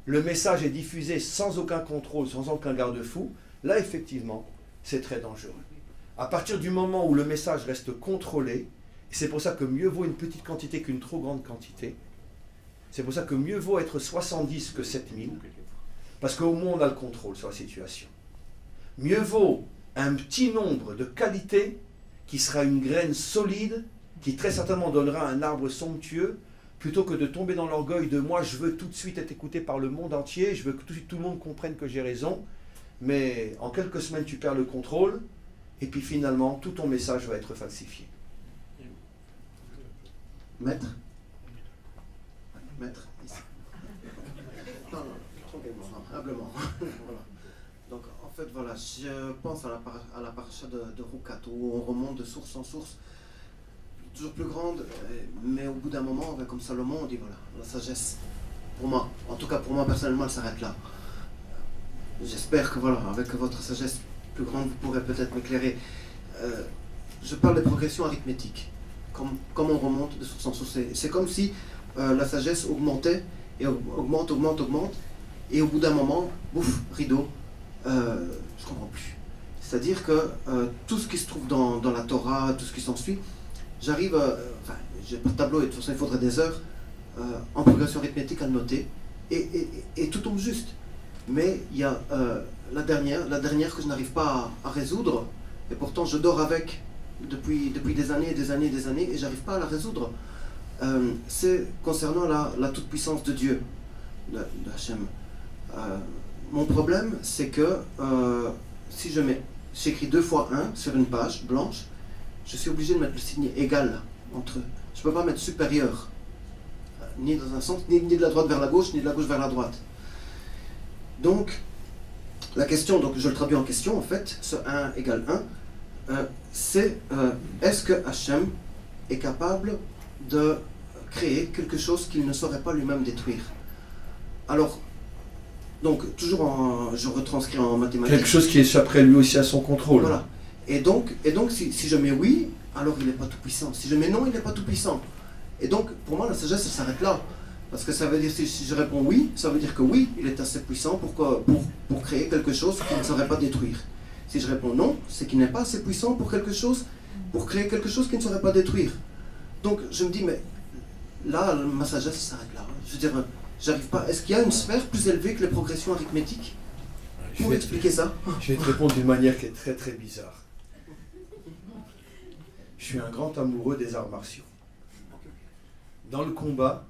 le message est diffusé sans aucun contrôle, sans aucun garde-fou, là, effectivement, c'est très dangereux. À partir du moment où le message reste contrôlé, c'est pour ça que mieux vaut une petite quantité qu'une trop grande quantité. C'est pour ça que mieux vaut être 70 que 7000, parce qu'au moins on a le contrôle sur la situation. Mieux vaut un petit nombre de qualités qui sera une graine solide, qui très certainement donnera un arbre somptueux, plutôt que de tomber dans l'orgueil de moi, je veux tout de suite être écouté par le monde entier, je veux que tout le monde comprenne que j'ai raison, mais en quelques semaines tu perds le contrôle, et puis finalement tout ton message va être falsifié. Maître? Maître, ici. Non, non, tranquillement, humblement. Voilà. Donc, en fait, voilà, je pense à la paracha de Rukat, où on remonte de source en source, toujours plus grande, mais au bout d'un moment, comme Salomon, on dit voilà, la sagesse, pour moi, en tout cas pour moi personnellement, elle s'arrête là. J'espère que voilà, avec votre sagesse plus grande, vous pourrez peut-être m'éclairer. Je parle de progression arithmétique, comme on remonte de source en source. C'est comme si la sagesse augmentait, et augmente, et au bout d'un moment, bouf, rideau, je comprends plus. C'est-à-dire que tout ce qui se trouve dans la Torah, tout ce qui s'ensuit, j'arrive, enfin, j'ai pas de tableau et de toute façon il faudrait des heures en progression arithmétique à le noter, et tout tombe juste. Mais il y a la dernière que je n'arrive pas à résoudre, et pourtant je dors avec depuis des années et des années et des années, et j'arrive pas à la résoudre. C'est concernant la toute-puissance de Dieu, de Hachem. Mon problème, c'est que si j'écris 2 fois 1 sur une page blanche, je suis obligé de mettre le signe égal entre eux. Je ne peux pas mettre supérieur, ni dans un sens, ni de la droite vers la gauche, ni de la gauche vers la droite. Donc, la question, donc je le traduis en question en fait, ce 1 égale 1, c'est est-ce que Hachem est capable de créer quelque chose qu'il ne saurait pas lui-même détruire? Alors, donc, toujours je retranscris en mathématiques. Quelque chose qui échapperait lui aussi à son contrôle. Voilà. Et donc si je mets oui, alors il n'est pas tout puissant. Si je mets non, il n'est pas tout puissant. Et donc, pour moi, la sagesse, elle s'arrête là. Parce que ça veut dire, si je réponds oui, ça veut dire que oui, il est assez puissant pour créer quelque chose qu'il ne saurait pas détruire. Si je réponds non, c'est qu'il n'est pas assez puissant pour créer quelque chose qu'il ne saurait pas détruire. Donc, je me dis, mais là, ma sagesse s'arrête là. Je veux dire, j'arrive pas. Est-ce qu'il y a une sphère plus élevée que les progressions arithmétiques pour expliquer ça? Je vais te répondre d'une manière qui est très très bizarre. Je suis un grand amoureux des arts martiaux. Dans le combat,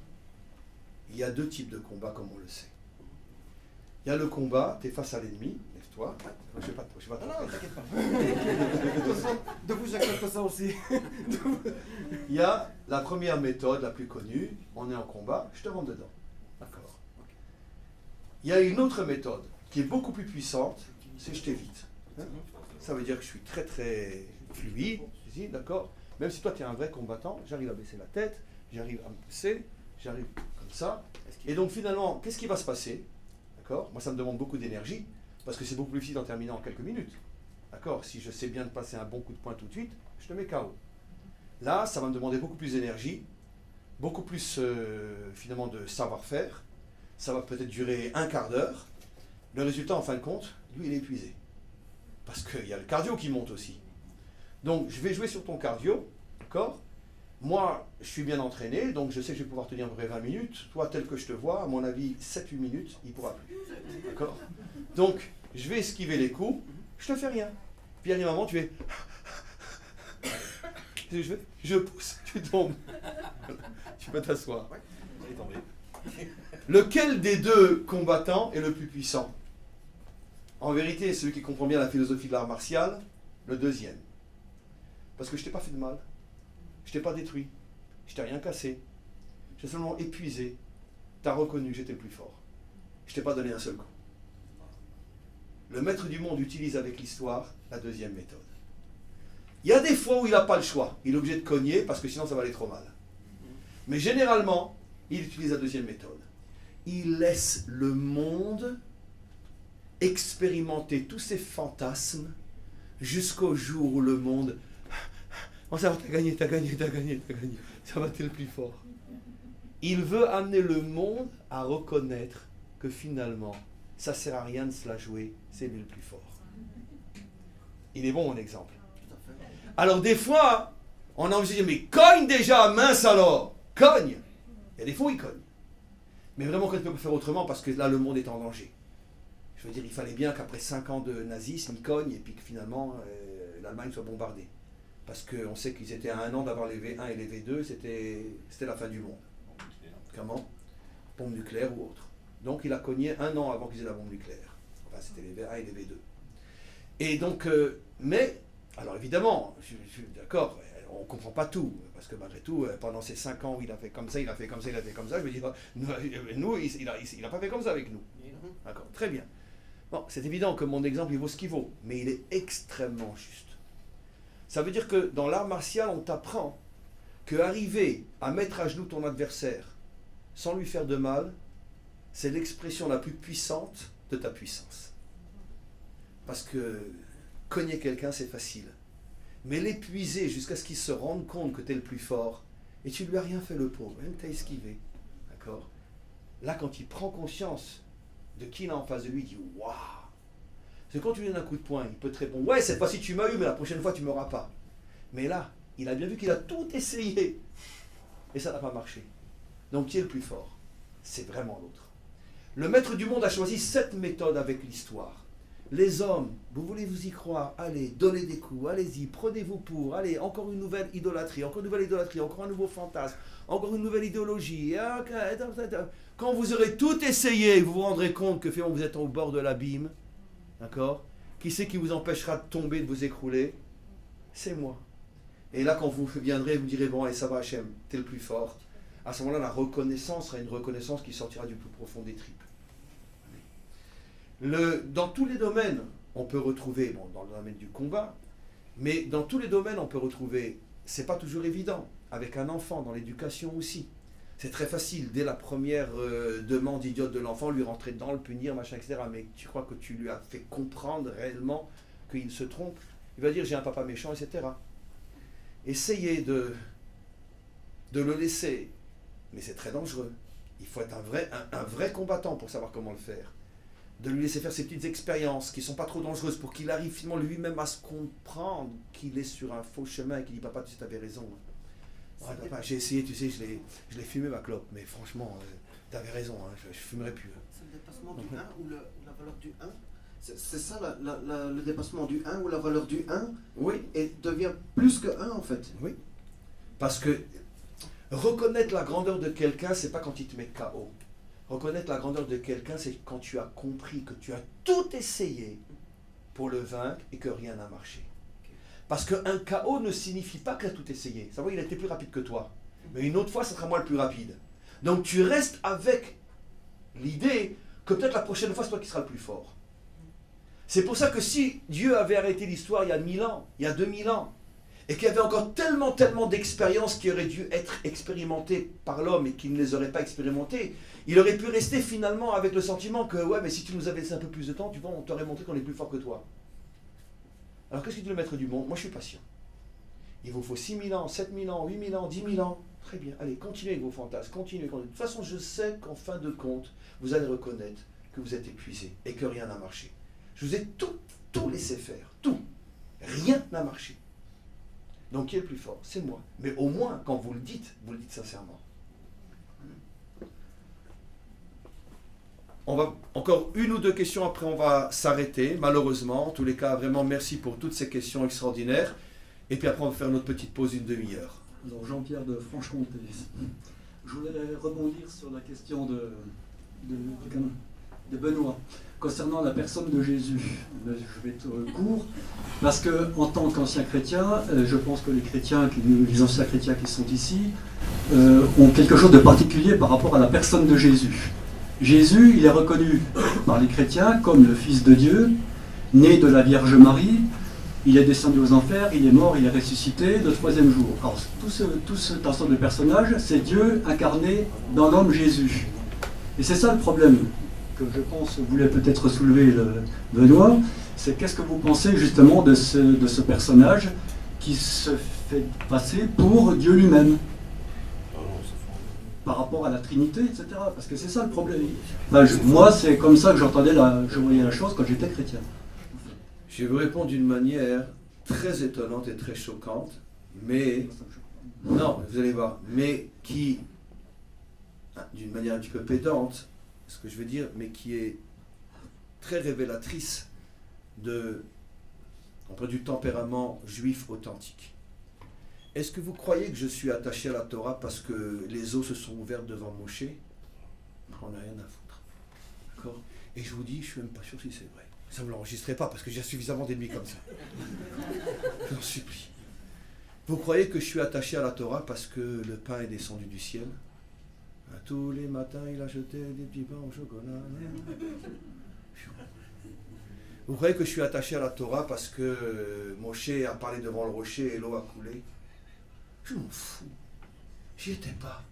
il y a 2 types de combats, comme on le sait. Il y a le combat, tu es face à l'ennemi, lève-toi. Je vais pas non, t'inquiète pas. Debout, j'accepte ça aussi. Il y a la première méthode, la plus connue, on est en combat, je te rentre dedans. D'accord. Il y a une autre méthode qui est beaucoup plus puissante, c'est je t'évite. Ça veut dire que je suis très très fluide, d'accord. Même si toi tu es un vrai combattant, j'arrive à baisser la tête, j'arrive à me pousser, j'arrive comme ça. Et donc finalement, qu'est-ce qui va se passer? D'accord. Moi ça me demande beaucoup d'énergie, parce que c'est beaucoup plus difficile d'en terminer en quelques minutes. D'accord. Si je sais bien de passer un bon coup de poing tout de suite, je te mets KO. Là, ça va me demander beaucoup plus d'énergie, beaucoup plus finalement de savoir-faire. Ça va peut-être durer un quart d'heure. Le résultat, en fin de compte, lui, il est épuisé. Parce qu'il y a le cardio qui monte aussi. Donc, je vais jouer sur ton cardio, d'accord? Moi, je suis bien entraîné, donc je sais que je vais pouvoir tenir à peu près 20 minutes. Toi, tel que je te vois, à mon avis, 7-8 minutes, il ne pourra plus. D'accord? Donc, je vais esquiver les coups, je ne te fais rien. Puis, à un moment, tu fais... Je pousse, tu tombes. Tu peux t'asseoir. Lequel des 2 combattants est le plus puissant? En vérité, celui qui comprend bien la philosophie de l'art martial, le deuxième. Parce que je t'ai pas fait de mal. Je t'ai pas détruit. Je t'ai rien cassé. J'ai seulement épuisé. Tu as reconnu que j'étais le plus fort. Je t'ai pas donné un seul coup. Le maître du monde utilise avec l'histoire la deuxième méthode. Il y a des fois où il n'a pas le choix. Il est obligé de cogner parce que sinon ça va aller trop mal. Mais généralement, il utilise la deuxième méthode. Il laisse le monde expérimenter tous ses fantasmes jusqu'au jour où le monde... Oh, ça va, t'as gagné, t'as gagné, t'as gagné, t'as gagné. Ça va, t'es le plus fort. Il veut amener le monde à reconnaître que finalement, ça ne sert à rien de se la jouer, c'est lui le plus fort. Il est bon, mon exemple. Alors des fois, on a envie de dire, mais cogne déjà, mince alors, cogne. Il y a des fois où il cogne. Mais vraiment, qu'on ne peut pas faire autrement parce que là, le monde est en danger. Je veux dire, il fallait bien qu'après 5 ans de nazisme, il cogne et puis que finalement, l'Allemagne soit bombardée. Parce qu'on sait qu'ils étaient à 1 an d'avoir les V1 et les V2, c'était la fin du monde. Comment? Bombe nucléaire ou autre. Donc il a cogné 1 an avant qu'ils aient la bombe nucléaire. Enfin, c'était les V1 et les V2. Et donc, mais, alors évidemment, je suis d'accord, on ne comprend pas tout, parce que malgré tout, pendant ces 5 ans où il a fait comme ça, il a fait comme ça, il a fait comme ça, je me dis, nous, il n'a pas fait comme ça avec nous. D'accord, très bien. Bon, c'est évident que mon exemple, il vaut ce qu'il vaut, mais il est extrêmement juste. Ça veut dire que dans l'art martial, on t'apprend que arriver à mettre à genoux ton adversaire sans lui faire de mal, c'est l'expression la plus puissante de ta puissance. Parce que cogner quelqu'un, c'est facile. Mais l'épuiser jusqu'à ce qu'il se rende compte que tu es le plus fort, et tu lui as rien fait le pauvre, même tu as esquivé. D'accord? Là, quand il prend conscience de qui il a en face de lui, il dit « Waouh !» C'est quand tu lui donnes un coup de poing, il peut te répondre « Ouais, cette fois-ci tu m'as eu, mais la prochaine fois tu ne m'auras pas. » Mais là, il a bien vu qu'il a tout essayé. Et ça n'a pas marché. Donc qui est le plus fort? C'est vraiment l'autre. Le maître du monde a choisi cette méthode avec l'histoire. Les hommes, vous voulez vous y croire, allez, donnez des coups, allez-y, prenez-vous pour, allez, encore une nouvelle idolâtrie, encore un nouveau fantasme, encore une nouvelle idéologie. Quand vous aurez tout essayé, vous vous rendrez compte que finalement vous êtes au bord de l'abîme. D'accord? Qui c'est qui vous empêchera de tomber, de vous écrouler? C'est moi. Et là, quand vous viendrez, vous direz, bon, allez, ça va, Hachem, t'es le plus fort. À ce moment-là, la reconnaissance sera une reconnaissance qui sortira du plus profond des tripes. Dans tous les domaines, on peut retrouver, bon, dans le domaine du combat, mais dans tous les domaines, on peut retrouver, c'est pas toujours évident, avec un enfant, dans l'éducation aussi. C'est très facile, dès la première demande idiote de l'enfant, lui rentrer dedans, le punir, machin, etc. Mais tu crois que tu lui as fait comprendre réellement qu'il se trompe? Il va dire, j'ai un papa méchant, etc. Essayez de le laisser, mais c'est très dangereux. Il faut être un vrai combattant pour savoir comment le faire. De lui laisser faire ces petites expériences qui ne sont pas trop dangereuses pour qu'il arrive finalement lui-même à se comprendre qu'il est sur un faux chemin et qu'il dit « Papa, tu sais, tu avais raison. Ouais, papa, j'ai essayé, tu sais, je l'ai fumé ma clope, mais franchement, tu avais raison, hein, je ne fumerai plus. » C'est le dépassement du 1 ou la valeur du 1? C'est ça le dépassement du 1 ou la valeur du 1? Oui. Et devient plus que 1 en fait. Oui. Parce que reconnaître la grandeur de quelqu'un, c'est pas quand il te met KO. Reconnaître la grandeur de quelqu'un, c'est quand tu as compris que tu as tout essayé pour le vaincre et que rien n'a marché. Parce qu'un KO ne signifie pas qu'il a tout essayé. Ça va, il a été plus rapide que toi. Mais une autre fois, ça sera moi le plus rapide. Donc tu restes avec l'idée que peut-être la prochaine fois, c'est toi qui seras le plus fort. C'est pour ça que si Dieu avait arrêté l'histoire il y a 1000 ans, il y a 2000 ans, et qu'il y avait encore tellement d'expériences qui auraient dû être expérimentées par l'homme et qu'il ne les aurait pas expérimentées, il aurait pu rester finalement avec le sentiment que ouais, mais si tu nous avais laissé un peu plus de temps, tu vois, on t'aurait montré qu'on est plus fort que toi. Alors qu'est-ce que tu veux mettre du monde? Moi je suis patient. Il vous faut 6000 ans, 7000 ans, 8000 ans, 10 000 ans. Très bien, allez, continuez avec vos fantasmes, continuez. De toute façon, je sais qu'en fin de compte, vous allez reconnaître que vous êtes épuisé et que rien n'a marché. Je vous ai tout laissé faire, tout. Rien n'a marché. Donc qui est le plus fort? C'est moi. Mais au moins, quand vous le dites sincèrement. On va encore une ou deux questions, après on va s'arrêter, malheureusement. En tous les cas, vraiment merci pour toutes ces questions extraordinaires. Et puis après, on va faire notre petite pause d'une demi-heure. Alors Jean-Pierre de Franche-Comté. Je voulais rebondir sur la question de Benoît, concernant la personne de Jésus. Je vais être court, parce que en tant qu'ancien chrétien, je pense que les anciens chrétiens qui sont ici ont quelque chose de particulier par rapport à la personne de Jésus. Jésus, il est reconnu par les chrétiens comme le Fils de Dieu, né de la Vierge Marie. Il est descendu aux enfers, il est mort, il est ressuscité le 3e jour. Alors tout cet ensemble de personnages, c'est Dieu incarné dans l'homme Jésus. Et c'est ça le problème. que je pense voulait peut-être soulever Benoît, c'est qu'est-ce que vous pensez justement de ce personnage qui se fait passer pour Dieu lui-même par rapport à la Trinité, etc. Parce que c'est ça le problème. Enfin, moi, c'est comme ça que je voyais la chose quand j'étais chrétien. Je vais vous répondre d'une manière très étonnante et très choquante, mais non, vous allez voir, mais qui, d'une manière un petit peu pédante, ce que je veux dire, mais qui est très révélatrice du tempérament juif authentique. Est-ce que vous croyez que je suis attaché à la Torah parce que les eaux se sont ouvertes devant Moshe? On n'a rien à foutre. D'accord? Et je vous dis, je ne suis même pas sûr si c'est vrai. Ça ne vous l'enregistrez pas parce que j'ai suffisamment d'ennemis comme ça. Je vous en supplie. Vous croyez que je suis attaché à la Torah parce que le pain est descendu du ciel? Tous les matins, il a jeté des petits pains au chocolat. Vous croyez que je suis attaché à la Torah parce que Moshe a parlé devant le rocher et l'eau a coulé? Je m'en fous. J'y étais pas.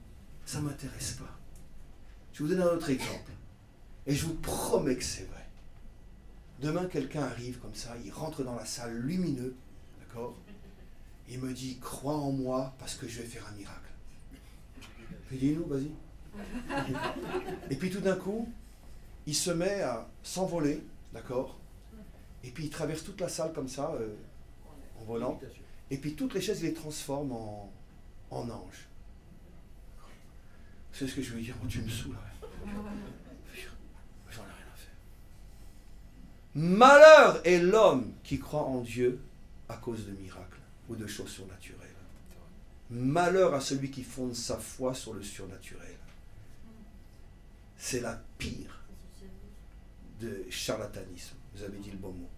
Ça ne m'intéresse pas. Je vais vous donner un autre exemple. Et je vous promets que c'est vrai. Demain, quelqu'un arrive comme ça, il rentre dans la salle lumineux, d'accord? Il me dit, crois en moi parce que je vais faire un miracle. Je lui dis, nous, vas-y. Et puis tout d'un coup, il se met à s'envoler, d'accord? Et puis il traverse toute la salle comme ça, en volant. Et puis toutes les chaises, il les transforme en anges. C'est ce que je veux dire, oh, tu me saoules. J'en ai rien à faire. Malheur est l'homme qui croit en Dieu à cause de miracles ou de choses surnaturelles. Malheur à celui qui fonde sa foi sur le surnaturel. C'est la pire de charlatanisme. Vous avez dit le bon mot.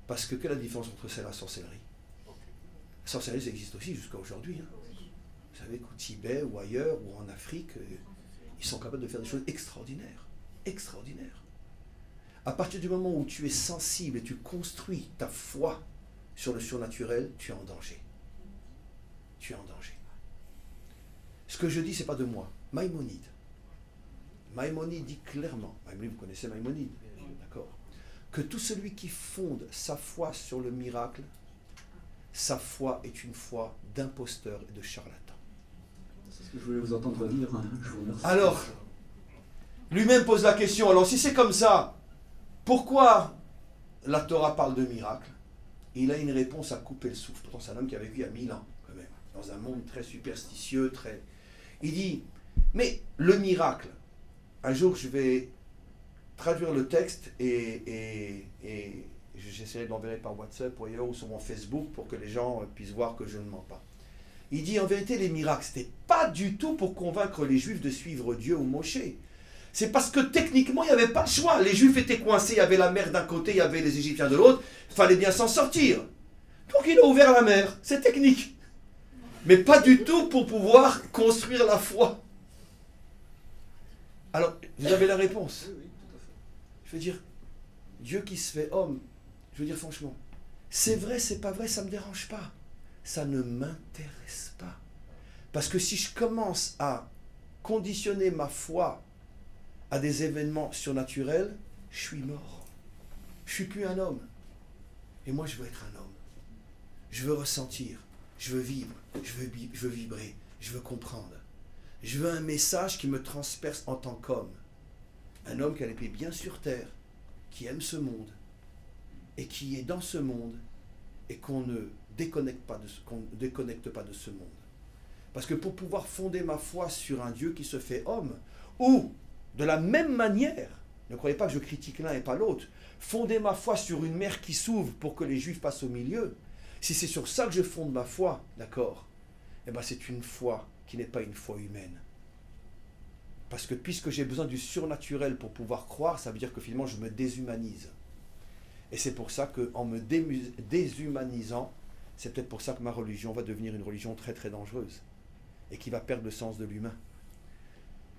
Parce que quelle est la différence entre ça et la sorcellerie? La sorcellerie, ça existe aussi jusqu'à aujourd'hui. Hein. Vous savez qu'au Tibet ou ailleurs ou en Afrique, ils sont capables de faire des choses extraordinaires. Extraordinaires. À partir du moment où tu es sensible et tu construis ta foi sur le surnaturel, tu es en danger. Tu es en danger. Ce que je dis, ce n'est pas de moi. Maïmonide. Maïmonide dit clairement, Maïmonide, vous connaissez Maïmonide, d'accord, que tout celui qui fonde sa foi sur le miracle, sa foi est une foi d'imposteur et de charlatan. C'est ce que je voulais vous entendre dire. Hein. Je vous remercie. Alors, lui-même pose la question, alors si c'est comme ça, pourquoi la Torah parle de miracle? Il a une réponse à couper le souffle. Pourtant, c'est un homme qui a vécu il y a 1000 ans, quand même, dans un monde très superstitieux, très... Il dit, mais le miracle, un jour je vais traduire le texte et j'essaierai de l'enverrer par WhatsApp ou sur mon Facebook pour que les gens puissent voir que je ne mens pas. Il dit, en vérité, les miracles, ce n'était pas du tout pour convaincre les Juifs de suivre Dieu ou Moshe. C'est parce que techniquement, il n'y avait pas de choix. Les Juifs étaient coincés, il y avait la mer d'un côté, il y avait les Égyptiens de l'autre. Il fallait bien s'en sortir. Donc il a ouvert la mer. C'est technique. Mais pas du tout pour pouvoir construire la foi. Alors, vous avez la réponse. Oui, tout à fait. Je veux dire, Dieu qui se fait homme, je veux dire franchement, c'est vrai, c'est pas vrai, ça ne me dérange pas. Ça ne m'intéresse pas. Parce que si je commence à conditionner ma foi à des événements surnaturels, je suis mort. Je ne suis plus un homme. Et moi, je veux être un homme. Je veux ressentir, je veux vivre, je veux vibrer, je veux comprendre. Je veux un message qui me transperce en tant qu'homme. Un homme qui a les pieds bien sur terre, qui aime ce monde, et qui est dans ce monde, et qu'on ne déconnecte pas de ce monde. Parce que pour pouvoir fonder ma foi sur un Dieu qui se fait homme, ou de la même manière, ne croyez pas que je critique l'un et pas l'autre, fonder ma foi sur une mer qui s'ouvre pour que les Juifs passent au milieu, si c'est sur ça que je fonde ma foi, d'accord, eh bien c'est une foi qui n'est pas une foi humaine. Parce que puisque j'ai besoin du surnaturel pour pouvoir croire, ça veut dire que finalement je me déshumanise. Et c'est pour ça qu'en me déshumanisant, c'est peut-être pour ça que ma religion va devenir une religion très très dangereuse et qui va perdre le sens de l'humain.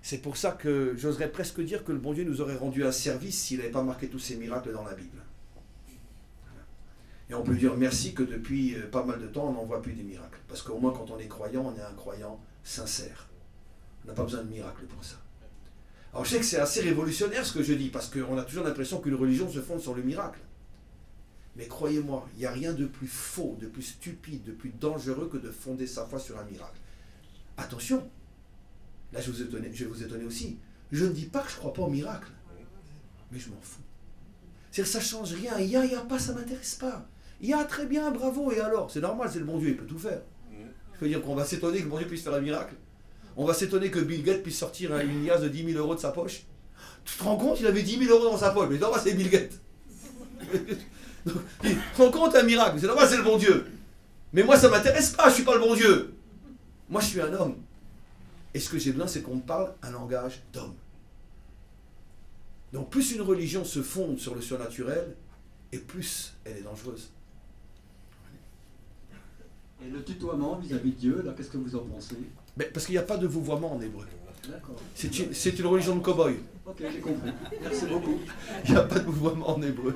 C'est pour ça que j'oserais presque dire que le bon Dieu nous aurait rendu un service s'il n'avait pas marqué tous ces miracles dans la Bible. Et on peut dire merci que depuis pas mal de temps, on n'en voit plus des miracles. Parce qu'au moins quand on est croyant, on est un croyant sincère. On n'a pas besoin de miracles pour ça. Alors je sais que c'est assez révolutionnaire ce que je dis, parce qu'on a toujours l'impression qu'une religion se fonde sur le miracle. Mais croyez-moi, il n'y a rien de plus faux, de plus stupide, de plus dangereux que de fonder sa foi sur un miracle. Attention, là je vais vous étonner aussi. Je ne dis pas que je ne crois pas au miracle, mais je m'en fous. C'est-à-dire ça ne change rien, il y a pas, ça ne m'intéresse pas. Il y a très bien, bravo, et alors? C'est normal, c'est le bon Dieu, il peut tout faire. Je veux dire qu'on va s'étonner que le bon Dieu puisse faire un miracle. On va s'étonner que Bill Gates puisse sortir une liasse de 10 000 euros de sa poche. Tu te rends compte, il avait 10 000 euros dans sa poche, mais normal, c'est Bill Gates. Donc, tu te rends compte, un miracle, c'est normal, c'est le bon Dieu. Mais moi, ça ne m'intéresse pas, je ne suis pas le bon Dieu. Moi, je suis un homme. Et ce que j'ai besoin, c'est qu'on me parle un langage d'homme. Donc, plus une religion se fonde sur le surnaturel, et plus elle est dangereuse. Et le tutoiement vis-à-vis de Dieu, là, qu'est-ce que vous en pensez? Parce qu'il n'y a pas de vouvoiement en hébreu. D'accord. C'est une religion de cow-boy. Ok, j'ai compris. Merci beaucoup. Il n'y a pas de vouvoiement en hébreu.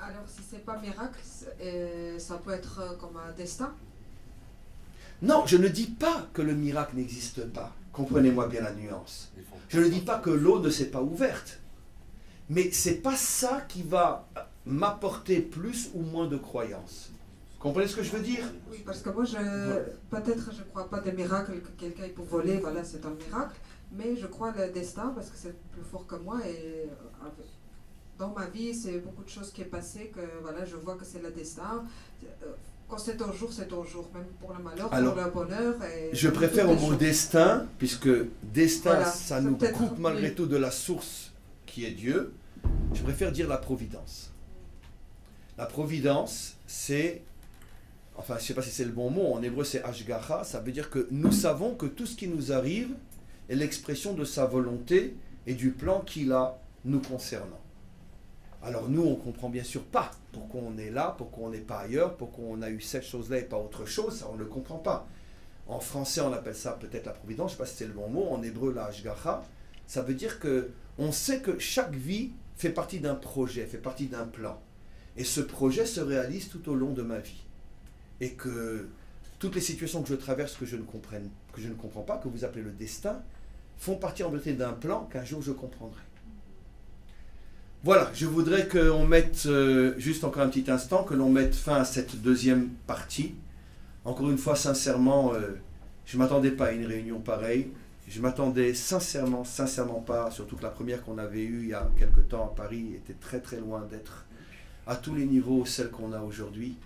Alors, si c'est pas miracle, ça peut être comme un destin? Non, je ne dis pas que le miracle n'existe pas. Comprenez-moi bien la nuance. Je ne dis pas que l'eau ne s'est pas ouverte. Mais c'est pas ça qui va m'apporter plus ou moins de croyance. Comprenez ce que je veux dire? Oui, parce que moi, peut-être je ne crois pas des miracles, que quelqu'un peut voler, voilà, c'est un miracle, mais je crois le destin, parce que c'est plus fort que moi, et dans ma vie, c'est beaucoup de choses qui est passé, que voilà, je vois que c'est le destin. Quand c'est ton jour, c'est ton jour, même pour le malheur, alors, pour le bonheur. Et je préfère au mot destin, puisque destin, voilà, ça nous coupe malgré tout de la source qui est Dieu. Je préfère dire la providence. La providence, c'est, enfin je ne sais pas si c'est le bon mot, en hébreu c'est Hashgacha, ça veut dire que nous savons que tout ce qui nous arrive est l'expression de sa volonté et du plan qu'il a nous concernant. Alors nous, on ne comprend bien sûr pas pourquoi on est là, pourquoi on n'est pas ailleurs, pourquoi on a eu cette chose-là et pas autre chose, ça on ne le comprend pas. En français, on appelle ça peut-être la providence, je ne sais pas si c'est le bon mot, en hébreu la Hashgacha, ça veut dire que on sait que chaque vie fait partie d'un projet, fait partie d'un plan. Et ce projet se réalise tout au long de ma vie. Et que toutes les situations que je traverse, que je ne comprends pas, que vous appelez le destin, font partie en vérité d'un plan qu'un jour je comprendrai. Voilà, je voudrais qu'on mette, juste encore un petit instant, que l'on mette fin à cette deuxième partie. Encore une fois, sincèrement, je ne m'attendais pas à une réunion pareille. Je m'attendais sincèrement pas, surtout que la première qu'on avait eue il y a quelque temps à Paris était très très loin d'être à tous les niveaux celle qu'on a aujourd'hui.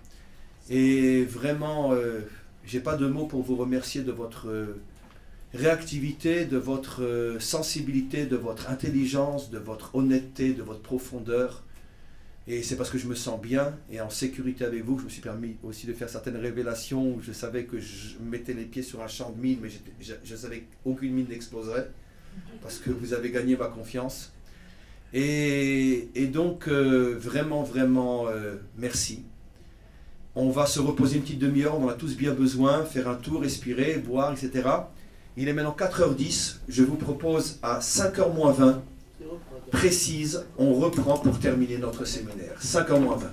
Et vraiment, j'ai pas de mots pour vous remercier de votre réactivité, de votre sensibilité, de votre intelligence, de votre honnêteté, de votre profondeur. Et c'est parce que je me sens bien et en sécurité avec vous que je me suis permis aussi de faire certaines révélations où je savais que je mettais les pieds sur un champ de mine, mais je savais qu'aucune mine n'exploserait parce que vous avez gagné ma confiance. Et donc, vraiment, merci. On va se reposer une petite demi-heure, on en a tous bien besoin, faire un tour, respirer, boire, etc. Il est maintenant 4h10, je vous propose à 5h moins 20, précise, on reprend pour terminer notre séminaire. 5h moins 20.